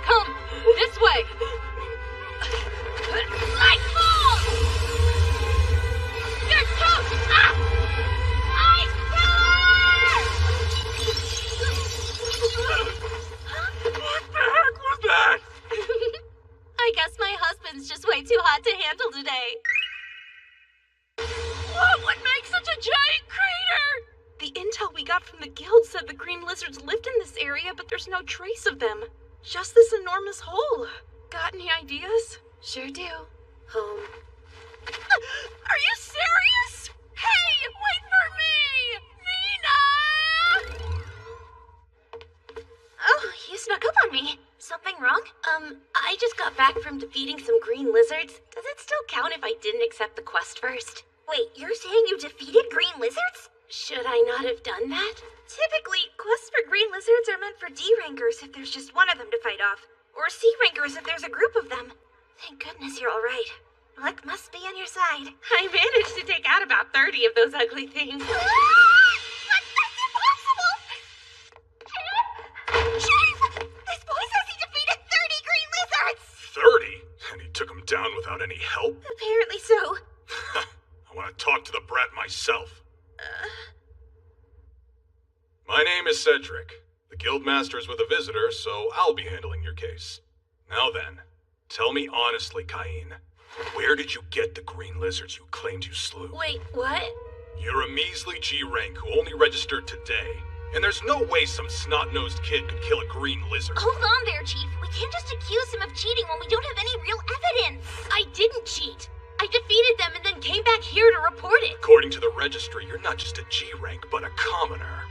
Come, this way. Lightfall! You're toast! Ah! Ice What the heck was that? I guess my husband's just way too hot to handle today. What would make such a giant crater? The intel we got from the guild said the green lizards lived in this area, but there's no trace of them. Just this enormous hole. Got any ideas? Sure do. Home. Are you serious? Hey, wait for me! Nina! Oh, you snuck up on me. Something wrong? I just got back from defeating some green lizards. Does it still count if I didn't accept the quest first? Wait, you're saying you defeated green lizards? Should I not have done that? Typically, quests for green lizards are meant for D-rankers if there's just one of them to fight off, or C-rankers if there's a group of them. Thank goodness you're all right. Luck must be on your side. I managed to take out about 30 of those ugly things. That's impossible! Chief! This boy says he defeated 30 green lizards! 30? And he took him down without any help? Apparently so. I want to talk to the brat myself. My name is Cedric. The guildmaster's with a visitor, so I'll be handling your case. Now then, tell me honestly, Cain, where did you get the green lizards you claimed you slew? Wait, what? You're a measly G rank who only registered today, and there's no way some snot-nosed kid could kill a green lizard. Hold on there, Chief. We can't just accuse him of cheating when we don't have any real evidence. I didn't cheat. I defeated them and then came back here to report it. According to the registry, you're not just a G rank, but a commoner.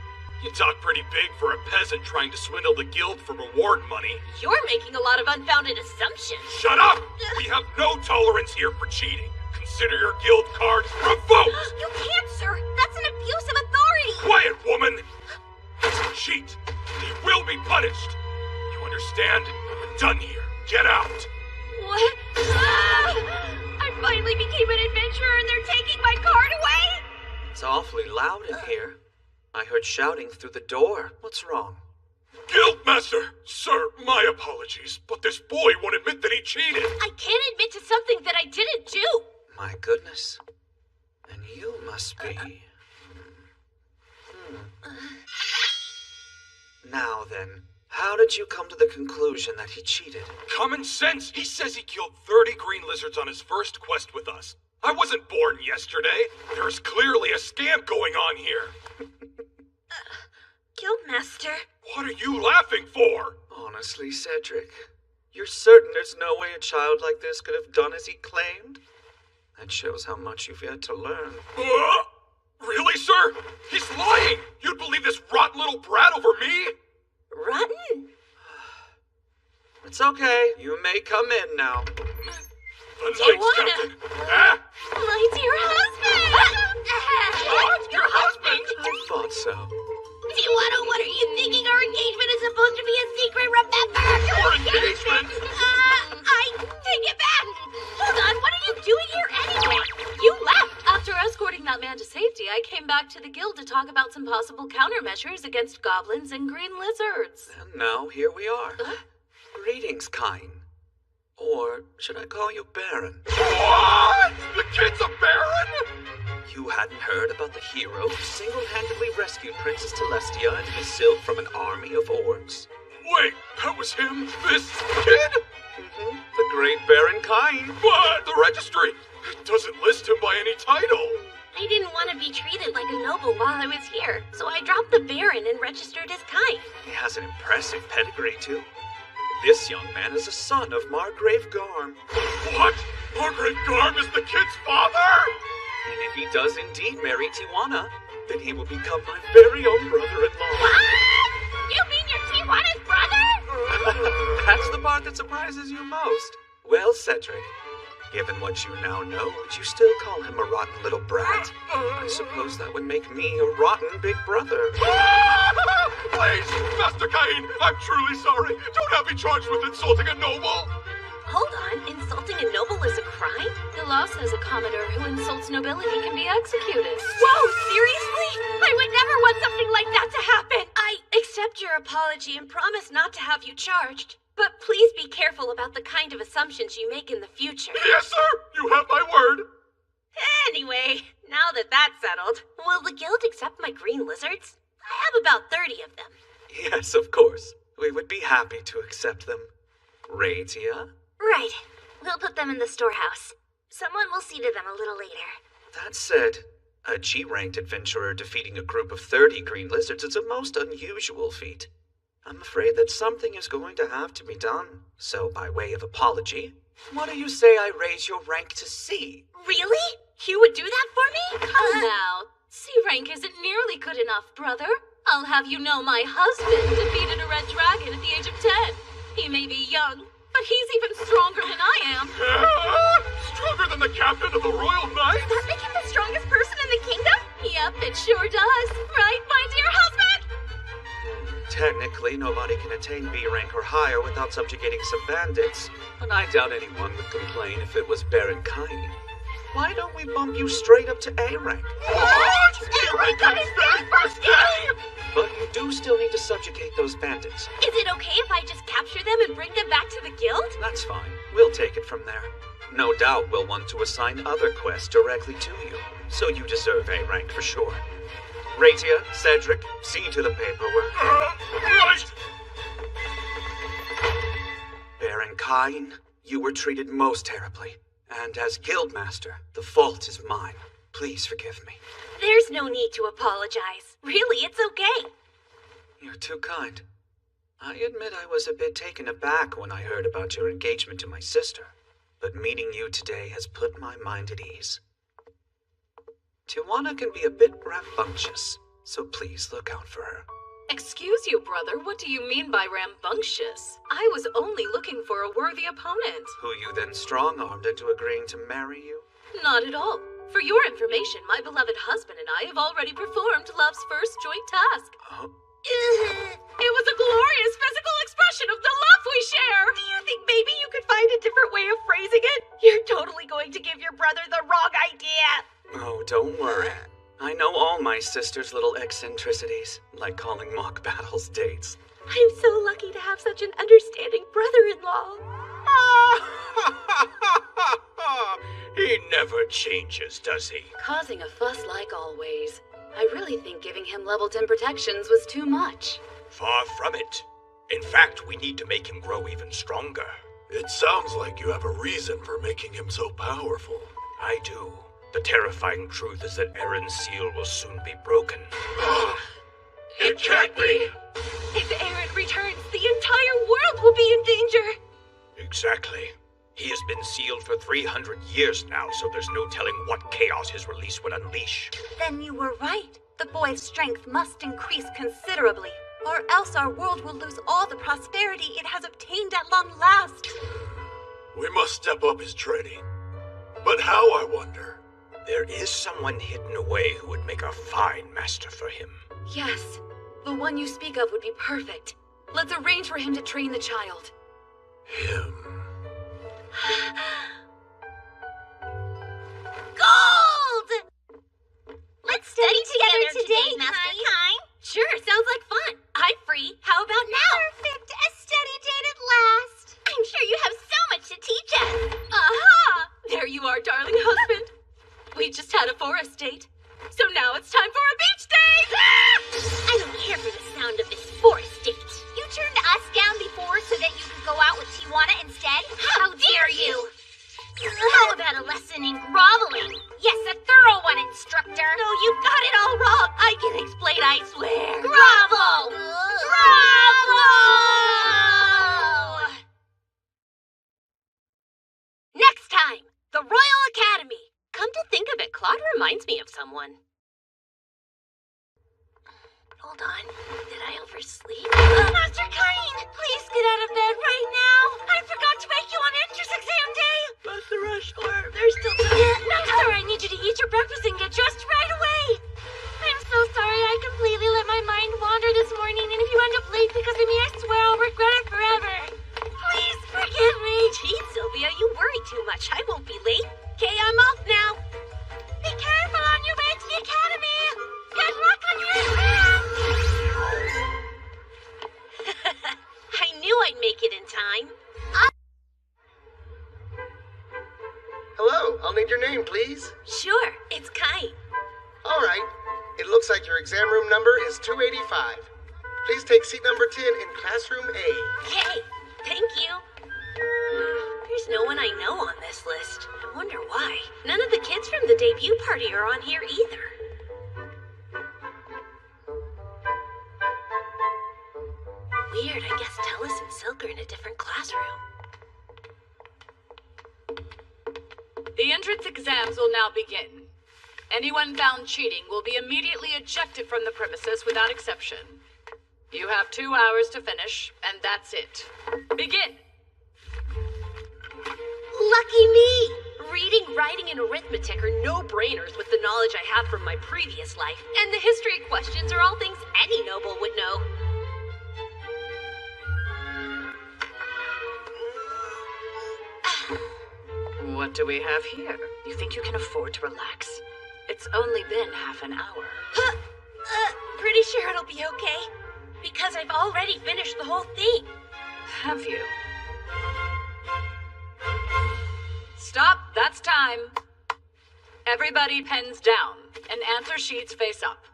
You talk pretty big for a peasant trying to swindle the guild for reward money. You're making a lot of unfounded assumptions. Shut up! We have no tolerance here for cheating. Consider your guild card revoked! You can't, sir. That's an abuse of authority. Quiet, woman! He's a cheat. He will be punished. You understand? We're done here. Get out. What? I finally became an adventurer and they're taking my card away? It's awfully loud in here. I heard shouting through the door. What's wrong? Guildmaster! Sir, my apologies, but this boy won't admit that he cheated. I can't admit to something that I didn't do. My goodness. And you must be... Now then, how did you come to the conclusion that he cheated? Common sense! He says he killed 30 green lizards on his first quest with us. I wasn't born yesterday. There's clearly a scam going on here. Guildmaster. What are you laughing for? Honestly, Cedric, you're certain there's no way a child like this could have done as he claimed? That shows how much you've yet to learn. Really, sir? He's lying! You'd believe this rotten little brat over me? Rotten? It's okay. You may come in now. The Knights, Captain! Ah! My dear husband! What? Your husband? I thought so. Tijuana, what are you thinking? Our engagement is supposed to be a secret, remember? Your engagement? I take it back! Hold on, what are you doing here anyway? You left! After escorting that man to safety, I came back to the guild to talk about some possible countermeasures against goblins and green lizards. And now here we are. Greetings, Cain. Or should I call you Baron? What? The kid's a Baron? You hadn't heard about the hero who single-handedly rescued Princess Telestia and Isilde from an army of orcs? Wait, that was him? This kid? The great Baron Cain. But the registry, it doesn't list him by any title. I didn't want to be treated like a noble while I was here, so I dropped the Baron and registered as Cain. He has an impressive pedigree, too. This young man is a son of Margrave Garm. What? Margrave Garm is the kid's father? And if he does indeed marry Tijuana, then he will become my very own brother-in-law. What? You mean you're Tijuana's brother? That's the part that surprises you most. Well, Cedric, given what you now know, would you still call him a rotten little brat? I suppose that would make me a rotten big brother. Please, Master Cain, I'm truly sorry. Don't have me charged with insulting a noble. Hold on, insulting a noble is a crime? The law says a commoner who insults nobility can be executed. Whoa, seriously? I would never want something like that to happen! accept your apology and promise not to have you charged. But please be careful about the kind of assumptions you make in the future. Yes, sir! You have my word! Anyway, now that that's settled, will the guild accept my green lizards? I have about 30 of them. Yes, of course. We would be happy to accept them. Ratia? Right. We'll put them in the storehouse. Someone will see to them a little later. That said, a G-ranked adventurer defeating a group of 30 green lizards is a most unusual feat. I'm afraid that something is going to have to be done. So, by way of apology, what do you say I raise your rank to C? Really? You would do that for me? Come now. C rank isn't nearly good enough, brother. I'll have you know my husband defeated a red dragon at the age of 10. He may be young, but he's even stronger than I am. Stronger than the captain of the Royal Knights? Does that make him the strongest person in the kingdom? Yep, it sure does. Right, my dear husband? Technically, nobody can attain B rank or higher without subjugating some bandits, but I doubt anyone would complain if it was Baron Kain. Why don't we bump you straight up to A rank? What? A rank on his very first day? But you do still need to subjugate those bandits. Is it okay if I just capture them and bring them back to the guild? That's fine. We'll take it from there. No doubt we'll want to assign other quests directly to you, so you deserve A rank for sure. Ratia, Cedric, see to the paperwork. Right! Baron Kain, you were treated most terribly. And as Guildmaster, the fault is mine. Please forgive me. There's no need to apologize. Really, it's okay. You're too kind. I admit I was a bit taken aback when I heard about your engagement to my sister, but meeting you today has put my mind at ease. Tijuana can be a bit rambunctious, so please look out for her. Excuse you, brother, what do you mean by rambunctious? I was only looking for a worthy opponent. Who you then strong-armed into agreeing to marry you? Not at all. For your information, my beloved husband and I have already performed love's first joint task. It was a glorious physical expression of the love we share! Do you think maybe you could find a different way of phrasing it? You're totally going to give your brother the wrong idea! Oh, don't worry. I know all my sister's little eccentricities, like calling mock battles dates. I'm so lucky to have such an understanding brother-in-law. He never changes, does he? Causing a fuss like always. I really think giving him level 10 protections was too much. Far from it. In fact, we need to make him grow even stronger. It sounds like you have a reason for making him so powerful. I do. The terrifying truth is that Aaron's seal will soon be broken. It can't be! If Aaron returns, the entire world will be in danger! Exactly. He has been sealed for 300 years now, so there's no telling what chaos his release would unleash. Then you were right. The boy's strength must increase considerably, or else our world will lose all the prosperity it has obtained at long last. We must step up his training. But how, I wonder? There is someone hidden away who would make a fine master for him. Yes, the one you speak of would be perfect. Let's arrange for him to train the child. Him. Gold! Let's study together today, Master Kain. Sure, sounds like fun. I'm free. How about now? Perfect. A study date at last. I'm sure you have so much to teach us. Aha! There you are, darling husband. We just had a forest date, so now it's time for a beach date! I don't care for the sound of this forest date. You turned us down before so that you could go out with Tijuana instead? How dare you! How about a lesson in groveling? Yes, a thorough one, instructor. No, you got it all wrong. I can explain, I swear. Grovel! Grovel! Next time, the Royal Academy. Come to think of it, Claude reminds me of someone. Hold on. Did I oversleep? Master Kain, please get out of bed right now. I forgot to wake you on entrance exam day. But the rush hour, there's still time. Master, I need you to eat your breakfast and get dressed right away. I'm so sorry I completely let my mind wander this morning, and if you end up late because of me, I swear I'll regret it forever. Please forgive me. Gee, Sylvia, you worry too much. I won't be late. Okay, I'm off now. Be careful on your way to the academy. Good luck on your exam. name, please? Sure, it's Kai. All right. It looks like your exam room number is 285. Please take seat number 10 in classroom A. Yay, thank you. There's no one I know on this list. I wonder why. None of the kids from the debut party are on here either. Weird, I guess Tellis and Silk are in a different classroom. The entrance exams will now begin. Anyone found cheating will be immediately ejected from the premises without exception. You have 2 hours to finish, and that's it. Begin! Lucky me! Reading, writing, and arithmetic are no-brainers with the knowledge I have from my previous life, and the history questions are all things any noble would know. What do we have here? You think you can afford to relax? It's only been half an hour. Pretty sure it'll be okay. Because I've already finished the whole thing. Have you? Stop, that's time. Everybody pens down and answer sheets face up.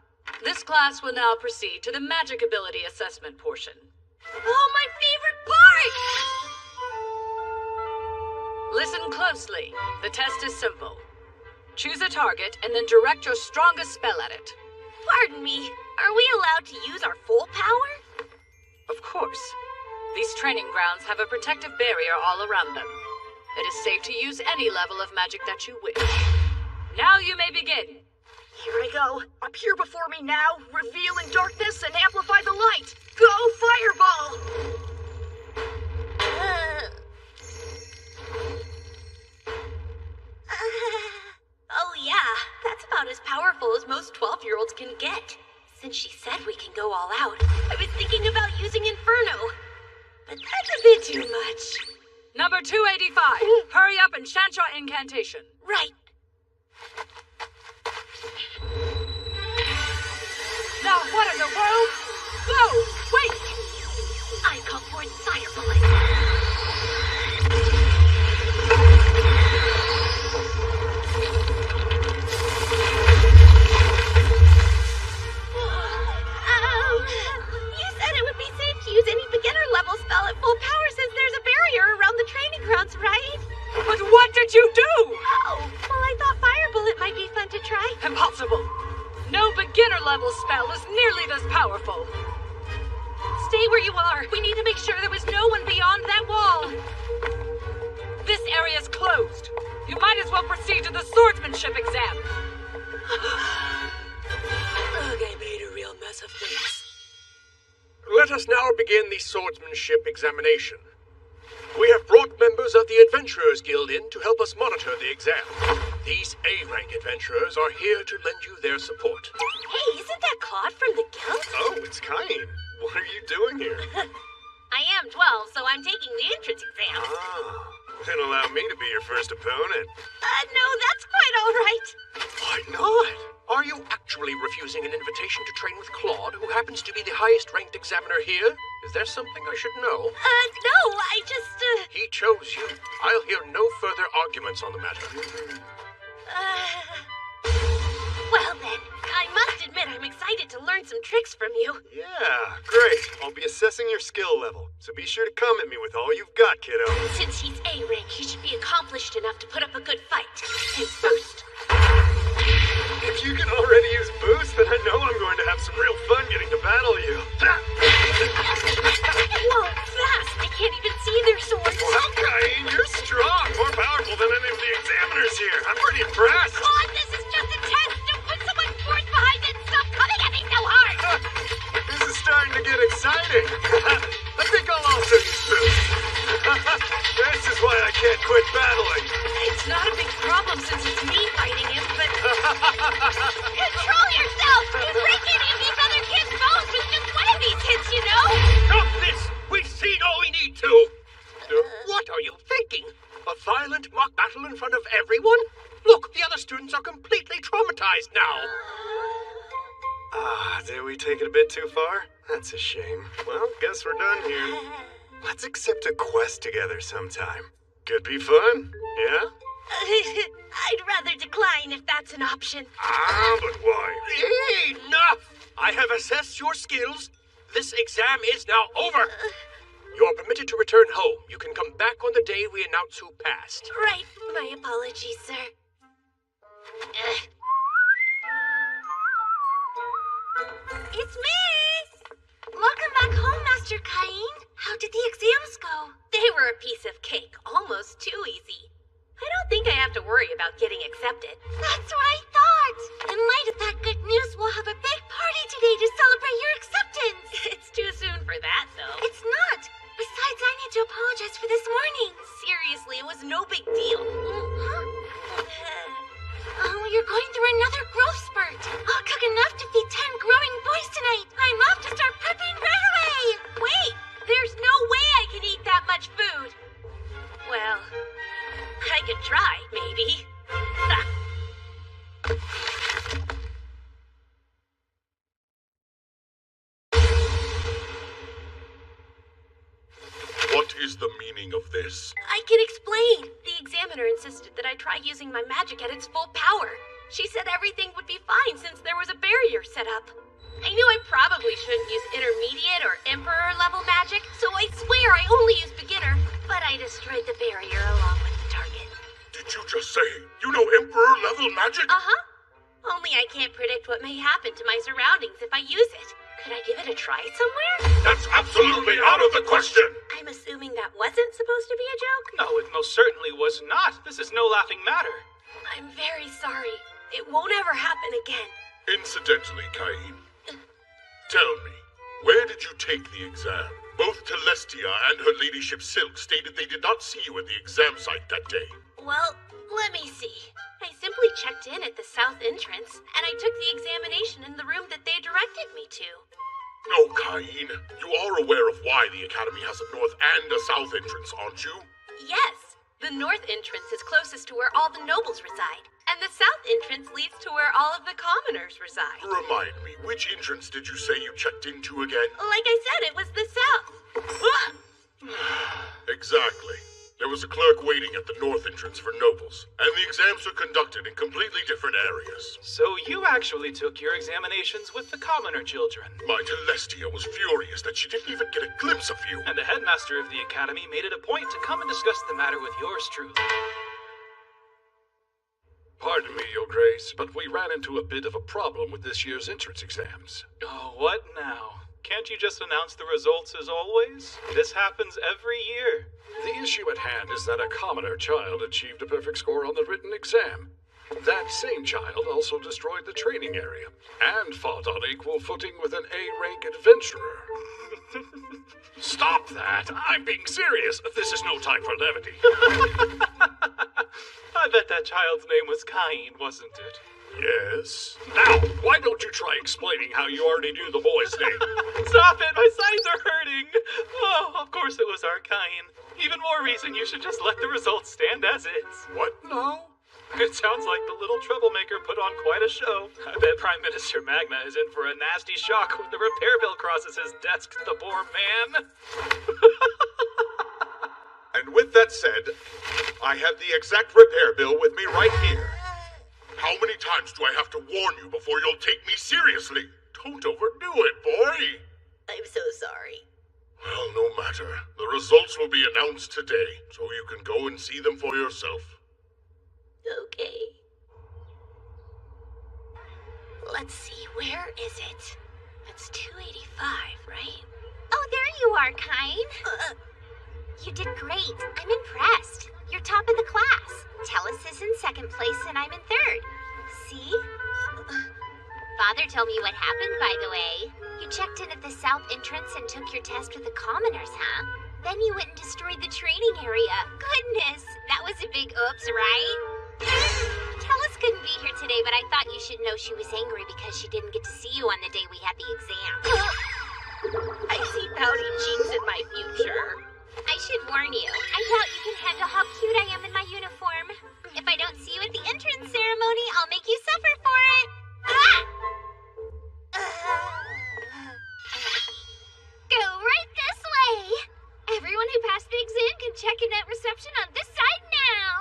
This class will now proceed to the magic ability assessment portion. Oh, my favorite part! Listen closely. The test is simple. Choose a target and then direct your strongest spell at it. Pardon me, are we allowed to use our full power? Of course. These training grounds have a protective barrier all around them. It is safe to use any level of magic that you wish. Now you may begin. Here I go. Appear before me now, reveal in darkness, and amplify the light. Go, fireball! Oh yeah, that's about as powerful as most 12-year-olds can get. Since she said we can go all out, I was thinking about using Inferno. But that's a bit too much. Number 285. Hurry up and chant your incantation. Right. Now what in the world? Whoa! Wait! I call forth fire bullet. You said it would be safe to use any beginner level spell at full power since there's a barrier around the training grounds, right? But what did you do? Oh, well, I thought fire bullet might be fun to try. Impossible. No beginner level spell is nearly this powerful. Stay where you are. We need to make sure there was no one beyond that wall. This area is closed. You might as well proceed to the swordsmanship exam. Ugh, I made a real mess of things. Let us now begin the swordsmanship examination. We have brought members of the Adventurers Guild in to help us monitor the exam. These A-rank adventurers are here to lend you their support. Hey, isn't that Claude from the guild? Oh, it's Kain. What are you doing here? I am 12, so I'm taking the entrance exam. Ah, then allow me to be your first opponent. No, that's quite all right. Why not? Are you actually refusing an invitation to train with Claude, who happens to be the highest-ranked examiner here? Is there something I should know? No, I just, He chose you. I'll hear no further arguments on the matter. Well then, I must admit I'm excited to learn some tricks from you. Yeah, great. I'll be assessing your skill level, so be sure to come at me with all you've got, kiddo. Since he's A-rank, he should be accomplished enough to put up a good fight. And boost. If you can already use boost, then I know I'm going to have some real fun getting to battle you. Whoa, fast! I can't even see their swords. Well, Kain, you're strong. More powerful than any of the examiners here. I'm pretty impressed. Claude, this is just a test. Don't put so much force behind it. Stop coming at me so hard. This is starting to get exciting. I think I'll also use boost. This is why I can't quit battling. It's not a big problem since it's me fighting him, but... Control yourself! You break any of these other kids' bones with just one of these hits, you know? Stop this! We've seen all we need to! What are you thinking? A violent mock battle in front of everyone? Look, the other students are completely traumatized now. Did we take it a bit too far? That's a shame. Well, guess we're done here. Let's accept a quest together sometime. Could be fun, yeah? I'd rather decline if that's an option. Ah, but why? Enough! I have assessed your skills. This exam is now over. You're permitted to return home. You can come back on the day we announce who passed. Right. My apologies, sir. It's me! Welcome back home, Master Cain. How did the exams go? They were a piece of cake, almost too easy. I don't think I have to worry about getting accepted. That's what I thought. In light of that good news, we'll have a big party today to celebrate your acceptance. It's too soon for that, though. It's not. Besides, I need to apologize for this morning. Seriously, it was no big deal. Oh, you're going through another growth spurt. I'll cook enough to feed 10 growing boys tonight. I'm off to start prepping right away. Wait, there's no way I can eat that much food. Well, I could try, maybe. What is the meaning of this? I can explain. The examiner insisted that I try using my magic at its full power. She said everything would be fine since there was a barrier set up. I knew I probably shouldn't use intermediate or emperor level magic, so I swear I only used beginner, but I destroyed the barrier along with the target. Did you just say you know Emperor level magic? Uh-huh. Only I can't predict what may happen to my surroundings if I use it. Could I give it a try somewhere? That's absolutely out of the question! I'm assuming that wasn't supposed to be a joke? No, it most certainly was not. This is no laughing matter. I'm very sorry. It won't ever happen again. Incidentally, Cain, tell me, where did you take the exam? Both Telestia and her ladyship Silk stated they did not see you at the exam site that day. Well, let me see. I simply checked in at the south entrance, and I took the examination in the room that they directed me to. No, Cain, you are aware of why the Academy has a north and a south entrance, aren't you? Yes. The north entrance is closest to where all the nobles reside, and the south entrance leads to where all of the commoners reside. Remind me, which entrance did you say you checked into again? Like I said, it was the south. Exactly. There was a clerk waiting at the north entrance for nobles, and the exams were conducted in completely different areas. So you actually took your examinations with the commoner children. My Telestia was furious that she didn't even get a glimpse of you. And the headmaster of the academy made it a point to come and discuss the matter with yours truly. Pardon me, Your Grace, but we ran into a bit of a problem with this year's entrance exams. Oh, what now? Can't you just announce the results as always? This happens every year. The issue at hand is that a commoner child achieved a perfect score on the written exam. That same child also destroyed the training area and fought on equal footing with an A-rank adventurer. Stop that! I'm being serious. This is no time for levity. I bet that child's name was Cain, wasn't it? Yes. Now, why don't you try explaining how you already knew the boy's name? Stop it! My sides are hurting! Oh, of course it was our Cain. Even more reason you should just let the results stand as is. What now? It sounds like the little troublemaker put on quite a show. I bet Prime Minister Magna is in for a nasty shock when the repair bill crosses his desk, the poor man. And with that said, I have the exact repair bill with me right here. How many times do I have to warn you before you'll take me seriously? Don't overdo it, boy. I'm so sorry. Well, no matter. The results will be announced today, so you can go and see them for yourself. Okay. Let's see, where is it? That's 285, right? Oh, there you are, Cain. You did great. I'm impressed. You're top of the class. Tellus is in second place and I'm in third. See? Father told me what happened, by the way. You checked in at the south entrance and took your test with the commoners, huh? Then you went and destroyed the training area. Goodness, that was a big oops, right? Tellus couldn't be here today, but I thought you should know she was angry because she didn't get to see you on the day we had the exam. I see pouty cheeks in my future. I should warn you. I doubt you can handle how cute I am in my uniform. If I don't see you at the entrance ceremony, I'll make you suffer for it. Go right this way. Everyone who passed the exam can check in at reception on this side now.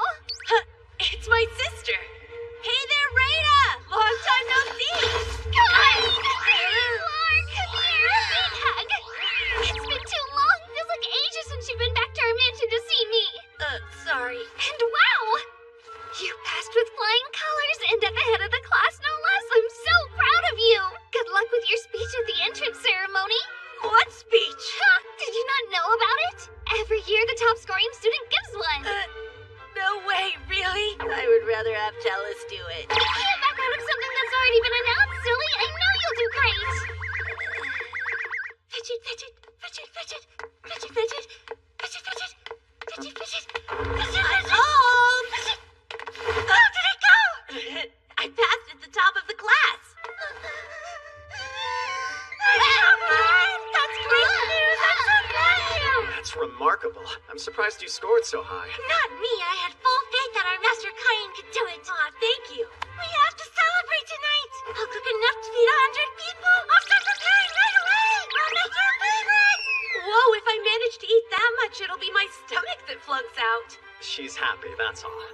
surprised you scored so high. Not me. I had full faith that our Master Cain could do it. Aw, thank you. We have to celebrate tonight. I'll cook enough to feed 100 people. I'll start preparing right away. I'll make your favorite. Whoa, if I manage to eat that much, it'll be my stomach that flunks out. She's happy, that's all.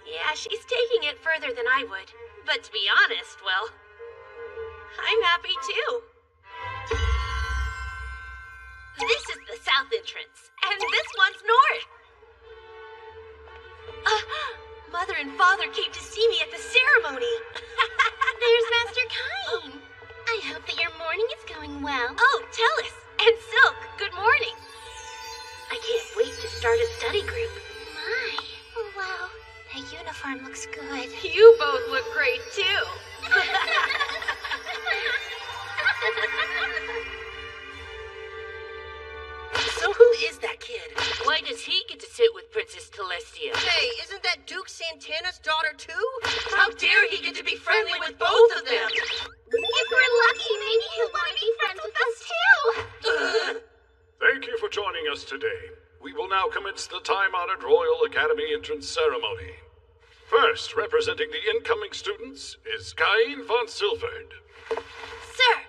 Yeah, she's taking it further than I would. But to be honest, well, I'm happy too. This is the south entrance, and this one's north. Mother and Father came to see me at the ceremony. There's Master Cain. I hope that your morning is going well. Oh, Tellus and Silk, good morning. I can't wait to start a study group. My, wow, that uniform looks good. You both look great too. So who is that kid? Why does he get to sit with Princess Celestia? Hey, isn't that Duke Santana's daughter too? How dare he get to be friendly with both of them? If we're lucky, maybe he'll want to be friends with us too. Thank you for joining us today. We will now commence the time-honored Royal Academy entrance ceremony. First, representing the incoming students is Cain von Silford. Sir!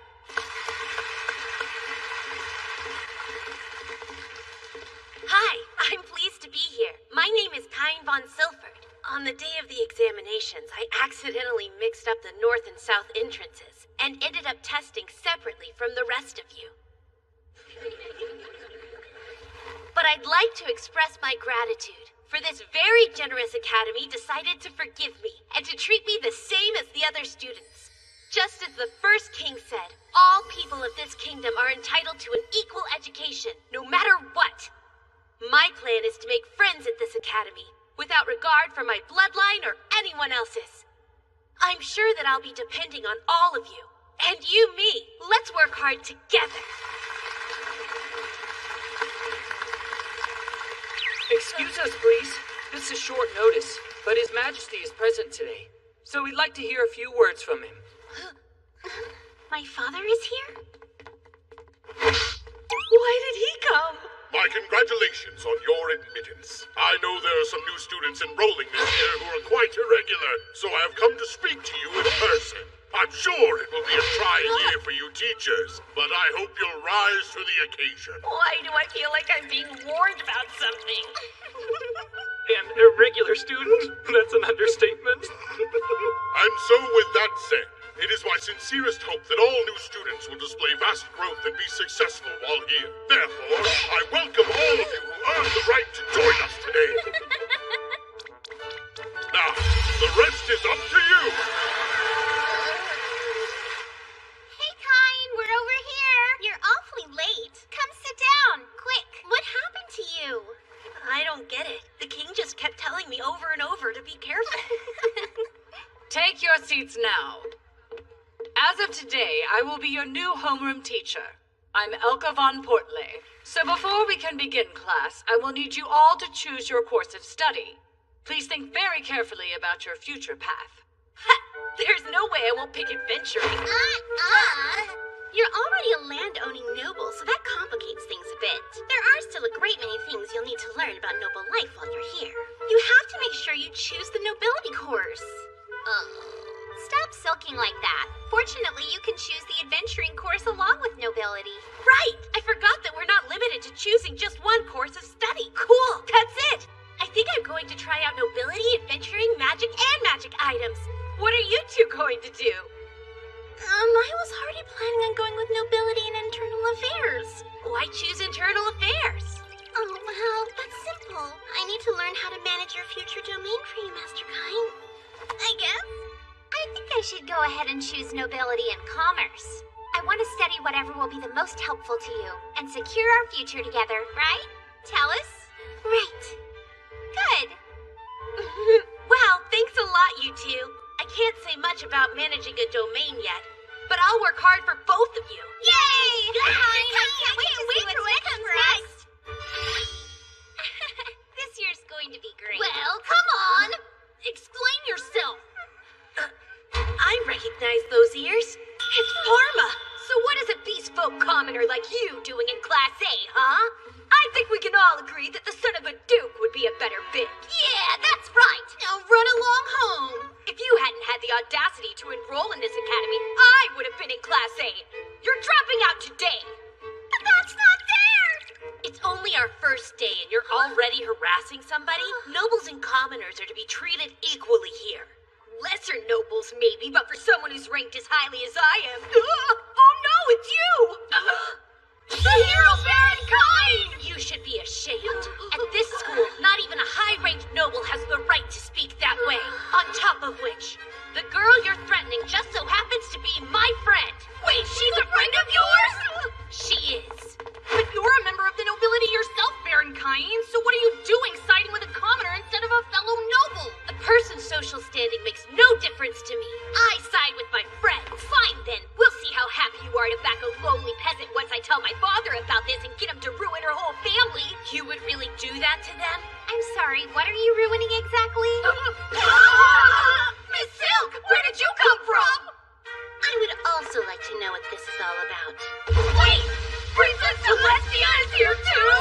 Hi, I'm pleased to be here. My name is Cain von Silford. On the day of the examinations, I accidentally mixed up the north and south entrances and ended up testing separately from the rest of you. But I'd like to express my gratitude, for this very generous academy decided to forgive me and to treat me the same as the other students. Just as the first king said, all people of this kingdom are entitled to an equal education, no matter what. My plan is to make friends at this academy, without regard for my bloodline or anyone else's. I'm sure that I'll be depending on all of you. And you me. Let's work hard together. Excuse us, please. This is short notice, but His Majesty is present today, so we'd like to hear a few words from him. My father is here? Why did he come? My congratulations on your admittance. I know there are some new students enrolling this year who are quite irregular, so I have come to speak to you in person. I'm sure it will be a trying year for you teachers, but I hope you'll rise to the occasion. Why do I feel like I'm being warned about something? An irregular student? That's an understatement. And so with that said, it is my sincerest hope that all new students will display vast growth and be successful while here. Therefore, I welcome all of you who earned the right to join us today. Now, the rest is up to you. Hey, Cain, we're over here. You're awfully late. Come sit down, quick. What happened to you? I don't get it. The king just kept telling me over and over to be careful. Take your seats now. As of today, I will be your new homeroom teacher. I'm Elka von Portley. So before we can begin class, I will need you all to choose your course of study. Please think very carefully about your future path. There's no way I won't pick adventuring. You're already a land-owning noble, so that complicates things a bit. There are still a great many things you'll need to learn about noble life while you're here. You have to make sure you choose the nobility course. Stop sulking like that. Fortunately, you can choose the adventuring course along with nobility. Right! I forgot that we're not limited to choosing just one course of study. Cool! That's it! I think I'm going to try out nobility, adventuring, magic, and magic items. What are you two going to do? I was already planning on going with nobility and internal affairs. Why choose internal affairs? Oh, well, that's simple. I need to learn how to manage your future domain for you, Master Cain. I guess. I think I should go ahead and choose nobility and commerce. I want to study whatever will be the most helpful to you and secure our future together, right? Tellus? Right. Good. Wow, thanks a lot, you two. I can't say much about managing a domain yet, but I'll work hard for both of you. Yay! I can't wait to see what comes next. This year's going to be great. Well, come on! Explain yourself. I recognize those ears. It's Parma. So what is a beast folk commoner like you doing in Class A, huh? I think we can all agree that the son of a the audacity to enroll in this academy, I would have been in Class A. You're dropping out today. But that's not fair! It's only our first day and you're already harassing somebody? Nobles and commoners are to be treated equally here. Lesser nobles, maybe, but for someone who's ranked as highly as I am... Oh no, it's you! The hero Baron Kine! You should be ashamed. At this school, not even a high-ranked noble has the right to speak that way. On top of which, the girl you're threatening just so happens to be my friend. Wait, she's a friend of yours? She is. But you're a member of the nobility yourself, Baron Kine, so what are you doing siding with a commoner instead of a fellow noble? A person's social standing makes no difference to me. I side with my friend. Fine then, we'll see how happy you are to back a lowly peasant once I tell my father about this and get him to ruin her whole family. You would really do that to them? I'm sorry, what are you ruining exactly? Miss Silk, where did you come from? I would also like to know what this is all about. Wait! Princess Celestia is here too?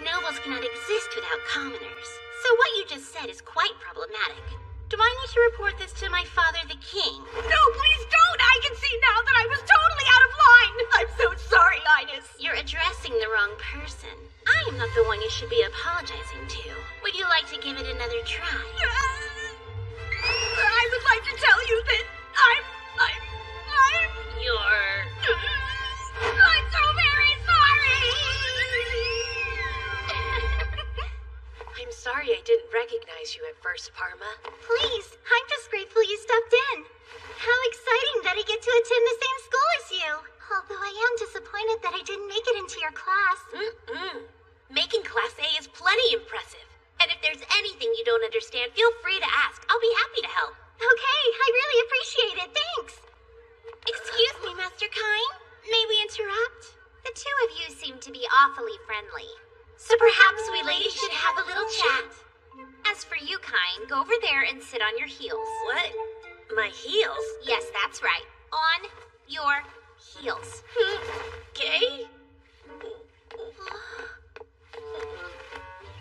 Nobles cannot exist without commoners. So what you just said is quite problematic. Do I need to report this to my father, the king? No, please don't! I can see now that I was totally out of line! I'm so sorry, Ines! You're addressing the wrong person. I am not the one you should be apologizing to. Would you like to give it another try? I would like to tell you that I'm so very sorry! I'm sorry I didn't recognize you at first, Parma. Please, I'm just grateful you stepped in. How exciting that I get to attend the same school as you. Although I am disappointed that I didn't make it into your class. Making Class A is plenty impressive. And if there's anything you don't understand, feel free to ask. I'll be happy to help. Okay, I really appreciate it. Thanks. Excuse me, Master Kine. May we interrupt? The two of you seem to be awfully friendly. So perhaps we ladies should have a little chat. As for you, Kine, go over there and sit on your heels. What? My heels? Yes, that's right. On your heels. Okay.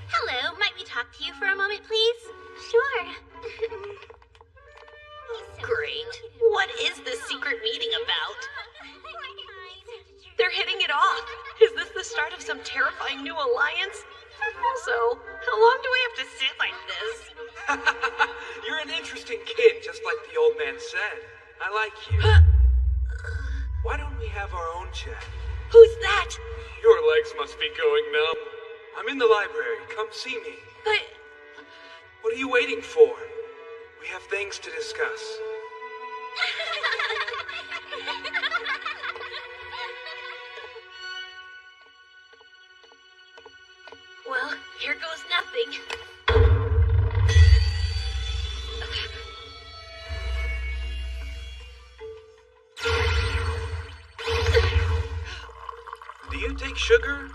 Hello, might we talk to you for a moment, please? Sure. Great. What is this secret meeting about? They're hitting it off. Is this the start of some terrifying new alliance? Also, how long do I have to sit like this? You're an interesting kid, just like the old man said. I like you. Why don't we have our own chat? Who's that? Your legs must be going numb. I'm in the library. Come see me. But... What are you waiting for? We have things to discuss. Well, here goes nothing. Do you take sugar?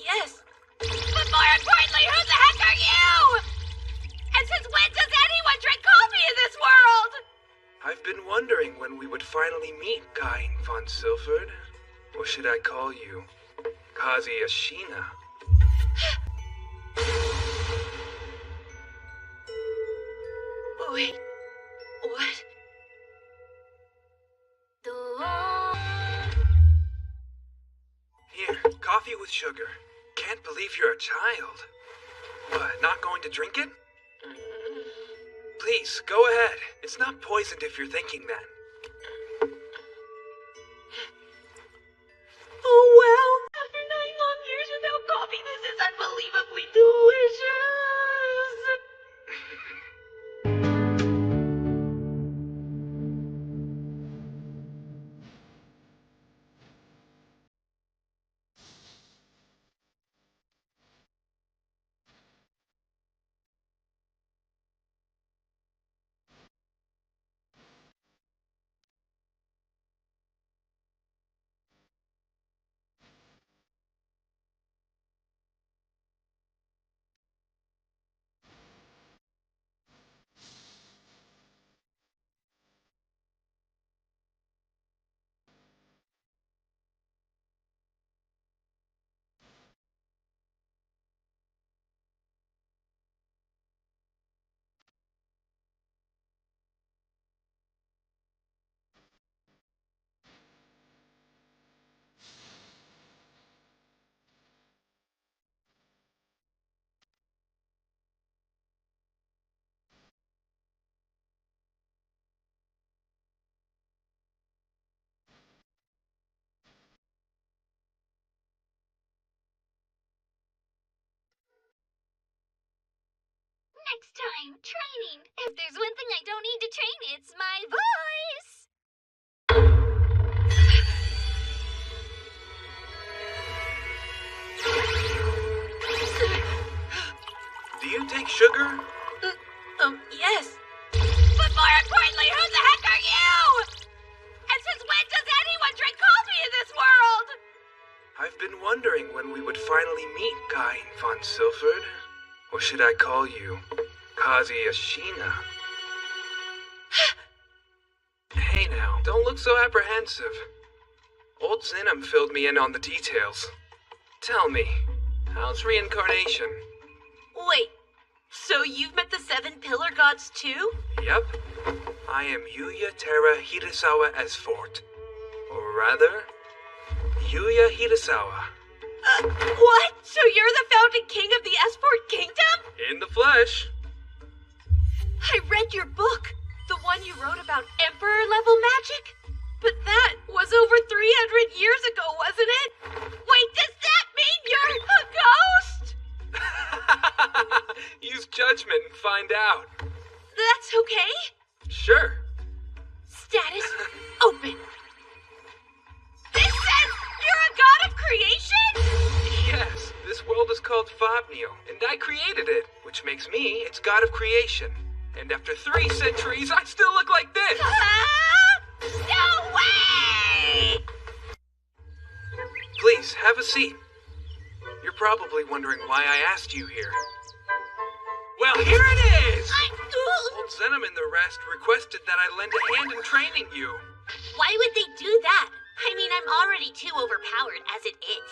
Yes. But more importantly, who the heck are you? And since when does anyone drink coffee in this world? I've been wondering when we would finally meet, Kine von Silford. Or should I call you Kazuya? Wait, what? Here, coffee with sugar. Can't believe you're a child. What, not going to drink it? Please, go ahead. It's not poisoned if you're thinking that. Oh, wow. After 9 long years without coffee, this is unbelievably delicious. next time. Training. If there's one thing I don't need to train, it's my voice. Do you take sugar? Yes. But more importantly, who the heck are you? And since when does anyone drink coffee in this world? I've been wondering when we would finally meet Cain von Silford. Or should I call you Kazuya. Hey now, don't look so apprehensive. Old Zenom filled me in on the details. Tell me, how's reincarnation? Wait, so you've met the 7 pillar gods too? Yep. I am Yuya Terra Hirasawa Esfort. Or rather, Yuya Hirasawa. What? So you're the founding king of the Esport Kingdom? In the flesh. I read your book, the one you wrote about Emperor-level magic. But that was over 300 years ago, wasn't it? Wait, does that mean you're a ghost? Use judgment and find out. That's okay? Sure. Status open. This says you're a god of creation? Yes, this world is called Fabnio, and I created it, which makes me its god of creation. And after 3 centuries, I still look like this! No way! Please, have a seat. You're probably wondering why I asked you here. Well, here it is! Old Zenom and the rest requested that I lend a hand in training you. Why would they do that? I mean, I'm already too overpowered as it is.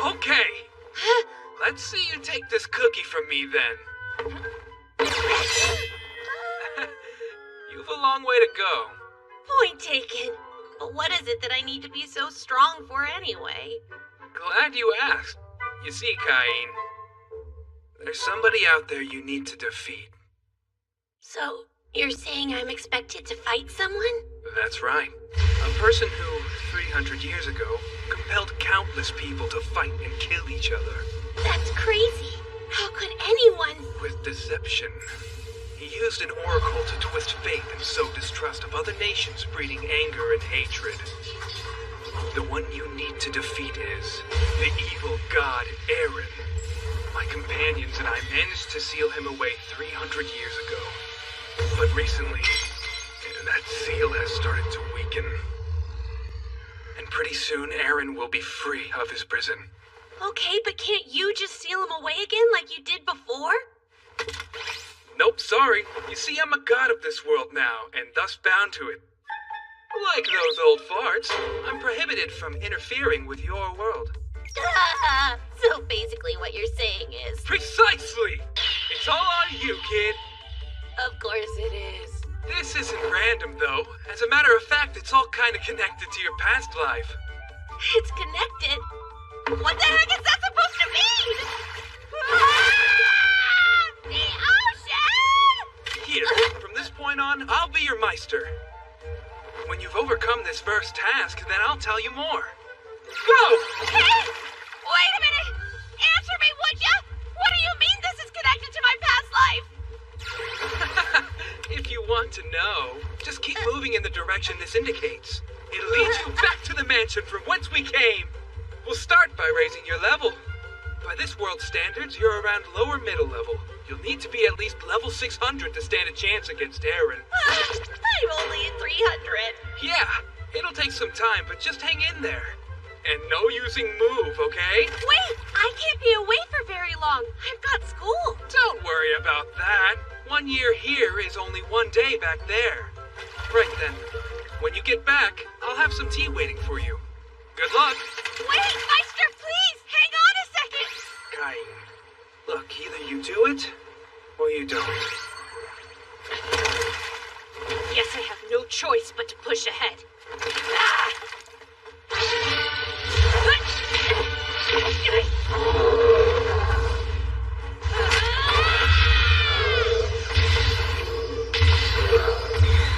Okay. Let's see you take this cookie from me, then. You've a long way to go. Point taken. But what is it that I need to be so strong for anyway? Glad you asked. You see, Cain, there's somebody out there you need to defeat. So, you're saying I'm expected to fight someone? That's right. A person who, 300 years ago, compelled countless people to fight and kill each other. That's crazy. How could anyone? With deception. He used an oracle to twist faith and sow distrust of other nations, breeding anger and hatred. The one you need to defeat is the evil god Eren. My companions and I managed to seal him away 300 years ago. But recently, that seal has started to weaken. And pretty soon, Eren will be free of his prison. Okay, but can't you just seal him away again like you did before? Nope, sorry. You see, I'm a god of this world now, and thus bound to it. Like those old farts, I'm prohibited from interfering with your world. So basically what you're saying is... Precisely! It's all on you, kid. Of course it is. This isn't random, though. As a matter of fact, it's all kind of connected to your past life. It's connected? What the heck is that supposed to mean? The ocean! Here, from this point on, I'll be your Meister. When you've overcome this first task, then I'll tell you more. Go! Hey! Wait a minute! Answer me, would ya? What do you mean this is connected to my past life? If you want to know, just keep moving in the direction this indicates. It'll lead you back to the mansion from whence we came. We'll start by raising your level. By this world's standards, you're around lower middle level. You'll need to be at least level 600 to stand a chance against Eren. I'm only at 300. Yeah, it'll take some time, but just hang in there. And no using move, okay? Wait, I can't be away for very long. I've got school. Don't worry about that. 1 year here is only 1 day back there. Right then. When you get back, I'll have some tea waiting for you. Good luck. Wait, Meister, please! Hang on a second! Cain, look, either you do it, or you don't. Guess I have no choice but to push ahead.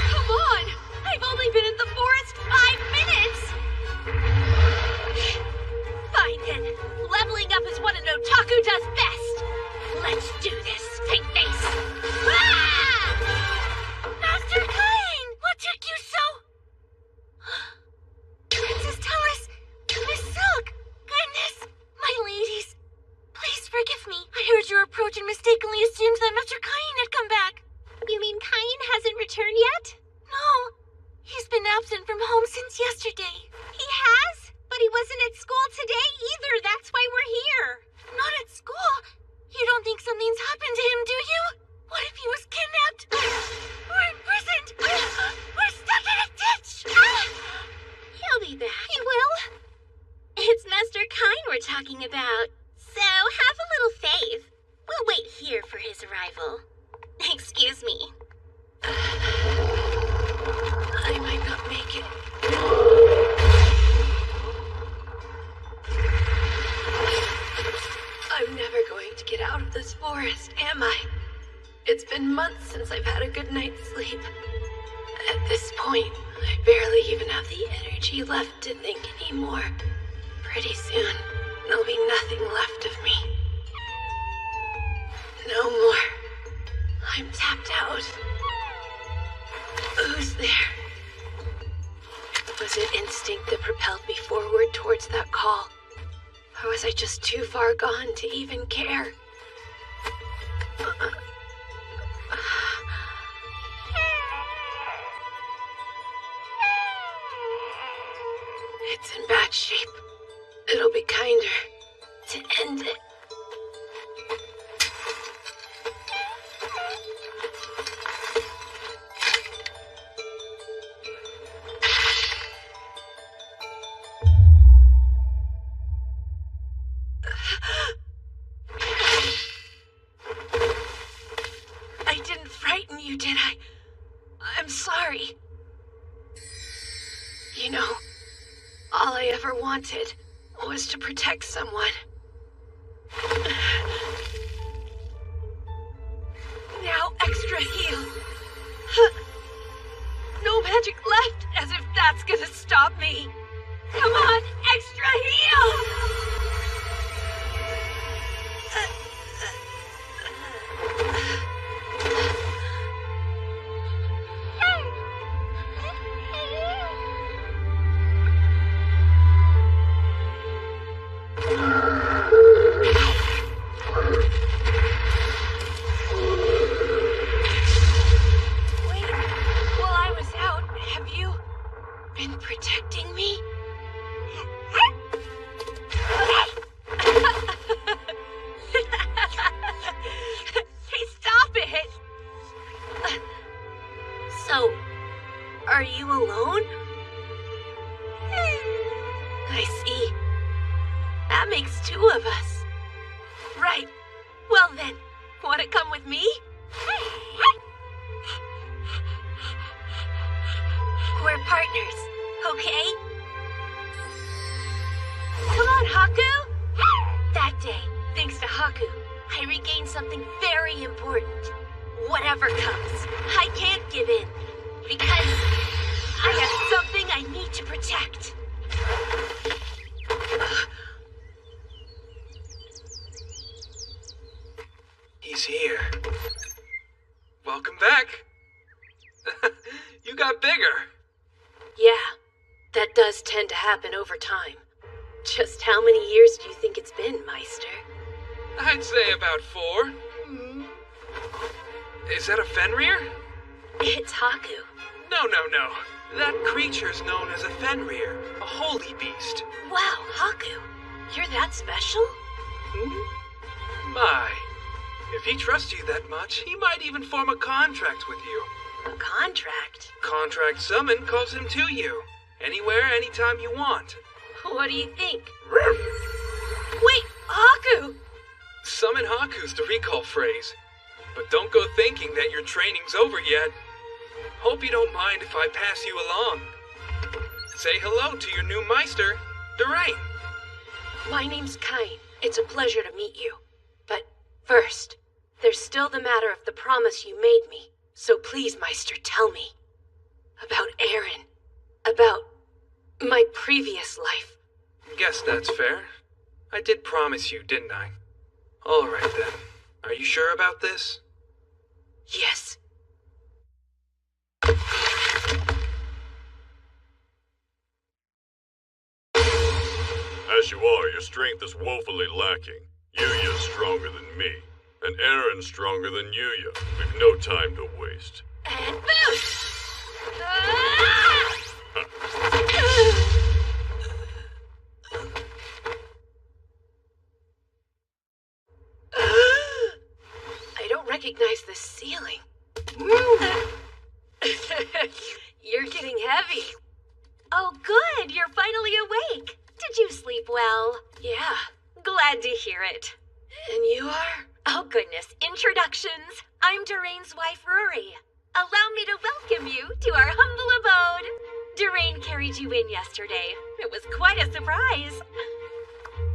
Come on! I've only been in the forest 5 minutes! Fine then. Leveling up is what an otaku does best. Let's do this, Tank Face. return yet? No. He's been absent from home since yesterday. He has? But he wasn't at school today either. That's why we're here. Not at school? You don't think something's happened to him, do you? What if he was kidnapped? We're imprisoned. We're stuck in a ditch. He'll be back. He will? It's Master Kine we're talking about. So have a little faith. We'll wait here for his arrival. Excuse me. I might not make it. I'm never going to get out of this forest, am I? It's been months since I've had a good night's sleep. At this point, I barely even have the energy left to think anymore. Pretty soon, there'll be nothing left of me. No more. I'm tapped out. Who's there? Was it instinct that propelled me forward towards that call? Or was I just too far gone to even care? It's in bad shape. It'll be kinder to end it. I didn't frighten you, did I? I'm sorry. You know, all I ever wanted was to protect someone. Now extra heal. No magic left, as if that's gonna stop me. Come on, extra heal! Protecting me? Hey, stop it! So, are you alone? I see. That makes two of us. Right. Well then, wanna come with me? We're partners, okay? Come on, Haku! That day, thanks to Haku, I regained something very important. Whatever comes, I can't give in. Because I have something I need to protect. He's here. Welcome back. You got bigger. Yeah, that does tend to happen over time. Just how many years do you think it's been, Meister? I'd say about 4. Is that a Fenrir? It's Haku. No. That creature's known as a Fenrir, a holy beast. Wow, Haku, you're that special? My. If he trusts you that much, he might even form a contract with you. A contract? Contract summon calls him to you. Anywhere, anytime you want. What do you think? Wait, Haku! Summon Haku's the recall phrase. But don't go thinking that your training's over yet. Hope you don't mind if I pass you along. Say hello to your new Meister, Durain. My name's Kine. It's a pleasure to meet you. But first, there's still the matter of the promise you made me. So please, Meister, tell me. About Aaron. About my previous life. Guess that's fair. I did promise you, didn't I? All right then. Are you sure about this? Yes. As you are, your strength is woefully lacking. Yuya's stronger than me, and Aaron's stronger than Yuya. We've no time to waste. And boost! I don't recognize the ceiling. You're getting heavy. Oh, good. You're finally awake. Did you sleep well? Yeah. Glad to hear it. And you are? Oh, goodness. Introductions. I'm Doreen's wife, Rory. Allow me to welcome you to our humble abode. Doreen carried you in yesterday. It was quite a surprise.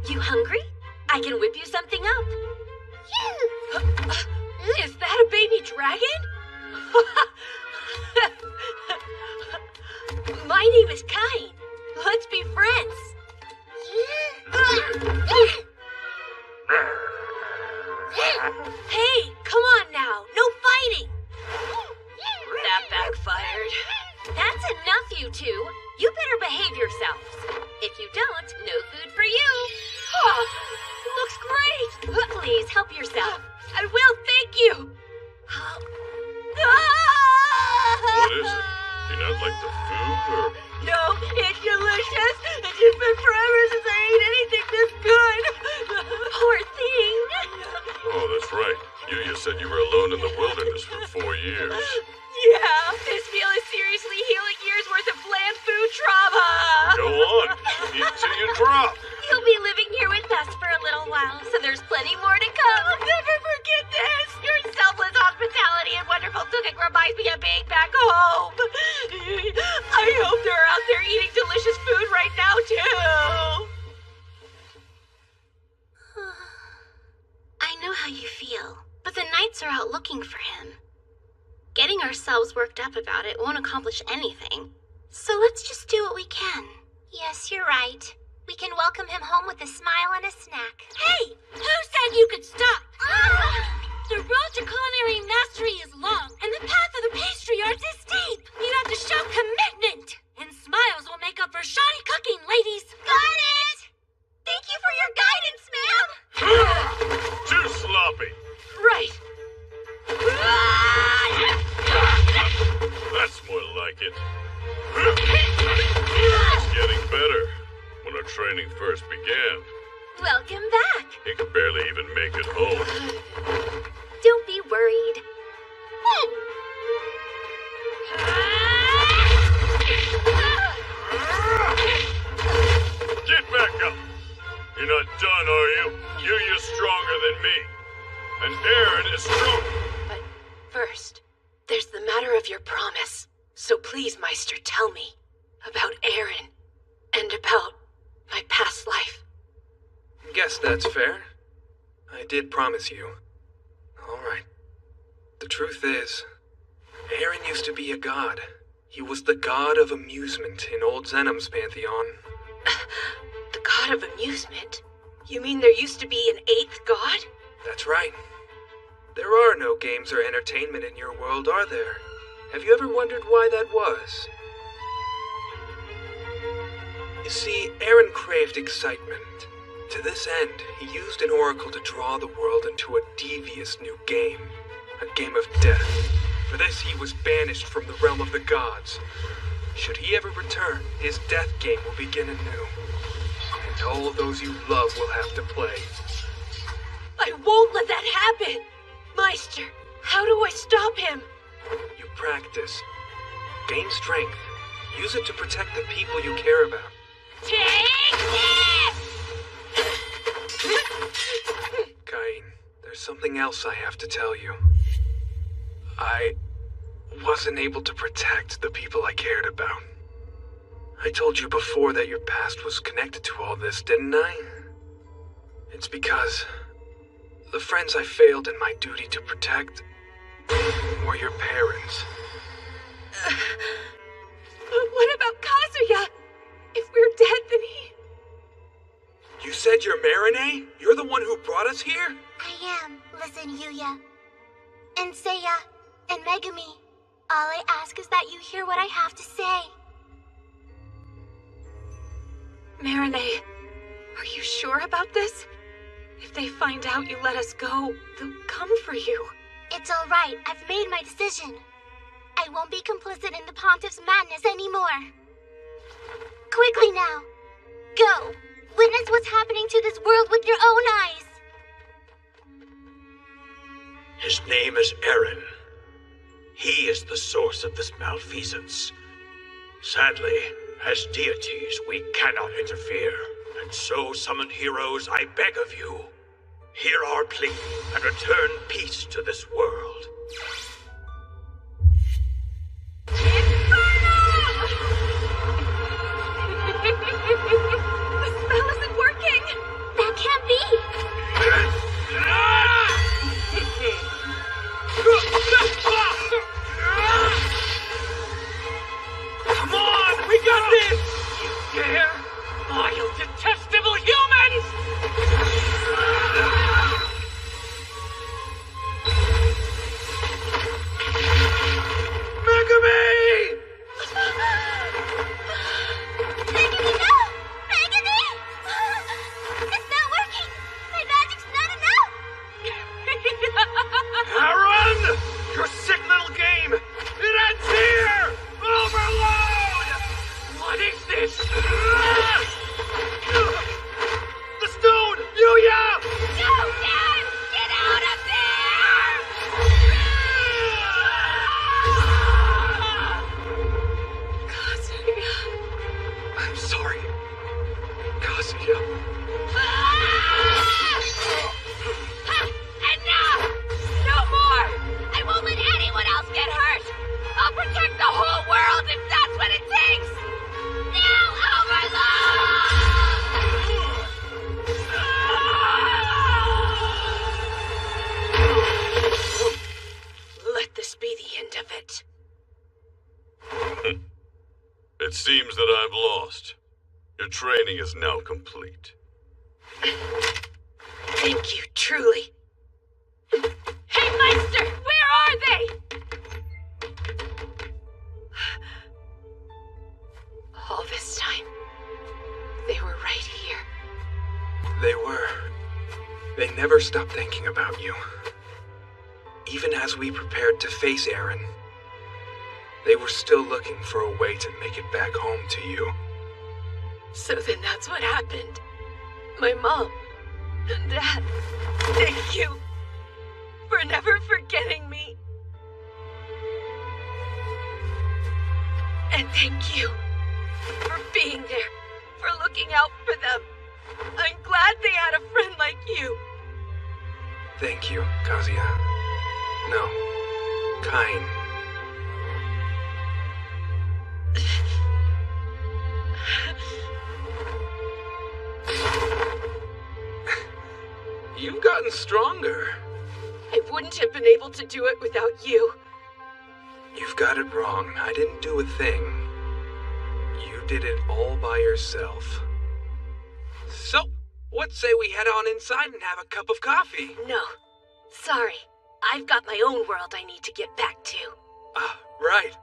You hungry? I can whip you something up. Is that a baby dragon? My name is Kain. Let's be friends. Hey, come on now. No fighting. That backfired. That's enough, you two. You better behave yourselves. If you don't, no food for you. Oh, looks great. Please help yourself. I will, thank you. What is it? Do you not like the food, or...? No, it's delicious. It's just been forever since I ate anything this good. Poor thing. Oh, that's right. You said you were alone in the wilderness for 4 years. Yeah, this meal is seriously healing years worth of bland food trauma. Go on. Eat till you drop. You'll be living here with us for a little while, so there's plenty more to come. I'll never forget this. Your selfless hospitality and wonderful cooking reminds me of being back home. I hope they're out there eating delicious food right now, too. I know how you feel, but the knights are out looking for him. Getting ourselves worked up about it won't accomplish anything. So let's just do what we can. Yes, you're right. We can welcome him home with a smile and a snack. Hey! Who said you could stop? The road to culinary mastery is long, and the path of the pastry arts is steep. You have to show commitment, and smiles will make up for shoddy cooking, ladies. Got it! Thank you for your guidance, ma'am. Too sloppy. Right. That's more like it. It's getting better. When our training first began, Welcome back. he could barely even make it home. Don't be worried. Get back up! You're not done, are you? You're stronger than me. And Aaron is strong. But first, there's the matter of your promise. So please, Meister, tell me about Aaron and about my past life. Guess that's fair. I did promise you. All right. The truth is, Aaron used to be a god. He was the god of amusement in Old Zenom's pantheon. The god of amusement? You mean there used to be an 8th god? That's right. There are no games or entertainment in your world, are there? Have you ever wondered why that was? You see, Aaron craved excitement. To this end, he used an oracle to draw the world into a devious new game. A game of death. For this, he was banished from the realm of the gods. Should he ever return, his death game will begin anew. And all of those you love will have to play. I won't let that happen! Meister, how do I stop him? You practice. Gain strength. Use it to protect the people you care about. Take this! Kain, there's something else I have to tell you. I wasn't able to protect the people I cared about. I told you before that your past was connected to all this, didn't I? It's because the friends I failed in my duty to protect were your parents. What about Kazuya? If we're dead, then he... You said you're Marinee? You're the one who brought us here? I am. Listen, Yuya. And Seiya. And Megumi. All I ask is that you hear what I have to say. Marinee, are you sure about this? If they find out you let us go, they'll come for you. It's all right. I've made my decision. I won't be complicit in the Pontiff's madness anymore. Quickly now. Go. Witness what's happening to this world with your own eyes. His name is Eren. He is the source of this malfeasance. Sadly, as deities, we cannot interfere. And so, summoned heroes, I beg of you, hear our plea and return peace to this world. The spell isn't working! That can't be! Come on! We got this! You dare? Vile, detestable humans! Megami! Megami, no! Megami! It's not working! My magic's not enough! Aaron! Your sick little game! It ends here! Overload! What is this? The stone! Yuya! No, Dad! Get out of there! Kazuya. I'm sorry. Kazuya. Enough! No more! I won't let anyone else get hurt! I'll protect the whole world if that's what it takes! Now, Overlord! Let this be the end of it. It seems that I've lost. Your training is now complete. Thank you, truly. Hey, Meister! Where are they? All this time, they were right here. They were. They never stopped thinking about you. Even as we prepared to face Eren, they were still looking for a way to make it back home to you. So then that's what happened. My mom and Dad, thank you for never forgetting me. And thank you for being there, for looking out for them. I'm glad they had a friend like you. Thank you, Kazuya. No, Kain. You've gotten stronger. I wouldn't have been able to do it without you. You've got it wrong. I didn't do a thing. You did it all by yourself. So, what say we head on inside and have a cup of coffee? No. Sorry. I've got my own world I need to get back to. Right.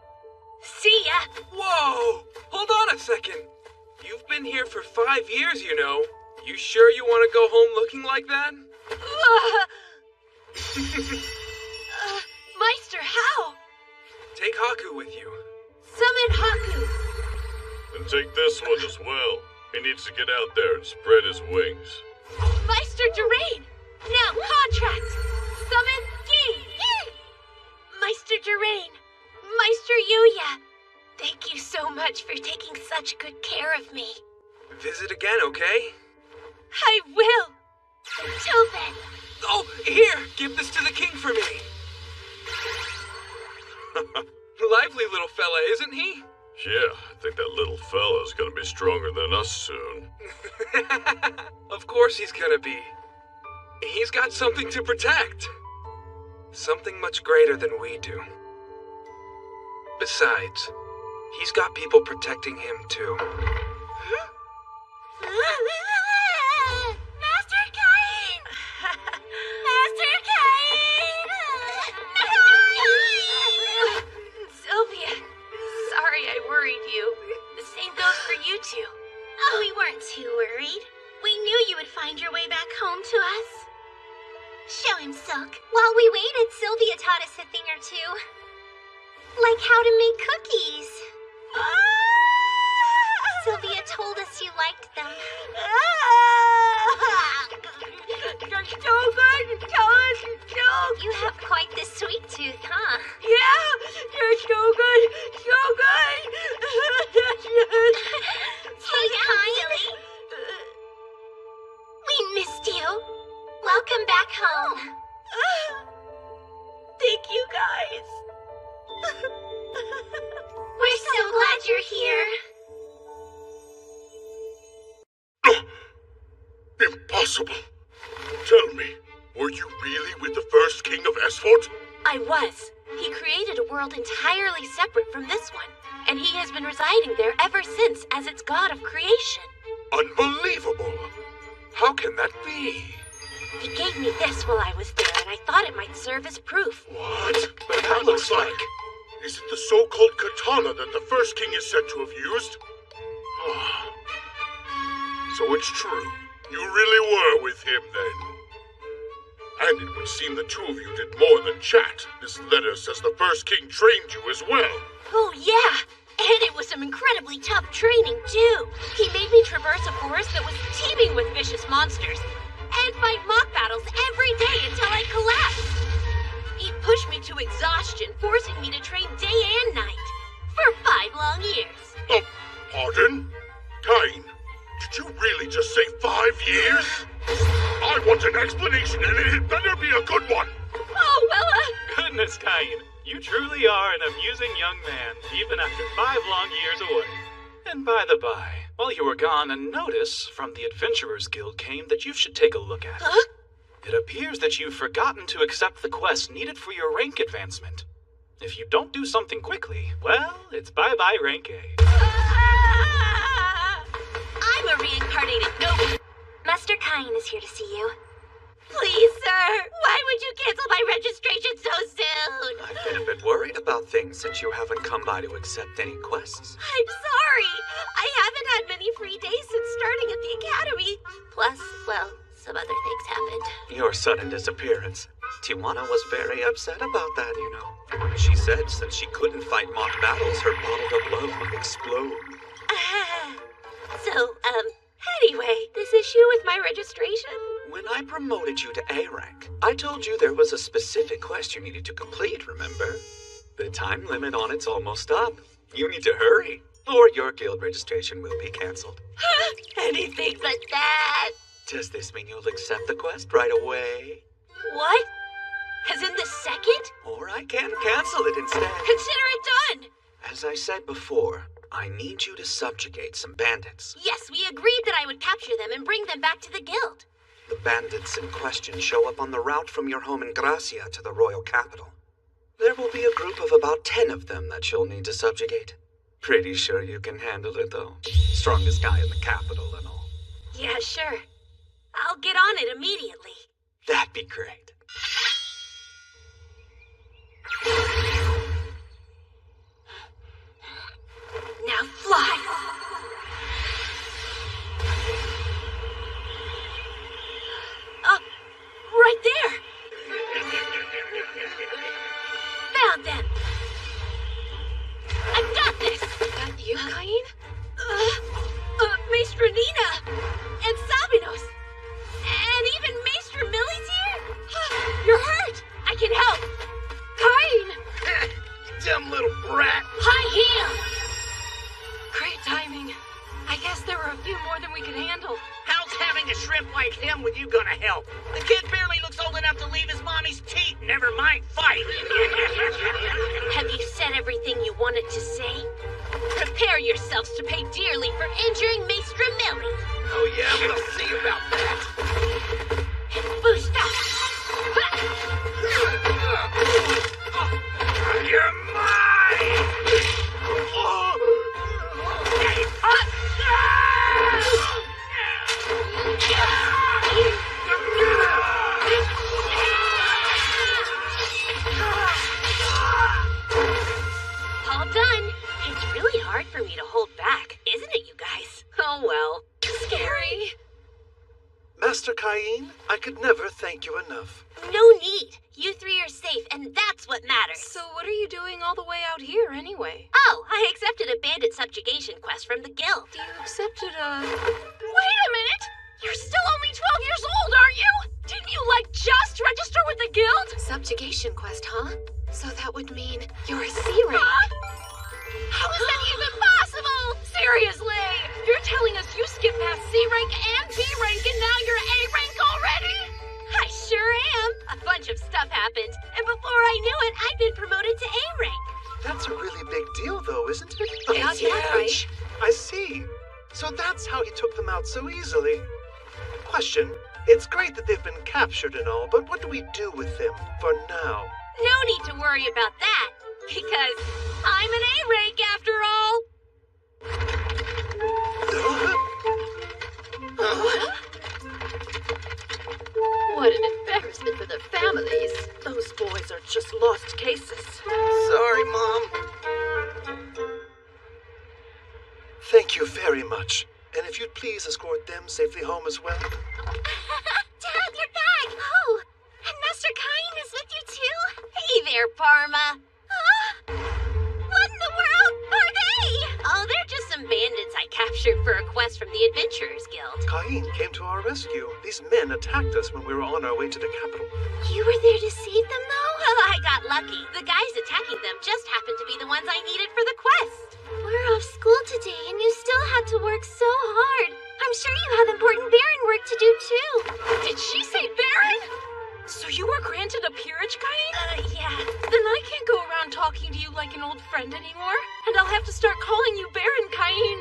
See ya! Whoa! Hold on a second. You've been here for 5 years, you know. You sure you want to go home looking like that? Meister, how? Take Haku with you. Summon Haku! And take this one as well. He needs to get out there and spread his wings. Meister Durain! Now, contract! Summon Yi! Meister Durain! Meister Yuya! Thank you so much for taking such good care of me. Visit again, okay? I will! Until then. Oh, here! Give this to the king for me! Lively little fella, isn't he? Yeah, I think that little fella's gonna be stronger than us soon. Of course he's gonna be. He's got something to protect. Something much greater than we do. Besides, he's got people protecting him too. Master Cain! Master Cain! Sylvia, sorry I worried you. The same goes for you two. Oh, we weren't too worried. We knew you would find your way back home to us. Show him, Silk. While we waited, Sylvia taught us a thing or two. Like how to make cookies. Sylvia told us you liked them. You're so good. Tell us a joke. You have quite the sweet tooth, huh? Yeah, you're so good. So good. Hey, Kylie. We missed you. Welcome back home. Thank you, guys. We're so glad you're here. Impossible. Tell me, were you really with the first king of Esfort? I was. He created a world entirely separate from this one, and he has been residing there ever since as its god of creation. Unbelievable. How can that be? He gave me this while I was there, and I thought it might serve as proof. What? But that looks like... Is it the so-called katana that the first king is said to have used? So it's true. You really were with him then. And it would seem the two of you did more than chat. This letter says the first king trained you as well. Oh, yeah. And it was some incredibly tough training, too. He made me traverse a forest that was teeming with vicious monsters and fight mock battles every day until I collapsed. He pushed me to exhaustion, forcing me to train day and night for 5 long years. Pardon? Cain, did you really just say 5 years? I want an explanation, and it had better be a good one. Oh, well, Goodness, Cain, you truly are an amusing young man, even after 5 long years away. And by the by, while you were gone, a notice from the Adventurers Guild came that you should take a look at. Huh? It appears that you've forgotten to accept the quest needed for your rank advancement. If you don't do something quickly, well, it's bye-bye rank A. I'm a reincarnated noble. Master Cain is here to see you. Please, sir, why would you cancel my registration so soon? I've been a bit worried about things since you haven't come by to accept any quests. I'm sorry. I haven't had many free days since starting at the academy. Plus, well, some other things happened. Your sudden disappearance. Tijuana was very upset about that, you know. She said since she couldn't fight mock battles, her bottled-up love would explode. Anyway, this issue with my registration? When I promoted you to A rank, I told you there was a specific quest you needed to complete, remember? The time limit on it's almost up. You need to hurry, or your guild registration will be cancelled. Anything but that. Does this mean you'll accept the quest right away? What? As in the second? Or I can cancel it instead. Consider it done! As I said before, I need you to subjugate some bandits. Yes, we agreed that I would capture them and bring them back to the guild. The bandits in question show up on the route from your home in Gracia to the royal capital. There will be a group of about 10 of them that you'll need to subjugate. Pretty sure you can handle it, though. Strongest guy in the capital and all. Yeah, sure. I'll get on it immediately. That'd be great. Now fly! Right there! Found them! I've got this! That you, Cain? Maestra Nina! And Sabinos! And even Maestra Millie's here! You're hurt! I can help! Cain! Dumb little brat! High heel! Great timing. I guess there were a few more than we could handle. How's having a shrimp like him with you gonna help? The kid barely looks old enough to leave his mommy's teeth, never mind fight. Have you said everything you wanted to say? Prepare yourselves to pay dearly for injuring Maestra Millie. Oh yeah, we'll see about that. Boost up! You're mine! All done. It's really hard for me to hold back, isn't it, you guys? Oh well. Scary. Master Cain, I could never thank you enough. No need. You three are safe, and that's what matters. So what are you doing all the way out here anyway? Oh, I accepted a bandit subjugation quest from the guild. You accepted a... Wait a minute! You're still only 12 years old, aren't you? Didn't you, just register with the guild? Subjugation quest, huh? So that would mean you're a C rank. How is that even possible? Seriously? You're telling us you skipped past C rank and B rank and now you're A rank already? I sure am. A bunch of stuff happened, and before I knew it, I'd been promoted to A rank. That's a really big deal, though, isn't it? It's huge. I see. So that's how he took them out so easily. Question. It's great that they've been captured and all, but what do we do with them for now? No need to worry about that, because I'm an A rank after all. What an embarrassment for their families. Those boys are just lost cases. Sorry, Mom. Thank you very much. And if you'd please escort them safely home as well. Dad, you're back! Oh, and Master Cain is with you too? Hey there, Parma. What in the world are they? Oh, they're just some bandits I captured for a quest from the Adventurers Guild. Cain came to our rescue. These men attacked us when we were on our way to the capital. You were there to save them, though? Oh, I got lucky. The guys attacking them just happened to be the ones I needed for the quest. We're off school today, and you still had to work so hard. I'm sure you have important Baron work to do, too. Did she say Baron? So you were granted a peerage, Cain? Yeah. Then I can't go around talking to you like an old friend anymore. And I'll have to start calling you Baron Cain.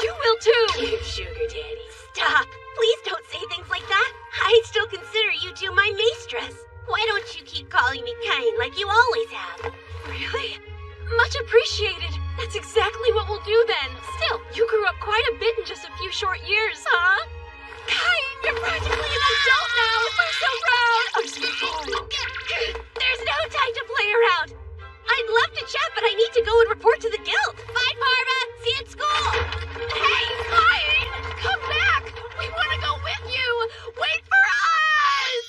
You will, too. You sugar daddy. Stop. Please don't say things like that. I'd still consider you two my mistress. Why don't you keep calling me Cain like you always have? Really? Much appreciated. That's exactly what we'll do then. Still, you grew up quite a bit in just a few short years, huh? Cain, you're practically an adult now. We're so proud. I'm so sorry. There's no time to play around. I'd love to chat, but I need to go and report to the guild. Bye, Parva. See you at school. Hey, Cain! Come back! We want to go with you! Wait for us!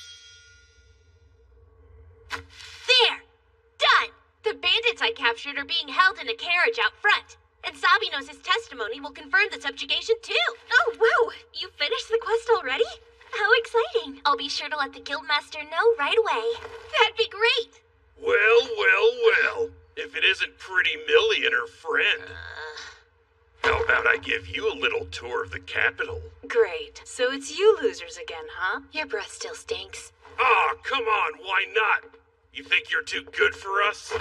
There! Done! The bandits I captured are being held in a carriage out front. And Sabinos' testimony will confirm the subjugation, too. Oh, wow! You finished the quest already? How exciting! I'll be sure to let the guildmaster know right away. That'd be great! Well, well, well. If it isn't Pretty Millie and her friend. How about I give you a little tour of the capital? Great. So it's you losers again, huh? Your breath still stinks. Ah, come on, why not? You think you're too good for us?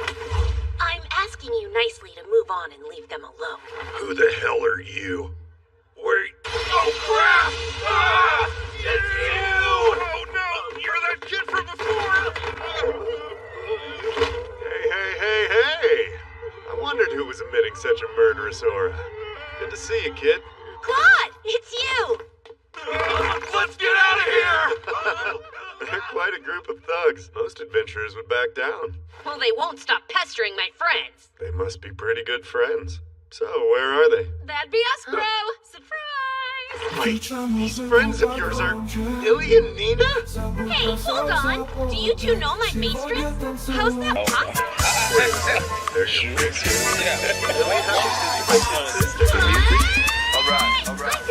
I'm asking you nicely to move on and leave them alone. Who the hell are you? Wait. Oh, crap! Ah! It's you! Oh, no! You're that kid from before! Hey! I wondered who was emitting such a murderous aura. Good to see you, kid. Claude! It's you! Let's get out of here! They're quite a group of thugs. Most adventurers would back down. Well, they won't stop pestering my friends. They must be pretty good friends. So, where are they? That'd be us, bro! Surprise! Wait, these friends of yours are Millie and Nina? Hey, hold on. Do you two know my mistress? How's that possible? They're your Millie happens to be my sister.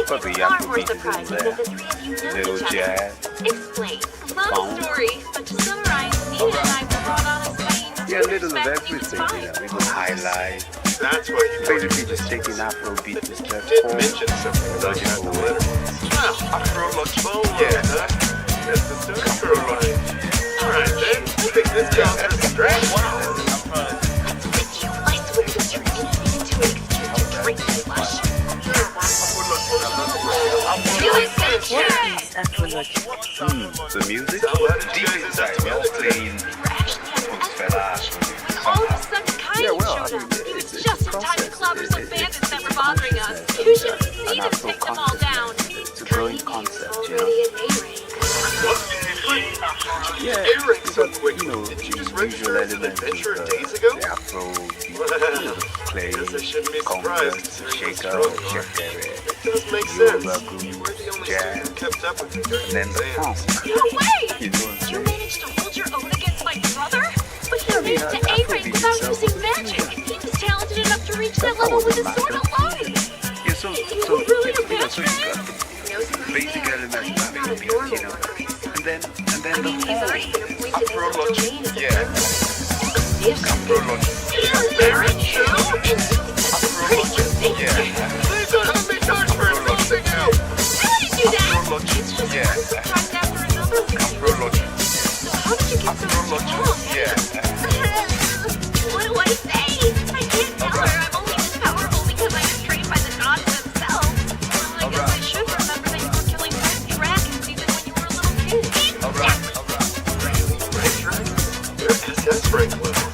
But the far more surprising that the three of you know each other. Explain. Long story, but to summarize, Nina and I were brought on as Cain's Yeah, a little of everything, you know. We can highlight. That's why you basically just taking Afrobeat to step did mention something about you in the letter. Afro-logical? Yeah, that's the Afro line. Alright then, I think this counts as a stretch. I swear to turn anything into an excuse to drink too much. The music? Deep inside, well playing. All of a sudden, Cain showed up. He was just in time to clobber some bandits that were bothering us. You should see him take them all down. It's a growing concept, you know. Yeah, didn't you just register as an adventurer days ago? The Afro, Guess I shouldn't be surprised considering how shake strong out, you are. It does make sense. You were the only jazz, Kept up with you during and then the exams. funk. No way! You know what I'm You saying? managed to hold your own against my brother? But he made it to A rank without using magic. He was talented enough to reach that level with his sword alone. Yeah, so You really a you know, bad so you got the basic elements of it, you know, and then the whole approach. Yeah. Approach. Baron too? Approach. Yeah. Please don't have me charged for insulting you! I didn't do that! Approach. Yeah. One after another. Approach. So how did you get so strong? Yeah. What do I say? I can't tell her I'm only this powerful because I was trained by the gods themselves. Well, I guess I should remember that you were killing red dragons even when you were a little kid. Alright. Red Dragon? You're SS rank level.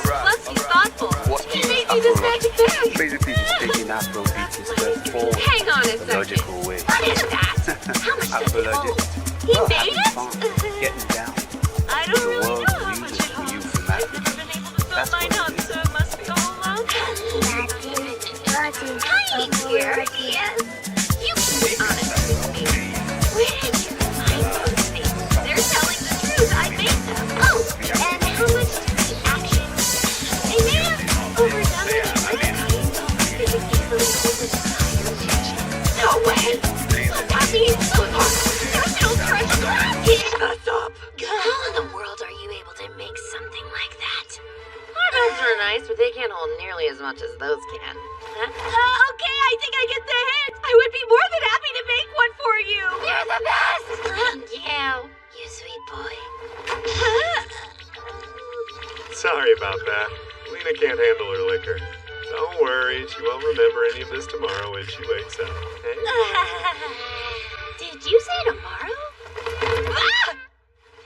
Plus, he's thoughtful. He made me this magic bag. Basically, just taking Afrobeat is the forward, Hang on a second. logical way. What is that? How much does it hold? Afrobeat. He Well, made having it? fun, getting down. I don't The really world know how much uses it for holds. you for magic. I've never been able to fill That's mine what up, it is. so it must be all alone. Hi, dear. Yes. You can be honest with me. Where did you find those things? They're telling the truth. I made them. Oh, and how much does the action? They may have overdone it. They could easily hold an entire kitchen. No way. I mean, there's no treasure. Stop. How in the world are you able to make something like that? Our bells are nice, but they can't hold nearly as much as those can. Huh? Okay, I think I get the hint. I would be more than happy to make one for you. You're the best! Thank you. You sweet boy. Sorry about that. Lena can't handle her liquor. Don't worry, she won't remember any of this tomorrow when she wakes up. Okay? Did you say tomorrow? Ah!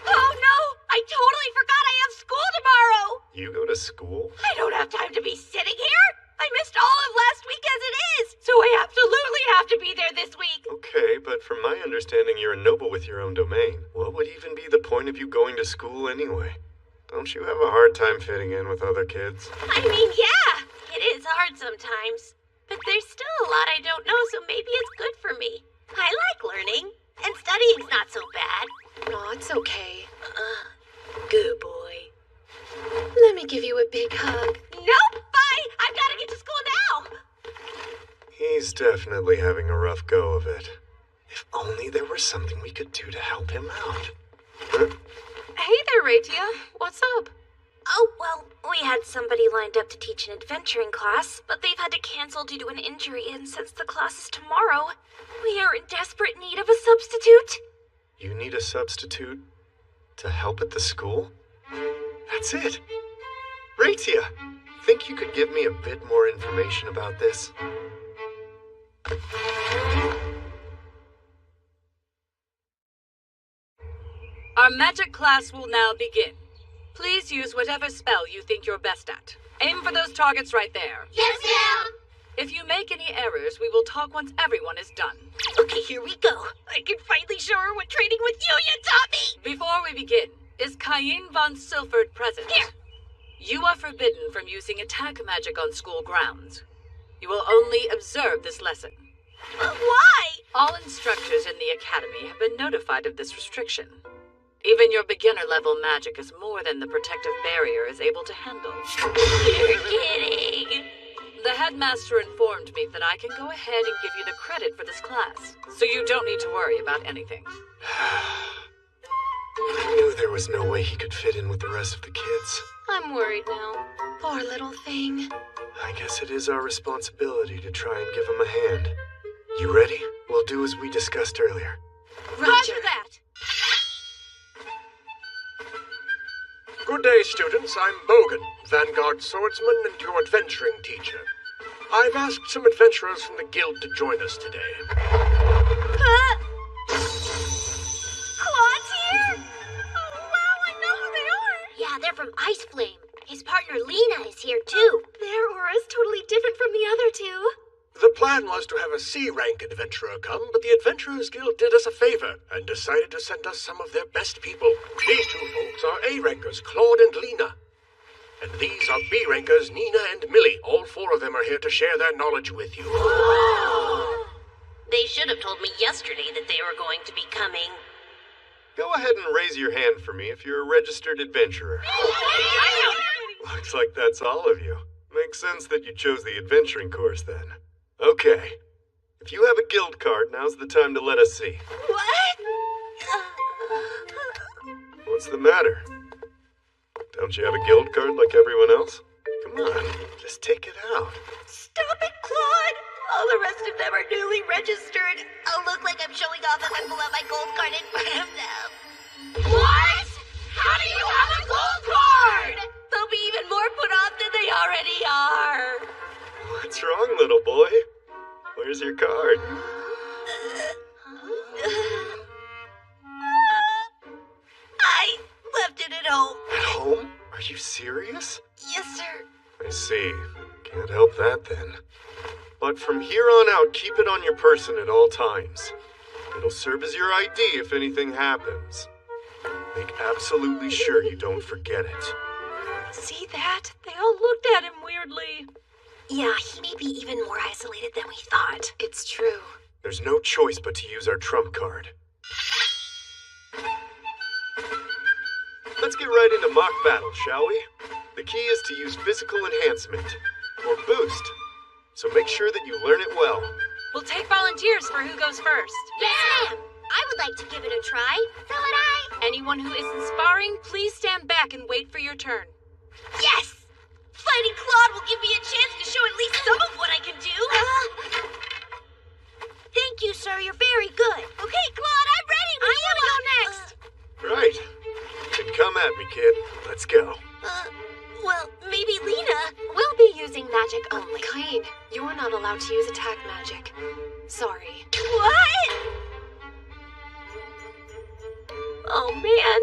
Oh no! I totally forgot I have school tomorrow! You go to school? I don't have time to be sitting here! I missed all of last week as it is! So I absolutely have to be there this week! Okay, but from my understanding, you're a noble with your own domain. What would even be the point of you going to school anyway? Don't you have a hard time fitting in with other kids? I mean, yeah, it is hard sometimes. But there's still a lot I don't know, so maybe it's good for me. I like learning, and studying's not so bad. No, it's okay. Good boy. Let me give you a big hug. Nope! Bye! I've got to get to school now! He's definitely having a rough go of it. If only there were something we could do to help him out. Huh? Hey there, Raitia. What's up? Oh, well, we had somebody lined up to teach an adventuring class, but they've had to cancel due to an injury, and since the class is tomorrow, we are in desperate need of a substitute. You need a substitute to help at the school? That's it. Raitia, think you could give me a bit more information about this? Our magic class will now begin. Please use whatever spell you think you're best at. Aim for those targets right there. Yes, ma'am! If you make any errors, we will talk once everyone is done. Okay, here we go. I can finally show her what training with you taught me! Before we begin, is Cain von Silford present? Here! You are forbidden from using attack magic on school grounds. You will only observe this lesson. Why? All instructors in the academy have been notified of this restriction. Even your beginner-level magic is more than the protective barrier is able to handle. You're kidding! The headmaster informed me that I can go ahead and give you the credit for this class, so you don't need to worry about anything. I knew there was no way he could fit in with the rest of the kids. I'm worried now. Poor little thing. I guess it is our responsibility to try and give him a hand. You ready? We'll do as we discussed earlier. Roger that! Good day, students. I'm Bogan, Vanguard Swordsman and your adventuring teacher. I've asked some adventurers from the guild to join us today. Claw's here? Oh, wow, I know who they are. Yeah, they're from Ice Flame. His partner Lena is here, too. Their aura's totally different from the other two. The plan was to have a C-rank adventurer come, but the Adventurers Guild did us a favor and decided to send us some of their best people. These two folks are A-rankers, Claude and Lena. And these are B-rankers, Nina and Millie. All four of them are here to share their knowledge with you. They should have told me yesterday that they were going to be coming. Go ahead and raise your hand for me if you're a registered adventurer. Looks like that's all of you. Makes sense that you chose the adventuring course then. Okay. If you have a guild card, now's the time to let us see. What? What's the matter? Don't you have a guild card like everyone else? Come on, just take it out. Stop it, Claude! All the rest of them are newly registered. I'll look like I'm showing off if I pull out my gold card in front of them. What? How do you have a gold card? They'll be even more put off than they already are. What's wrong, little boy? Where's your card? I left it at home. At home? Are you serious? Yes, sir. I see. Can't help that then. But from here on out, keep it on your person at all times. It'll serve as your ID if anything happens. Make absolutely sure you don't forget it. See that? They all looked at him weirdly. Yeah, he may be even more isolated than we thought. It's true. There's no choice but to use our trump card. Let's get right into mock battle, shall we? The key is to use physical enhancement, or boost. So make sure that you learn it well. We'll take volunteers for who goes first. Yes, ma'am! I would like to give it a try. So would I. Anyone who isn't sparring, please stand back and wait for your turn. Yes! Fighting Claude will give me a chance to show at least some of what I can do. Thank you, sir. You're very good. Okay, Claude, I'm ready. I want to go next. Right. Then come at me, kid. Let's go. Well, maybe Lena. We'll be using magic only. Cain, you are not allowed to use attack magic. Sorry. What? Oh, man.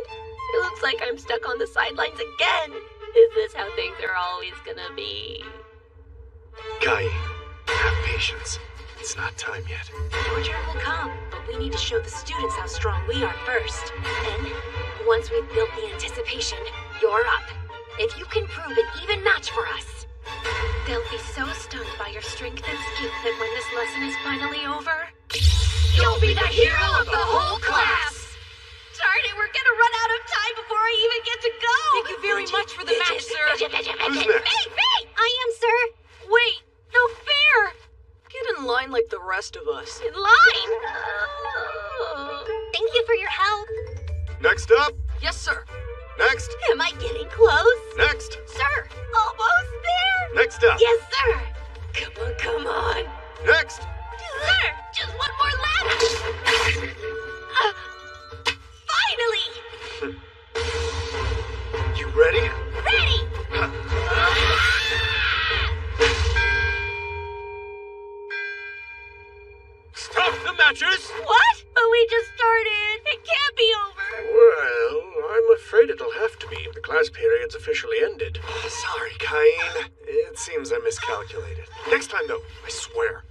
It looks like I'm stuck on the sidelines again. Is this how things are always gonna be? Kai, have patience. It's not time yet. Your turn will come, but we need to show the students how strong we are first. Then, once we've built the anticipation, you're up. If you can prove an even match for us, they'll be so stunned by your strength and skill that when this lesson is finally over, you'll be the hero of the whole class! Darn it, we're gonna run out of time before I even get to go! Thank you very much for the match, sir. Who's next? Me! I am, sir. Wait, no fair! Get in line like the rest of us. In line! Thank you for your help. Next up. Yes, sir. Next. Am I getting close? Next. Sir, almost there! Next up. Yes, sir! Come on, come on! Next. Sir, just one more lap! Finally! You ready? Ready! Stop the matches! What? But we just started! It can't be over! Well, I'm afraid it'll have to be. The class period's officially ended. Sorry, Cain. It seems I miscalculated. Next time, though, I swear.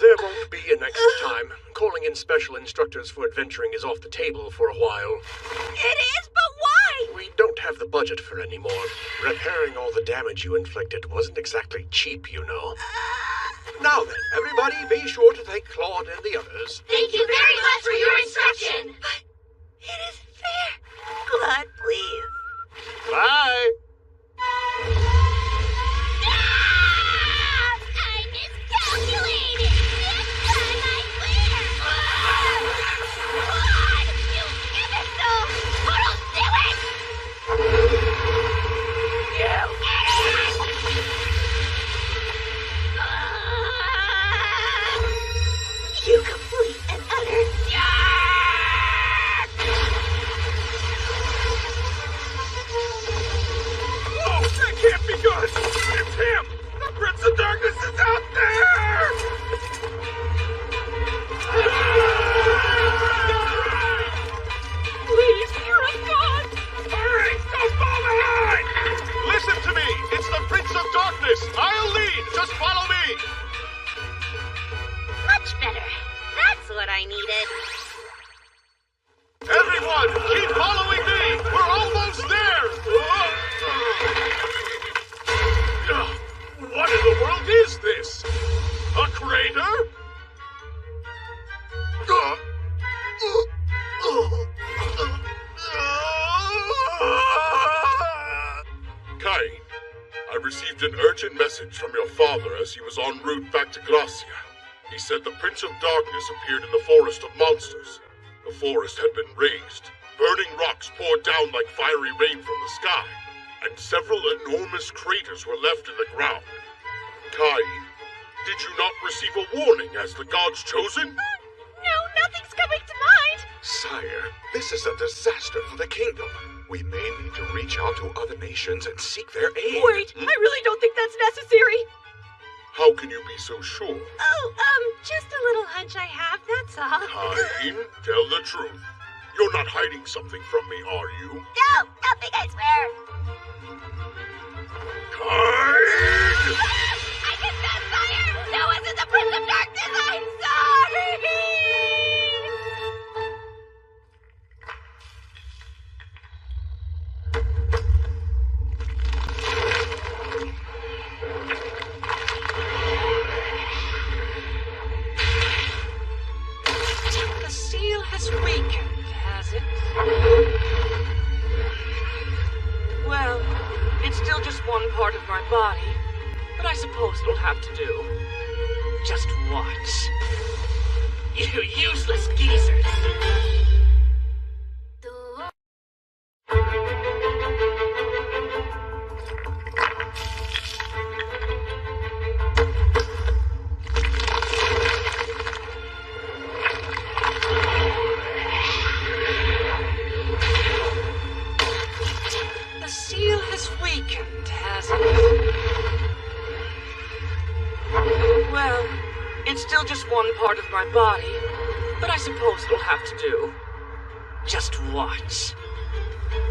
There won't be a next time. Calling in special instructors for adventuring is off the table for a while. It is, but why? We don't have the budget for any more. Repairing all the damage you inflicted wasn't exactly cheap, you know. Now then, everybody be sure to thank Claude and the others. Thank you very much for your instruction! But it isn't fair. Claude, please. Bye. I miscalculated. This time I clear. Claude, you imbecile! Total do it! You complete and utter Oh, that can't be good! It's him! The Prince of Darkness is out there! Please, you're a god! Hurry! Don't fall behind! Listen to me. It's the Prince of Darkness. I'll lead. Just follow me. much better. That's what I needed. Everyone, keep following me! We're almost there! What in the world is this? A crater? received an urgent message from your father as he was en route back to Gracia. He said the Prince of Darkness appeared in the Forest of Monsters. The forest had been razed. Burning rocks poured down like fiery rain from the sky, and several enormous craters were left in the ground. Cain, did you not receive a warning as the God's chosen? No, nothing's coming to mind. Sire, this is a disaster for the kingdom. We may need to reach out to other nations and seek their aid. Wait, I really don't think that's necessary. How can you be so sure? Oh, just a little hunch I have, that's all. Cain, tell the truth. You're not hiding something from me, are you? No, nothing, I swear. Cain! I can sense fire! No, isn't the Prince of Darkness! I'm sorry! The seal has weakened, has it? Well, it's still just one part of my body, but I suppose it'll have to do. Just watch. You useless geezers! The seal has weakened, has it? Well, it's still just one part of my body, but I suppose it'll have to do. Just watch.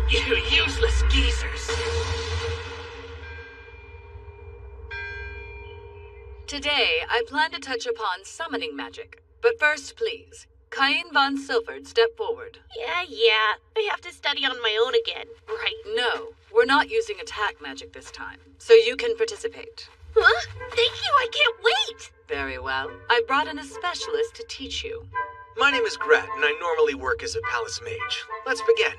You useless geezers! Today, I plan to touch upon summoning magic. But first, please, Cain von Silford, step forward. Yeah. I have to study on my own again, right? No, we're not using attack magic this time, so you can participate. Huh? Thank you, I can't wait! Very well. I brought in a specialist to teach you. My name is Grat, and I normally work as a palace mage. Let's begin.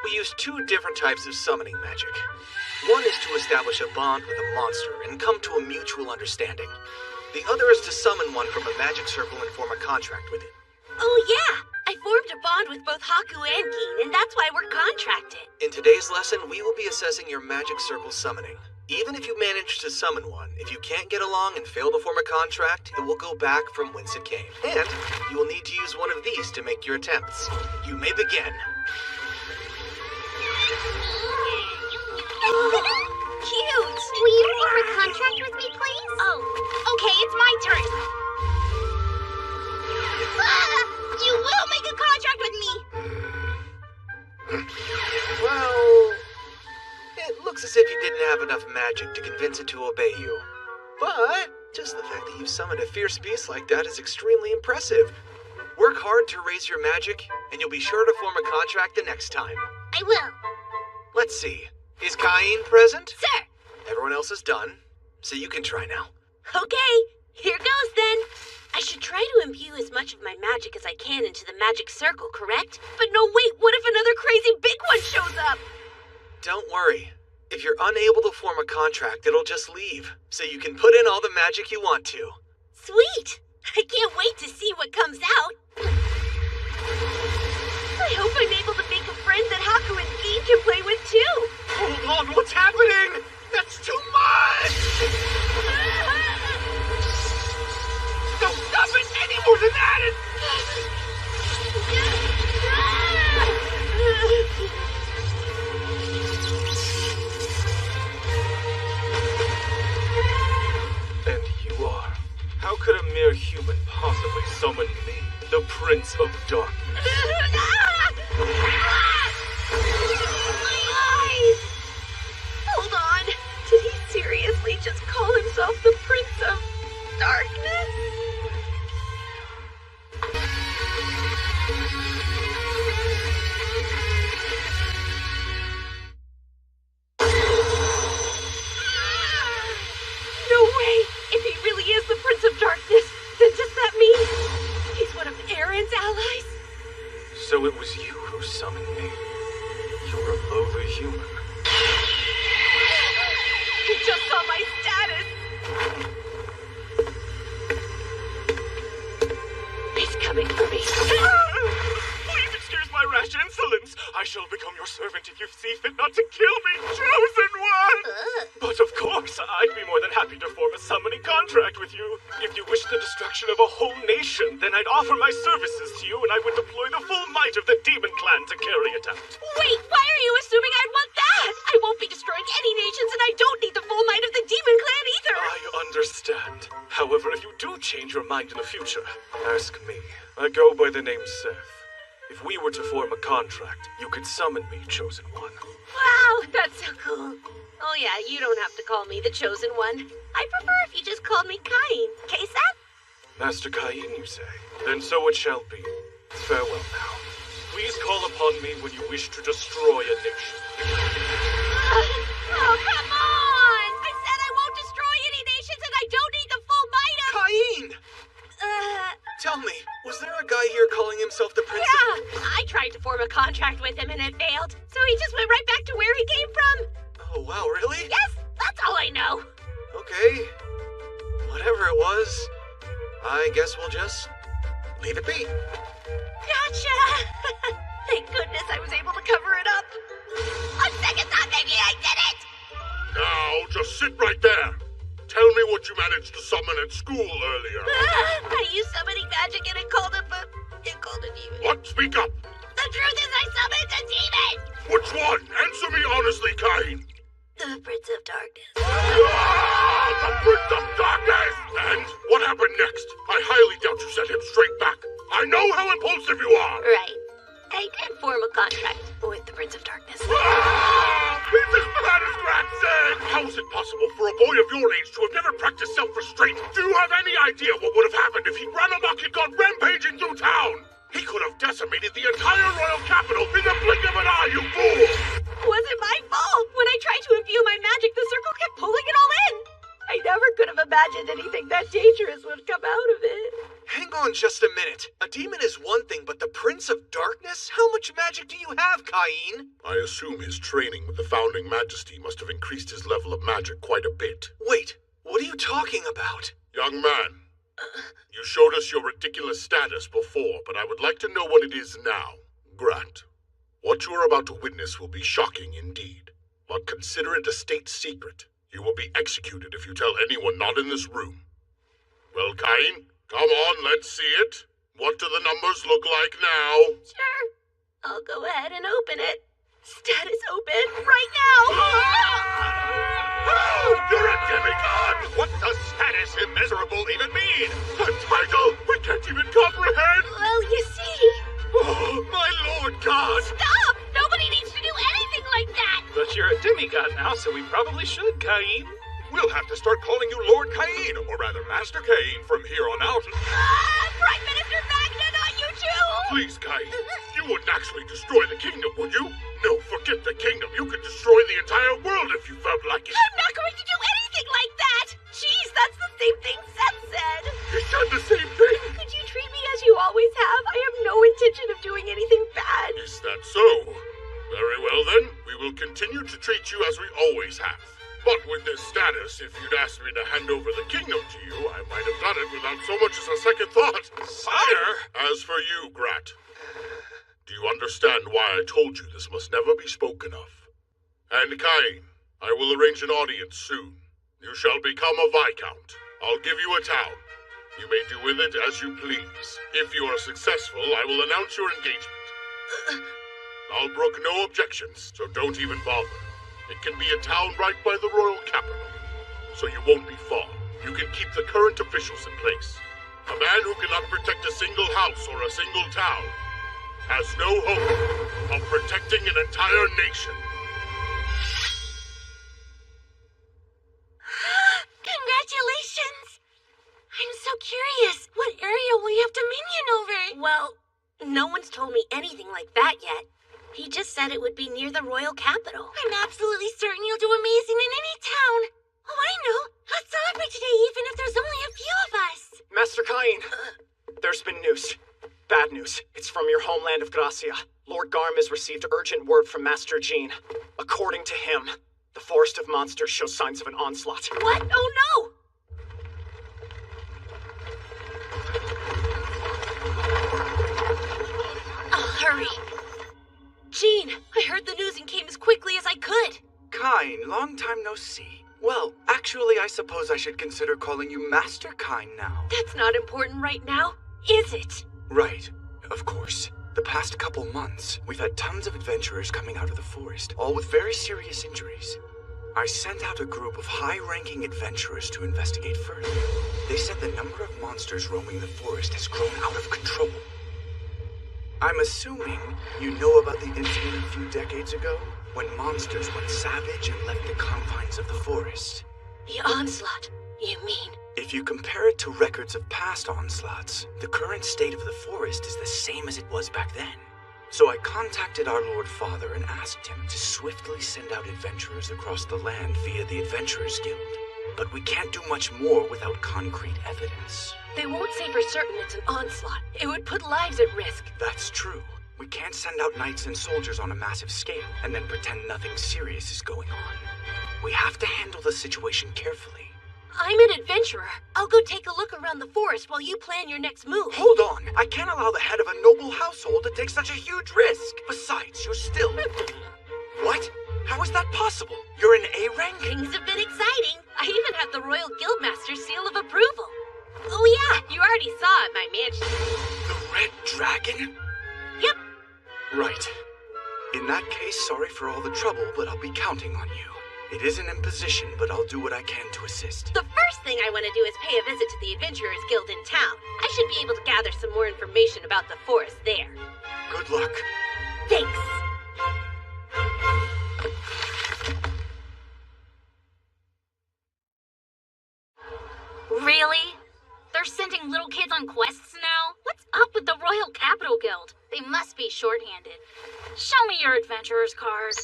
We use two different types of summoning magic. One is to establish a bond with a monster and come to a mutual understanding. The other is to summon one from a magic circle and form a contract with it. Oh yeah! I formed a bond with both Haku and Gin, and that's why we're contracted. In today's lesson, we will be assessing your magic circle summoning. Even if you manage to summon one, if you can't get along and fail to form a contract, it will go back from whence it came. And you will need to use one of these to make your attempts. You may begin. Cute! Will you form a contract with me, please? Oh, okay, it's my turn. You will make a contract with me! Well, it looks as if you didn't have enough magic to convince it to obey you. But just the fact that you've summoned a fierce beast like that is extremely impressive. Work hard to raise your magic, and you'll be sure to form a contract the next time. I will. Let's see. Is Cain present? Sir! Everyone else is done, so you can try now. Okay, here goes then. I should try to imbue as much of my magic as I can into the magic circle, correct? But no, wait, what if another crazy big one shows up? Don't worry. If you're unable to form a contract, it'll just leave, so you can put in all the magic you want to. Sweet! I can't wait to see what comes out. I hope I'm able to make a friend that Haku and Gin can play with too. Hold on, what's happening? That's too much! Don't stop it any more than that! And you are? How could a mere human possibly summon me, the Prince of Darkness? Hold on. Did he seriously just call himself the Prince of Darkness? No way! If he really is the Prince of Darkness, then does that mean he's one of Aaron's allies? just saw my status. He's coming for me. Please excuse my rash insolence. I shall become your servant if you see fit not to kill me, chosen one. But of course, I'd be more than happy to form a summoning contract with you. If you wish the destruction of a whole nation, then I'd offer my services to you and I would deploy the full might of the demon clan to carry it out. Wait, why are you assuming I'd want that? I won't be destroying any nations and I don't need the full might of the demon clan either. I understand. However, if you do change your mind in the future, ask me. I go by the name Seth. If we were to form a contract, you could summon me, chosen one. Wow, that's so cool. Oh yeah, you don't have to call me the chosen one. I prefer if you just called me Cain. Okay, Seth? Master Cain, you say? Then so it shall be. Farewell now. Please call upon me when you wish to destroy a nation. Oh, come on! I said I won't destroy any nations and I don't need the full might of... Cain! Tell me, was there a guy here calling himself the Prince Yeah, I tried to form a contract with him and it failed. So he just went right back to where he came from. Oh, wow, really? Yes, that's all I know. Okay. Whatever it was, I guess we'll just leave it be. Gotcha! Thank goodness I was able to cover it up. On second thought, maybe I did it! Now, just sit right there. Tell me what you managed to summon at school earlier. I used summoning magic and it called a demon. What? Speak up. The truth is I summoned a demon! Which one? Answer me honestly, Cain. The Prince of Darkness. The Prince of Darkness! And what happened next? I highly doubt you set him straight back. I know how impulsive you are. Right. I did form a contract with the Prince of Darkness. This is How is it possible for a boy of your age to have never practiced self-restraint? Do you have any idea what would have happened if he ran amok and gone rampaging through town? He could have decimated the entire royal capital in the blink of an eye, you fool! Wasn't my fault. When I tried to imbue my magic, the circle kept pulling it all in. I never could have imagined anything that dangerous would come out of it. Hang on just a minute. A demon is one thing, but the Prince of Darkness? How much magic do you have, Cain? I assume his training with the Founding Majesty must have increased his level of magic quite a bit. Wait, what are you talking about? Young man, you showed us your ridiculous status before, but I would like to know what it is now. Grant, what you are about to witness will be shocking indeed, but consider it a state secret. You will be executed if you tell anyone not in this room. Well, Cain, come on, let's see it. What do the numbers look like now? Sure. I'll go ahead and open it. Status open right now. You're a demigod! What does status immeasurable even mean? The title we can't even comprehend! Well, you see... Oh, my Lord God! Stop! Nobody needs to do anything like that! But you're a demigod now, so we probably should, Cain. We'll have to start calling you Lord Cain, or rather Master Cain, from here on out. Prime Minister Magna, not you too! Please, Cain, you wouldn't actually destroy the kingdom, would you? No, forget the kingdom. You could destroy the entire world if you felt like it. I'm not going to do anything like that! Jeez, that's the same thing Seth said! He said the same thing? Could you treat me as you always have? I have no intention of doing anything bad. Is that so? Very well then, we will continue to treat you as we always have. But with this status, if you'd asked me to hand over the kingdom to you, I might have done it without so much as a second thought. Sire! As for you, Grat, do you understand why I told you this must never be spoken of? And Cain, I will arrange an audience soon. You shall become a Viscount. I'll give you a town. You may do with it as you please. If you are successful, I will announce your engagement. I'll brook no objections, so don't even bother. It can be a town right by the royal capital, so you won't be far. You can keep the current officials in place. A man who cannot protect a single house or a single town has no hope of protecting an entire nation. Congratulations! I'm so curious. What area will you have dominion over? Well, no one's told me anything like that yet. He just said it would be near the royal capital. I'm absolutely certain you'll do amazing in any town. Oh, I know. Let's celebrate today even if there's only a few of us. Master Cain, there's been news. Bad news. It's from your homeland of Gracia. Lord Garm has received urgent word from Master Jean. According to him, the forest of monsters shows signs of an onslaught. What? Oh no! I'll hurry. Jean, I heard the news and came as quickly as I could. Kine, long time no see. Well, actually, I suppose I should consider calling you Master Kine now. That's not important right now, is it? Right, of course. The past couple months, we've had tons of adventurers coming out of the forest, all with very serious injuries. I sent out a group of high-ranking adventurers to investigate further. They said the number of monsters roaming the forest has grown out of control. I'm assuming you know about the incident a few decades ago, when monsters went savage and left the confines of the forest. The onslaught, you mean? If you compare it to records of past onslaughts, the current state of the forest is the same as it was back then. So I contacted our Lord Father and asked him to swiftly send out adventurers across the land via the Adventurers Guild. But we can't do much more without concrete evidence. They won't say for certain it's an onslaught. It would put lives at risk. That's true. We can't send out knights and soldiers on a massive scale and then pretend nothing serious is going on. We have to handle the situation carefully. I'm an adventurer. I'll go take a look around the forest while you plan your next move. Hold on! I can't allow the head of a noble household to take such a huge risk. Besides, you're still... What? How is that possible? You're an A rank? Things have been exciting. I even have the Royal Guildmaster's seal of approval. Oh yeah, you already saw it at my mansion. The Red Dragon? Yep. Right. In that case, sorry for all the trouble, but I'll be counting on you. It is an imposition, but I'll do what I can to assist. The first thing I want to do is pay a visit to the Adventurers Guild in town. I should be able to gather some more information about the forest there. Good luck. Thanks. Really? They're sending little kids on quests now? What's up with the Royal Capital Guild? They must be shorthanded. Show me your adventurer's card.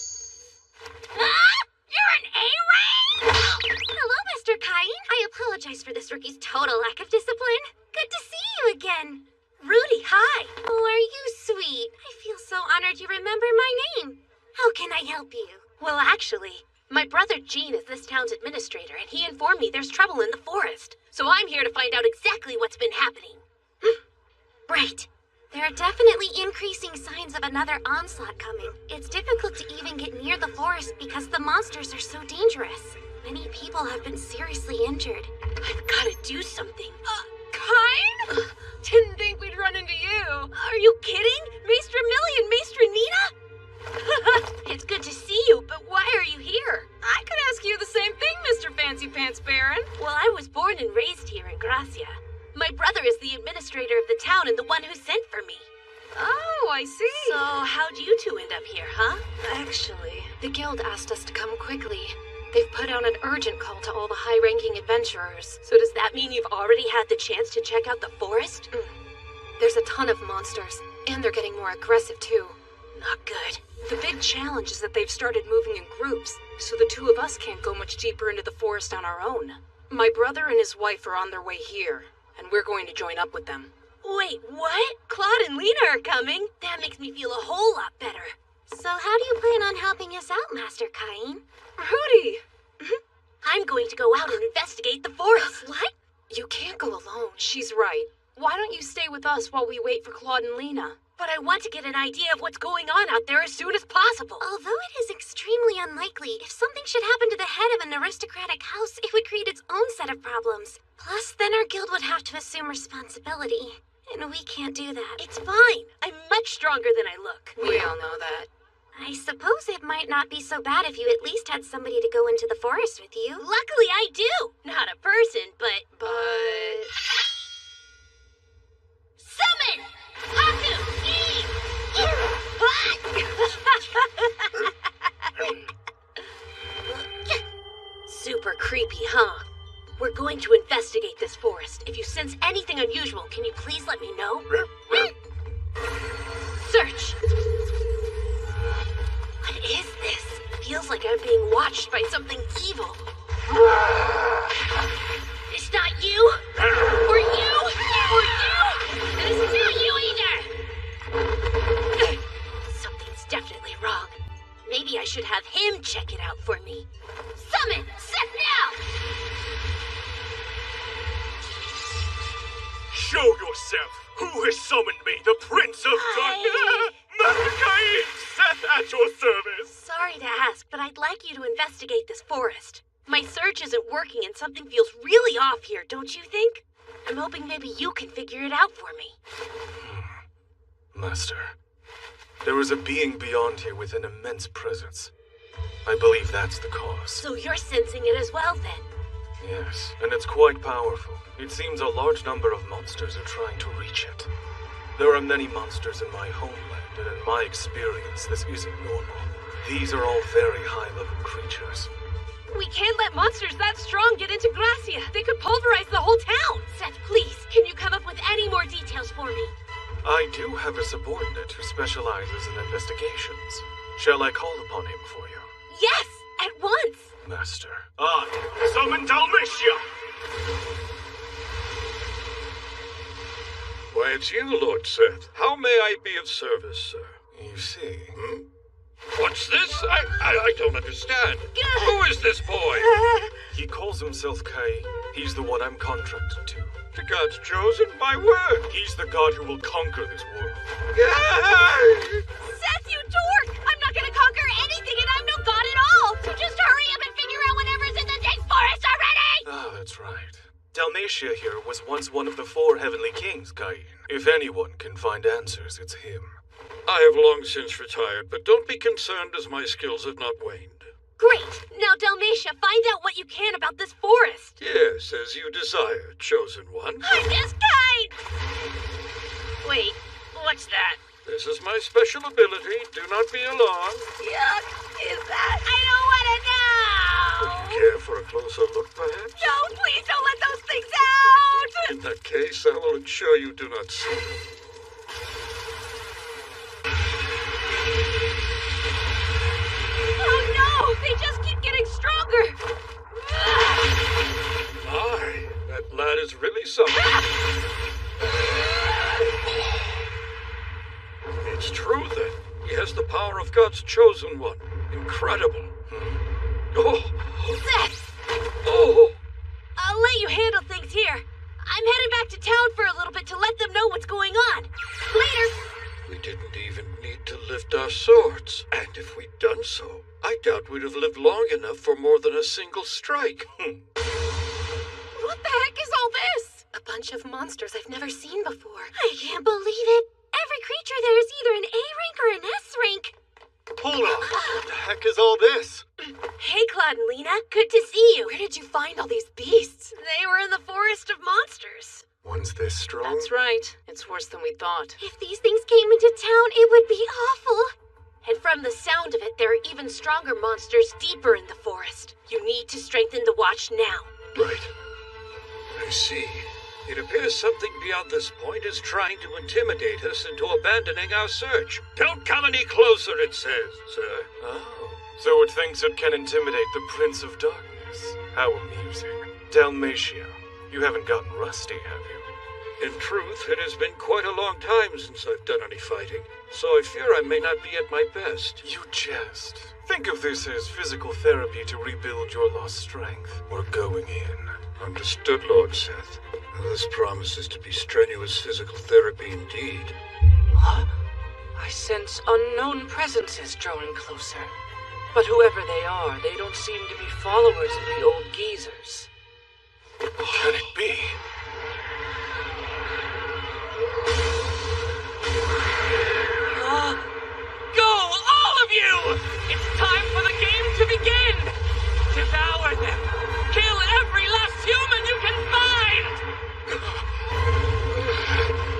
Ah! You're an A-rank? Hello, Mr. Kine. I apologize for this rookie's total lack of discipline. Good to see you again. Rudy, hi. Oh, are you sweet? I feel so honored you remember my name. How can I help you? Well, actually, my brother Gene is this town's administrator, and he informed me there's trouble in the forest. So I'm here to find out exactly what's been happening. Right. There are definitely increasing signs of another onslaught coming. It's difficult to even get near the forest because the monsters are so dangerous. Many people have been seriously injured. I've got to do something. Kine? Didn't think we'd run into you. Are you kidding? Maestra Millie and Maestra Nina? It's good to see you, but why are you here? I could ask you the same thing, Mr. Fancy Pants Baron. Well, I was born and raised here in Gracia. My brother is the administrator of the town and the one who sent for me. Oh, I see. So, how'd you two end up here, huh? Actually, the guild asked us to come quickly. They've put out an urgent call to all the high-ranking adventurers. So does that mean you've already had the chance to check out the forest? There's a ton of monsters, and they're getting more aggressive, too. Not good. The big challenge is that they've started moving in groups, so the two of us can't go much deeper into the forest on our own. My brother and his wife are on their way here, and we're going to join up with them. Wait, what? Claude and Lena are coming? That makes me feel a whole lot better. So how do you plan on helping us out, Master Kine? Rudy! I'm going to go out and investigate the forest. What? You can't go alone. She's right. Why don't you stay with us while we wait for Claude and Lena? But I want to get an idea of what's going on out there as soon as possible. Although it is extremely unlikely, if something should happen to the head of an aristocratic house, it would create its own set of problems. Plus, then our guild would have to assume responsibility. And we can't do that. It's fine. I'm much stronger than I look. We all know that. I suppose it might not be so bad if you at least had somebody to go into the forest with you. Luckily I do. Not a person, but... Summon! Haku! Super creepy, huh? We're going to investigate this forest. If you sense anything unusual, can you please let me know? Search! What is this? Feels like I'm being watched by something evil. It's not you! Or you! Or you! And it's not you either! Something's definitely wrong. Maybe I should have him check it out for me. Show yourself! Who has summoned me, the Prince of Darkness? Master Cain, Seth at your service! Sorry to ask, but I'd like you to investigate this forest. My search isn't working and something feels really off here, don't you think? I'm hoping maybe you can figure it out for me. Master, there is a being beyond here with an immense presence. I believe that's the cause. So you're sensing it as well, then? Yes, and it's quite powerful. It seems a large number of monsters are trying to reach it. There are many monsters in my homeland, and in my experience, this isn't normal. These are all very high-level creatures. We can't let monsters that strong get into Gracia. They could pulverize the whole town. Seth, please, can you come up with any more details for me? I do have a subordinate who specializes in investigations. Shall I call upon him for you? Yes, at once. Master. I summon Dalmatia! Why, it's you, Lord Seth. How may I be of service, sir? You see... What's this? I don't understand. Who is this boy? He calls himself Kai. He's the one I'm contracted to. The god's chosen? My word! He's the god who will conquer this world. Seth, you dork! I'm not gonna conquer anything and I'm no god at all! So just hurry up and figure out whatever's in the dang forest already! Ah, that's right. Dalmatia here was once one of the 4 heavenly kings, Cain. If anyone can find answers, it's him. I have long since retired, but don't be concerned as my skills have not waned. Great! Now, Dalmatia, find out what you can about this forest. Yes, as you desire, chosen one. I'm just kind! Wait, what's that? This is my special ability. Do not be alarmed. Yuck! Is that? I don't want to know! Would you care for a closer look, perhaps? No, please don't let those things out! In that case, I will ensure you do not see them. Oh no! They just keep getting stronger! My, that lad is really something. It's true, then. He has the power of God's chosen one. Incredible. Oh! Seth! Oh! I'll let you handle things here. I'm heading back to town for a little bit to let them know what's going on. Later! We didn't even need to lift our swords. And if we'd done so, I doubt we'd have lived long enough for more than a single strike. What the heck is all this? A bunch of monsters I've never seen before. I can't believe it. Every creature there is either an A rank or an S rank. Hold on. What the heck is all this? Hey, Claude and Lena. Good to see you. Where did you find all these beasts? They were in the forest of monsters. One's this strong? That's right. It's worse than we thought. If these things came into town, it would be awful. And from the sound of it, there are even stronger monsters deeper in the forest. You need to strengthen the watch now. Right. I see. It appears something beyond this point is trying to intimidate us into abandoning our search. Don't come any closer, it says, sir. Oh, so it thinks it can intimidate the Prince of Darkness. How amusing. Dalmatia, you haven't gotten rusty, have you? In truth, it has been quite a long time since I've done any fighting, so I fear I may not be at my best. You jest. Think of this as physical therapy to rebuild your lost strength. We're going in. Understood, Lord Seth. This promises to be strenuous physical therapy indeed. I sense unknown presences drawing closer. But whoever they are, they don't seem to be followers of the old geezers. Can it be? Go, all of you! It's time for the game to begin! Devour them! Kill every last human you can find!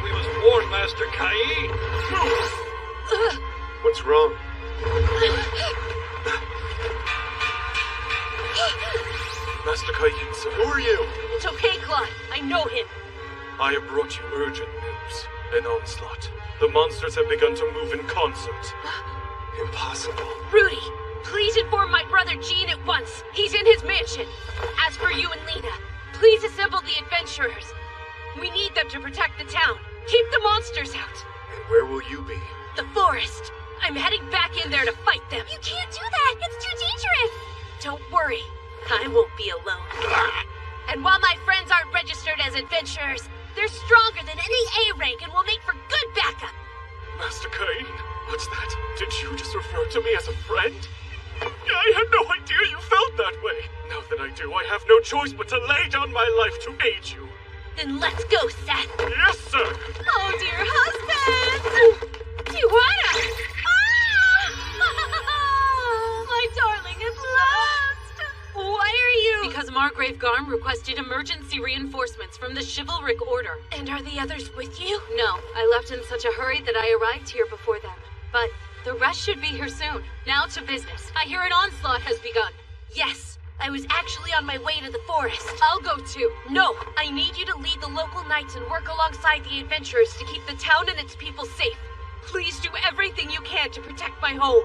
We must warn Master Cain. What's wrong? Master Cain, sir. Who are you? It's okay, Claude. I know him. I have brought you urgent news. An onslaught. The monsters have begun to move in concert. Impossible. Rudy, please inform my brother Gene at once. He's in his mansion. As for you and Lena, please assemble the adventurers. We need them to protect the town. Keep the monsters out. And where will you be? The forest. I'm heading back in there to fight them. You can't do that! It's too dangerous! Don't worry. I won't be alone. And while my friends aren't registered as adventurers, They're stronger than any A rank and will make for good backup. Master Cain, what's that? Did you just refer to me as a friend? I had no idea you felt that way. Now that I do, I have no choice but to lay down my life to aid you. Then let's go, Seth. Yes, sir. Oh, dear husband! Tijuana! My darling is lost! Why are you? Because Margrave Garm requested emergency reinforcements from the chivalric order. And are the others with you? No, I left in such a hurry that I arrived here before them. But the rest should be here soon. Now to business. I hear an onslaught has begun. Yes, I was actually on my way to the forest. I'll go too. No, I need you to lead the local knights and work alongside the adventurers to keep the town and its people safe. Please do everything you can to protect my home.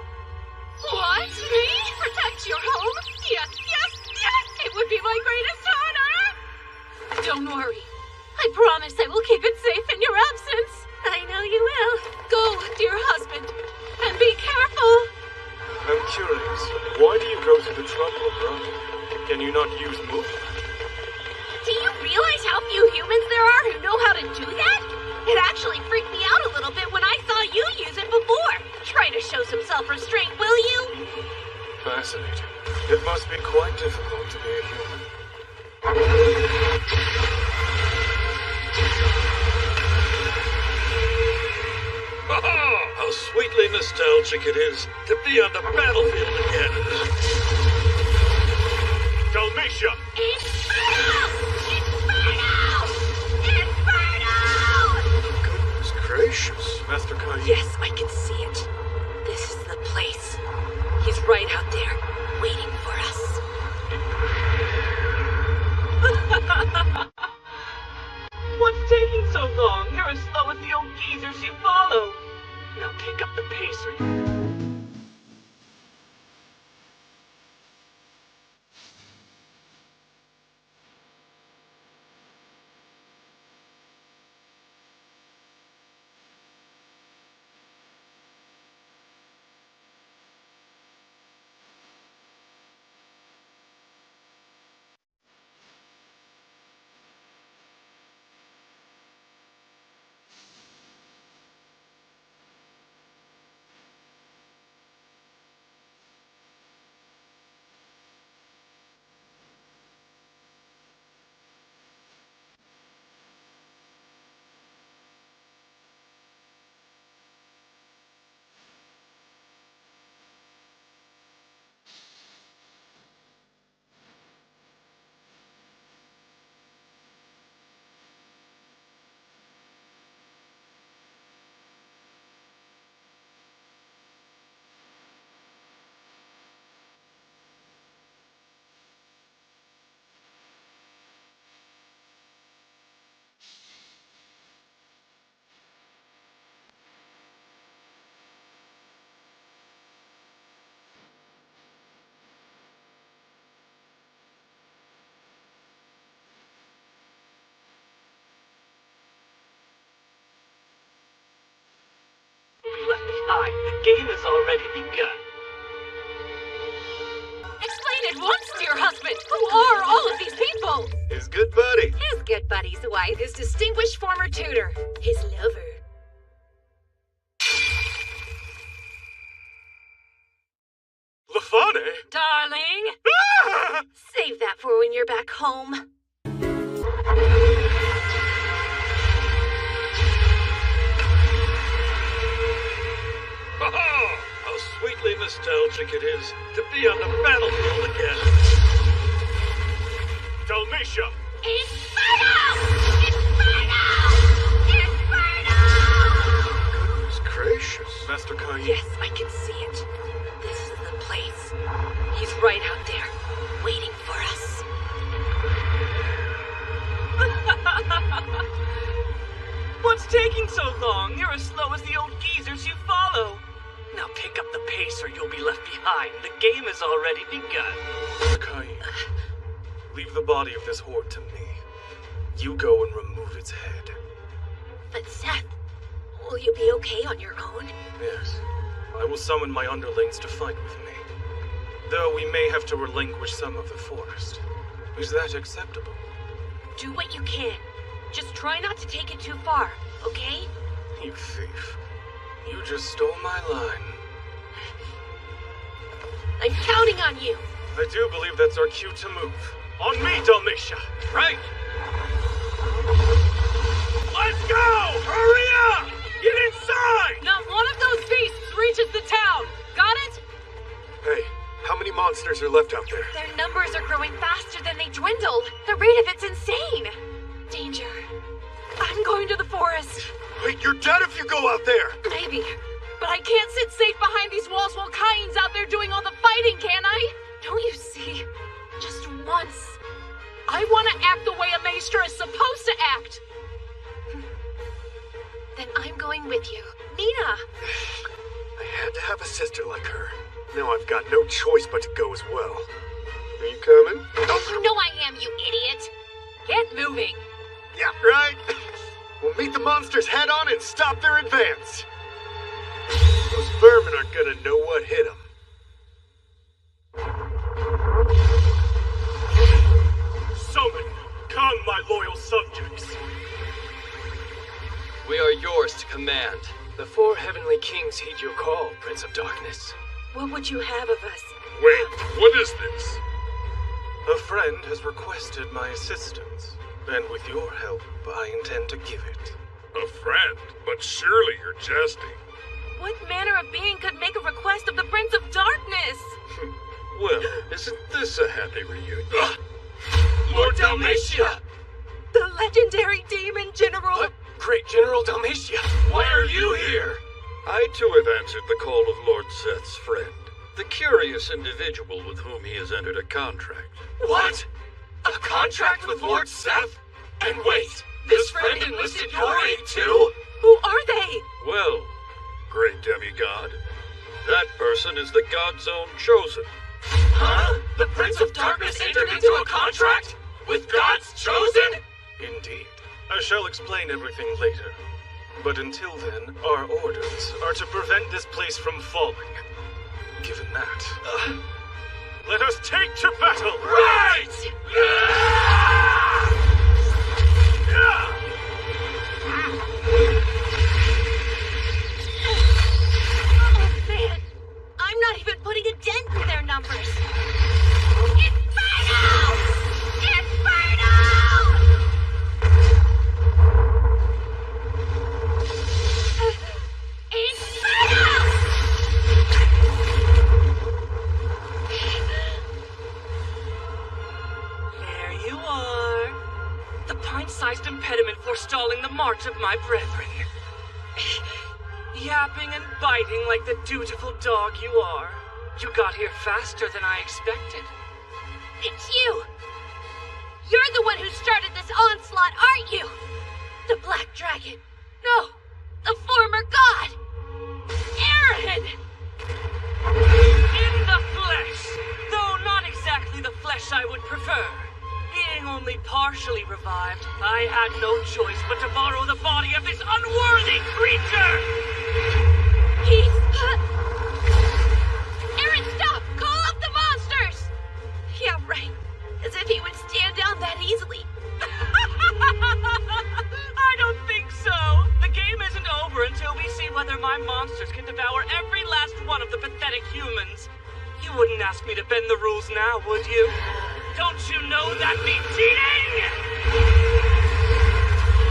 What? Me? Protect your home? Yes, yes, yes! It would be my greatest honor! Don't worry. I promise I will keep it safe in your absence. I know you will. Go, dear husband, and be careful. I'm curious. Why do you go to the trouble of running? Can you not use movement? Do you realize how few humans there are who know how to do that? It actually freaked me out a little bit when I saw you use it before. Try to show some self-restraint, will you? Fascinating. It must be quite difficult to be a human. How sweetly nostalgic it is to be on the battlefield again. Dalmatia! Goodness gracious, Master Cain. Yes, I can see it. This is the place. He's right out there, waiting for us. What's taking so long? You're as slow as the old geezers you follow. Now pick up the pace or you... Left behind. The game has already begun. Explain at once, dear husband. Who are all of these people? His good buddy. His good buddy's wife, his distinguished former tutor, his lover. Lafane? Darling! Save that for when you're back home. How sweetly nostalgic it is to be on the battlefield again. Dalmatia! Goodness gracious, Master Cain. Yes, I can see it. This is the place. He's right out there, waiting for us. What's taking so long? You're as slow as the old geezers you follow. Now pick up the pace or you'll be left behind. The game has already begun. Master Cain, leave the body of this horde to me. You go and remove its head. But Seth, will you be okay on your own? Yes. I will summon my underlings to fight with me. Though we may have to relinquish some of the forest. Is that acceptable? Do what you can. Just try not to take it too far, okay? You thief. You just stole my line. I'm counting on you. I do believe that's our cue to move. On me, Dalmatia! Right! Let's go! Hurry up! Get inside! Not one of those beasts reaches the town. Got it? Hey, how many monsters are left out there? Their numbers are growing faster than they dwindled. The rate of it's insane. Danger. I'm going to the forest. Wait, you're dead if you go out there! Maybe. But I can't sit safe behind these walls while Kaine's out there doing all the fighting, can I? Don't you see? Just once. I want to act the way a maester is supposed to act. Then I'm going with you. Nina! I had to have a sister like her. Now I've got no choice but to go as well. Are you coming? You know I am, you idiot! Get moving! Yeah, right. We'll meet the monsters head on and stop their advance. Those vermin aren't gonna know what hit them. Summon! Come, my loyal subjects! We are yours to command. The 4 heavenly kings heed your call, Prince of Darkness. What would you have of us? Wait, what is this? A friend has requested my assistance, and with your help, I intend to give it. A friend? But surely you're jesting. What manner of being could make a request of the Prince of Darkness? Well, isn't this a happy reunion? Lord Dalmatia! The legendary demon general! Great General Dalmatia, Why are you here? I too have answered the call of Lord Seth's friend, the curious individual with whom he has entered a contract. What? A contract with Lord Seth? And wait, this friend enlisted your aid too? Who are they? Well, great demigod, that person is the God's own chosen. Huh? The Prince of Darkness entered into a contract? With God's chosen? indeed. I shall explain everything later. But until then, our orders are to prevent this place from falling. Given that, let us take to battle! Right! Oh, man. I'm not even putting a dent in their numbers. Inferno! Inferno! There you are. The pint-sized impediment forestalling the march of my brethren. Yapping and biting like the dutiful dog you are. You got here faster than I expected. It's you! You're the one who started this onslaught, aren't you? The Black Dragon. No, the former god. Aaron! In the flesh! Though not exactly the flesh I would prefer. Being only partially revived, I had no choice but to borrow the body of this unworthy creature! He's... Aaron, stop! Call up the monsters! Yeah, right. As if he would stand down that easily. I don't think so. The game isn't over until we see whether my monsters can devour every last one of the pathetic humans. You wouldn't ask me to bend the rules now, would you? Don't you know that'd be cheating?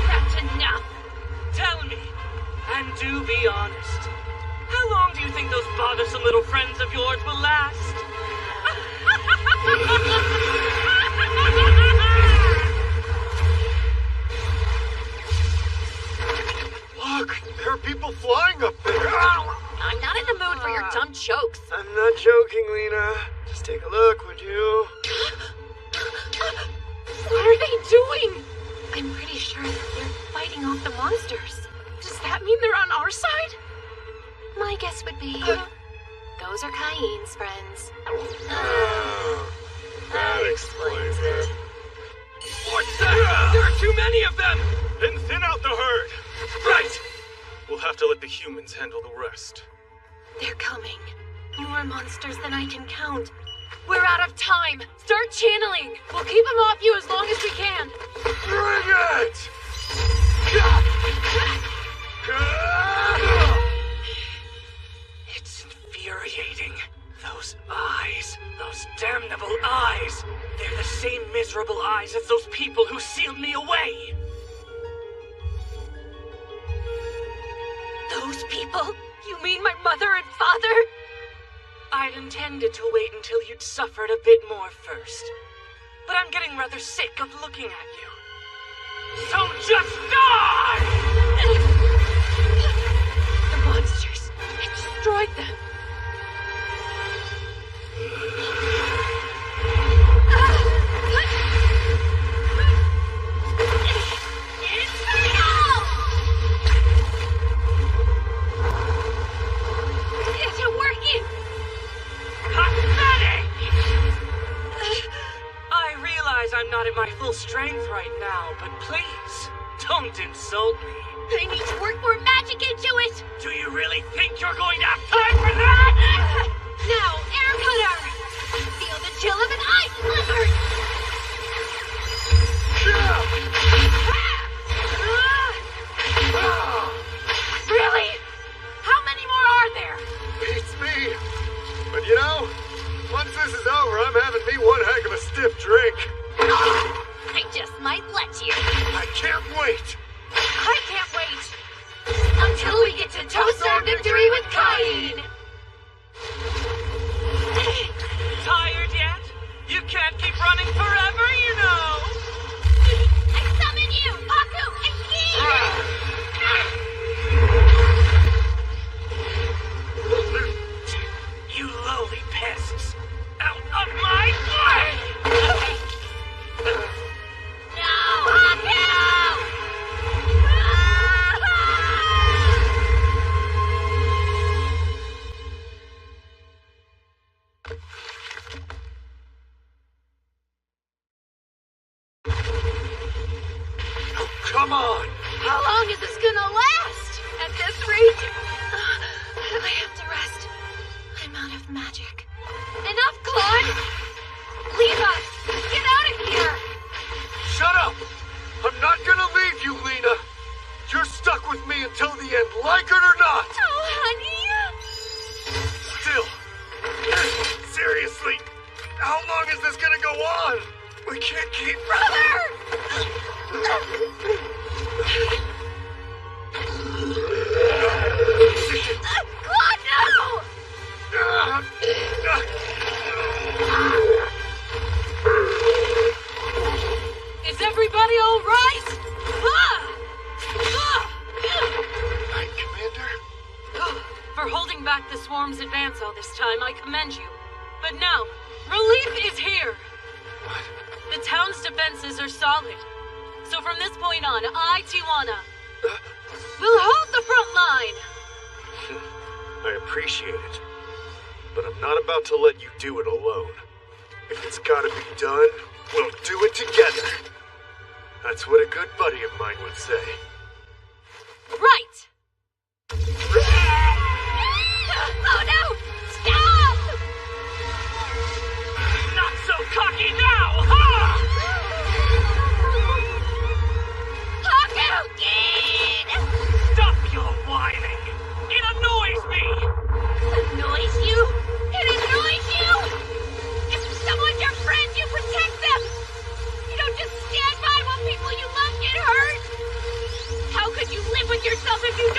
That's enough. Tell me, and do be honest. How long do you think those bothersome little friends of yours will last? Look, there are people flying up there. I'm not in the mood for your dumb jokes. I'm not joking, Lena. Just take a look, would you? What are they doing? I'm pretty sure that they're fighting off the monsters. Does that mean they're on our side? My guess would be... those are Kaine's friends. That explains it. What's that? There are too many of them! Then thin out the herd! Right! We'll have to let the humans handle the rest. They're coming. More monsters than I can count. We're out of time. Start channeling. We'll keep them off you as long as we can. Bring it! people who sealed me away. Those people? You mean my mother and father? I'd intended to wait until you'd suffered a bit more first. But I'm getting rather sick of looking at you. So just die! The monsters. It destroyed them. I'm not at my full strength right now, but please, don't insult me. I need to work more magic into it! Do you really think you're going to have time for that? Now, air cutter! Feel the chill of an ice blizzard! Really? How many more are there? Beats me. But you know, once this is over, I'm having me one heck of a stiff drink. I just might let you. I can't wait. I can't wait. Until we get to toast our victory with Cain. Tired yet? You can't keep running forever, you know. I summon you, Haku and Ki! You lowly pests. Out of my way! Come on! How long is this gonna last? At this rate? I have to rest. I'm out of magic. Enough, Claude! Leave us! Get out of here! Shut up! I'm not gonna leave you, Lena! You're stuck with me until the end, like it or not! Oh, honey! Still, seriously, how long is this gonna go on? We can't keep... Brother! Claude, no! Is everybody all right? Hi, Commander. For holding back the swarm's advance all this time, I commend you. But now, relief is here. What? The town's defenses are solid. So from this point on, I, Tijuana, will hold the front line. I appreciate it. But I'm not about to let you do it alone. If it's gotta be done, we'll do it together. That's what a good buddy of mine would say. Right! Oh no! Stop! Not so cocky now, huh? Stop your whining! It annoys me! Annoys you? It annoys you? If someone's your friend, you protect them! You don't just stand by while people you love get hurt! How could you live with yourself if you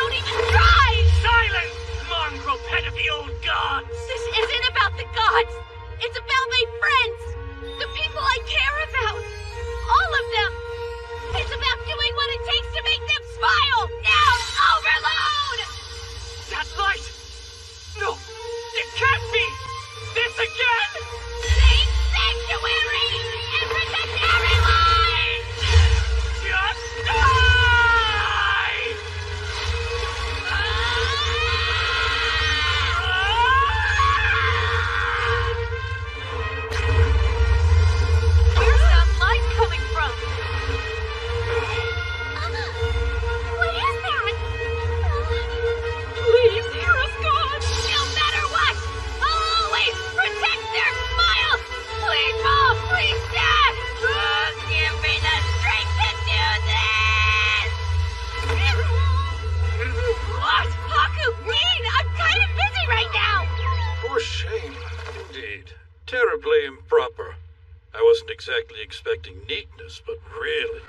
Really?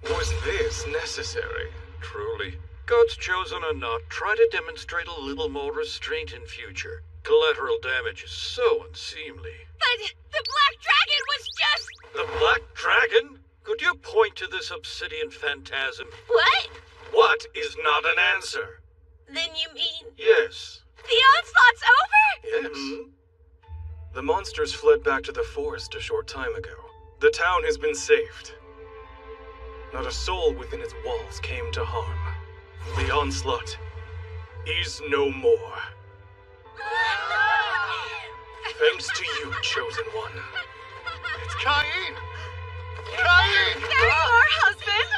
Was this necessary? Truly. Gods chosen or not, try to demonstrate a little more restraint in future. Collateral damage is so unseemly. But the Black Dragon was just... The Black Dragon? Could you point to this obsidian phantasm? What? What is not an answer? Then you mean... Yes. The onslaught's over? Yes. The monsters fled back to the forest a short time ago. The town has been saved. Not a soul within its walls came to harm. The onslaught is no more. Thanks to you, Chosen One. It's Cain! Cain! There you are, husband!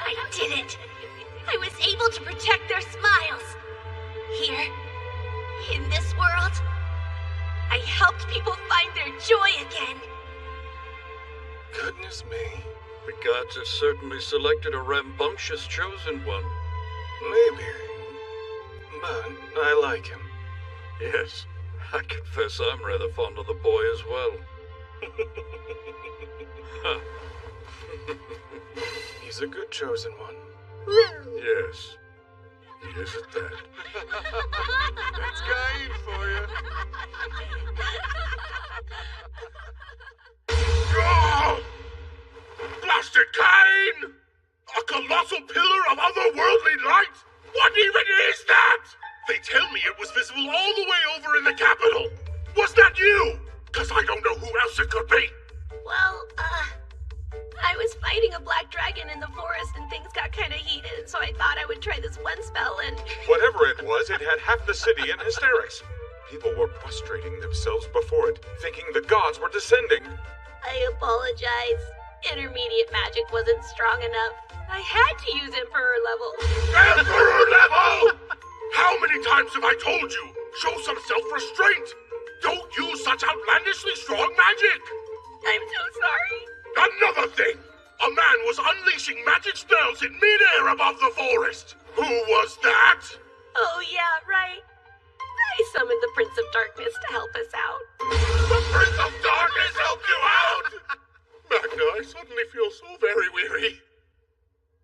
I did it! I was able to protect their smiles. Here, in this world, I helped people find their joy again. Goodness me. The gods have certainly selected a rambunctious chosen one. Maybe. But I like him. Yes, I confess I'm rather fond of the boy as well. Huh. He's a good chosen one. Yes, he is at that. That's Cain for you. Oh! Blasted Cain! A colossal pillar of otherworldly light? What even is that? They tell me it was visible all the way over in the capital. Was that you? 'Cause I don't know who else it could be. Well, I was fighting a black dragon in the forest and things got kind of heated, so I thought I would try this one spell and... Whatever it was, it had half the city in hysterics. People were prostrating themselves before it, thinking the gods were descending. I apologize. Intermediate magic wasn't strong enough. I had to use Emperor level. Emperor level! How many times have I told you? Show some self-restraint. Don't use such outlandishly strong magic. I'm so sorry. Another thing. A man was unleashing magic spells in midair above the forest. Who was that? Oh, yeah, right. I summoned the Prince of Darkness to help us out. The Prince of Darkness helped you out? Magna, I suddenly feel so very weary.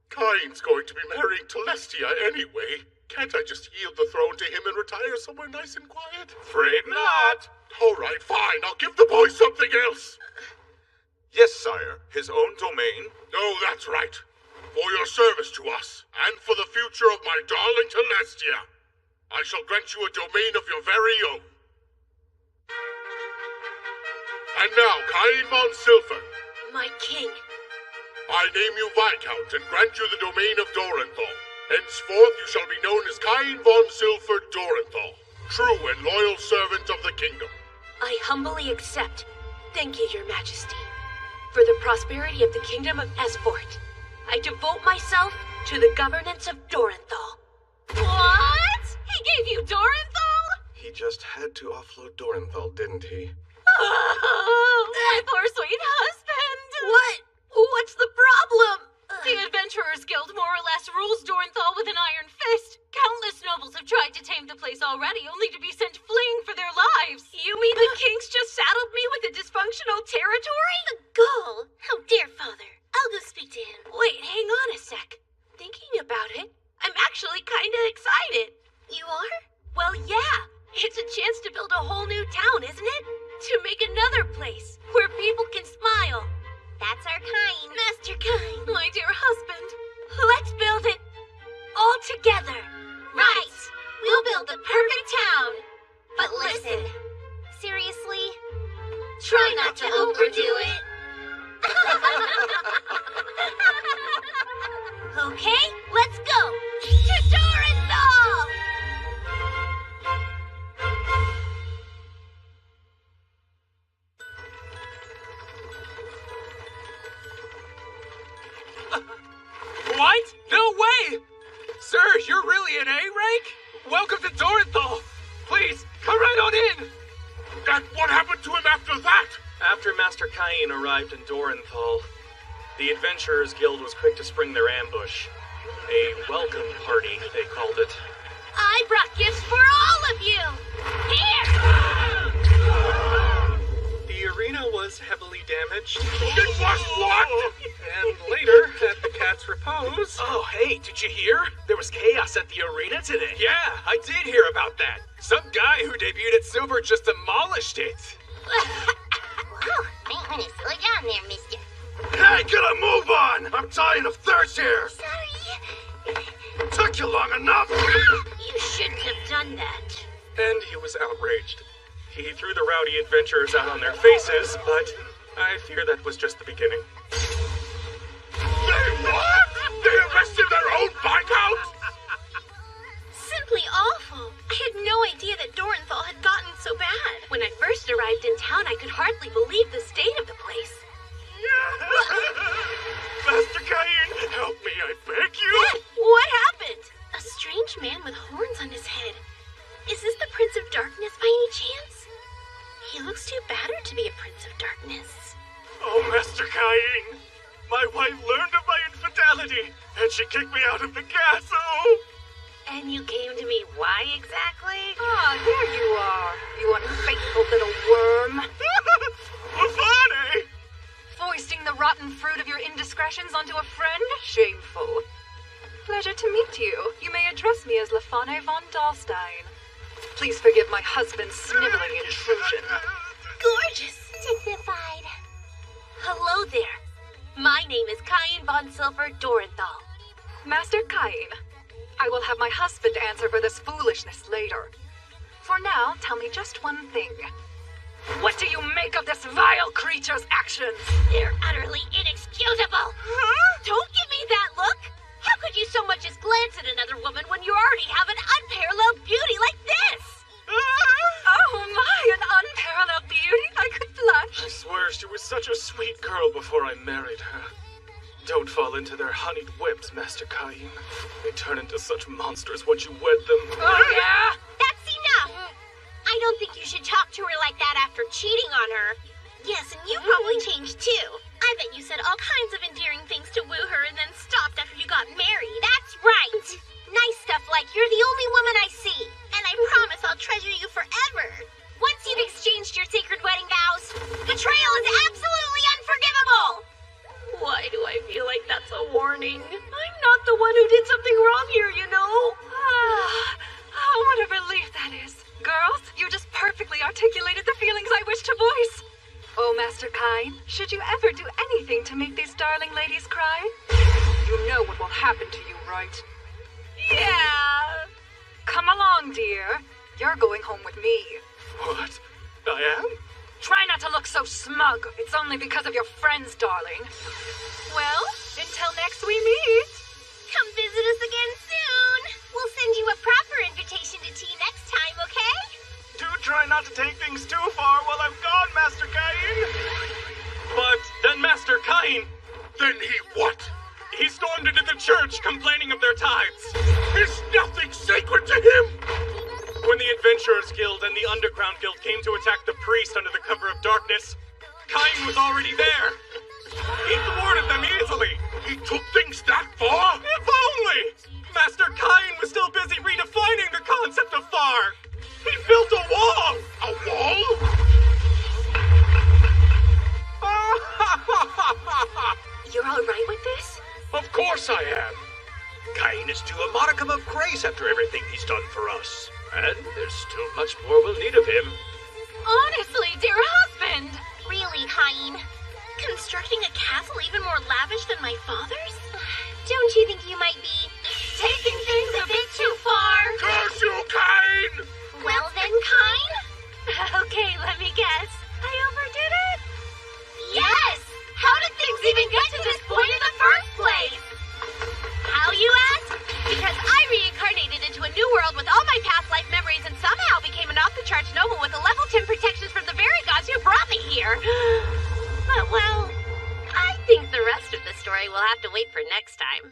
Cain's going to be marrying Celestia anyway. Can't I just yield the throne to him and retire somewhere nice and quiet? Afraid not. All right, fine. I'll give the boy something else. Yes, sire. His own domain. Oh, that's right. For your service to us, and for the future of my darling Celestia, I shall grant you a domain of your very own. And now, Cain von Silver. My king. I name you Viscount and grant you the domain of Dorenthal. Henceforth you shall be known as Cain von Silver Dorenthal, true and loyal servant of the kingdom. I humbly accept. Thank you, your majesty. For the prosperity of the kingdom of Esfort, I devote myself to the governance of Dorenthal. What? He gave you Dorenthal? He just had to offload Dorenthal, didn't he? Oh, my poor sweet husband. What? What's the problem? The Adventurers Guild more or less rules Dorenthal with an iron fist. Countless nobles have tried to tame the place already, only to be sent fleeing for their lives. You mean the king's just saddled me with a dysfunctional territory? The gall! How dare, father. I'll go speak to him. Wait, hang on a sec. Thinking about it, I'm actually kinda excited. You are? Well, yeah. It's a chance to build a whole new town, isn't it? To make another place where people can smile. That's our Cain. Master Cain. My dear husband. Let's build it all together. Right. We'll build the perfect town. But listen, seriously, try not to overdo it. Okay, let's go. To Dorenthal! What? No way! Sir, you're really an A rank? Welcome to Dorenthal! Please, come right on in! And what happened to him after that? After Master Cain arrived in Dorenthal, the Adventurers Guild was quick to spring their ambush. A welcome party, they called it. I brought gifts for all of you! Here! The arena was was heavily damaged. It was what? And later, at the cat's repose... Oh, hey, did you hear? There was chaos at the arena today. Yeah, I did hear about that. Some guy who debuted at Silver just demolished it. Wow, might want to slow down there, mister. Hey, get a move on! I'm dying of thirst here! Sorry. Took you long enough! You shouldn't have done that. And he was outraged. He threw the rowdy adventurers out on their faces, but I fear that was just the beginning. They what? They arrested their own viscount? Simply awful. I had no idea that Dorenthal had gotten so bad. When I first arrived in town, I could hardly believe the state of the place. Master Cain, help me, I beg you! What happened? A strange man with horns on his head. Is this the Prince of Darkness by any chance? He looks too battered to be a Prince of Darkness. Oh, Master Cain! My wife learned of my infidelity, and she kicked me out of the castle! And you came to me why exactly? Ah, there you are, you unfaithful little worm. Lafane! Foisting the rotten fruit of your indiscretions onto a friend? Shameful. Pleasure to meet you. You may address me as Lafane von Dahlstein. Please forgive my husband's sniveling intrusion. Gorgeous. Dignified. Hello there. My name is Cain von Silver Dorenthal. Master Cain, I will have my husband answer for this foolishness later. For now, tell me just one thing. What do you make of this vile creature's actions? They're utterly inexcusable. Don't give me that look! How could you so much as glance at another woman when you already have an unparalleled beauty like this? Oh my, an unparalleled beauty? I could blush. I swear she was such a sweet girl before I married her. Don't fall into their honeyed webs, Master Cain. They turn into such monsters once you wed them. Oh yeah? That's enough. I don't think you should talk to her like that after cheating on her. Yes, and you probably changed too. I bet you said all kinds of endearing things to woo her and then stopped after you got married. That's right. Nice stuff like you're the only woman I see. And I promise I'll treasure you forever. Once you've exchanged your sacred wedding vows, betrayal is absolutely unforgivable. Why do I feel like that's a warning? I'm not the one who did something wrong here, you know? Oh, what a relief that is. Girls, you just perfectly articulated the feelings I wish to voice. Oh, Master Cain, should you ever do anything to make these darling ladies cry? You know what will happen to you, right? Yeah. Come along, dear. You're going home with me. What? I am? Try not to look so smug. It's only because of your friends, darling. Well, until next we meet. Come visit us again soon. We'll send you a proper invitation to tea next time, okay? Do try not to take things too far while I'm gone, Master Cain. But then Master Cain... Then he what? He stormed into the church complaining of their tithes. Is nothing sacred to him? When the Adventurers Guild and the Underground Guild came to attack the priest under the cover of darkness, Cain was already there. He thwarted them easily. He took things that far? If only! Master Cain was still busy redefining the concept of far. He built a wall! A wall? You're all right with this? Of course I am. Cain is due a modicum of grace after everything he's done for us. And there's still much more we'll need of him. Honestly, dear husband! Really, Cain? Constructing a castle even more lavish than my father's? Don't you think you might be taking things a bit too far? Curse you, Cain! Well then, Cain? Okay, let me guess. I overdid it? Yes! How did things even get to this point in the first place? How, you ask? Because I reincarnated into a new world with all my past life memories and somehow became an off-the-charts noble with a level 10 protections from the very gods who brought me here. But, well, I think the rest of the story will have to wait for next time.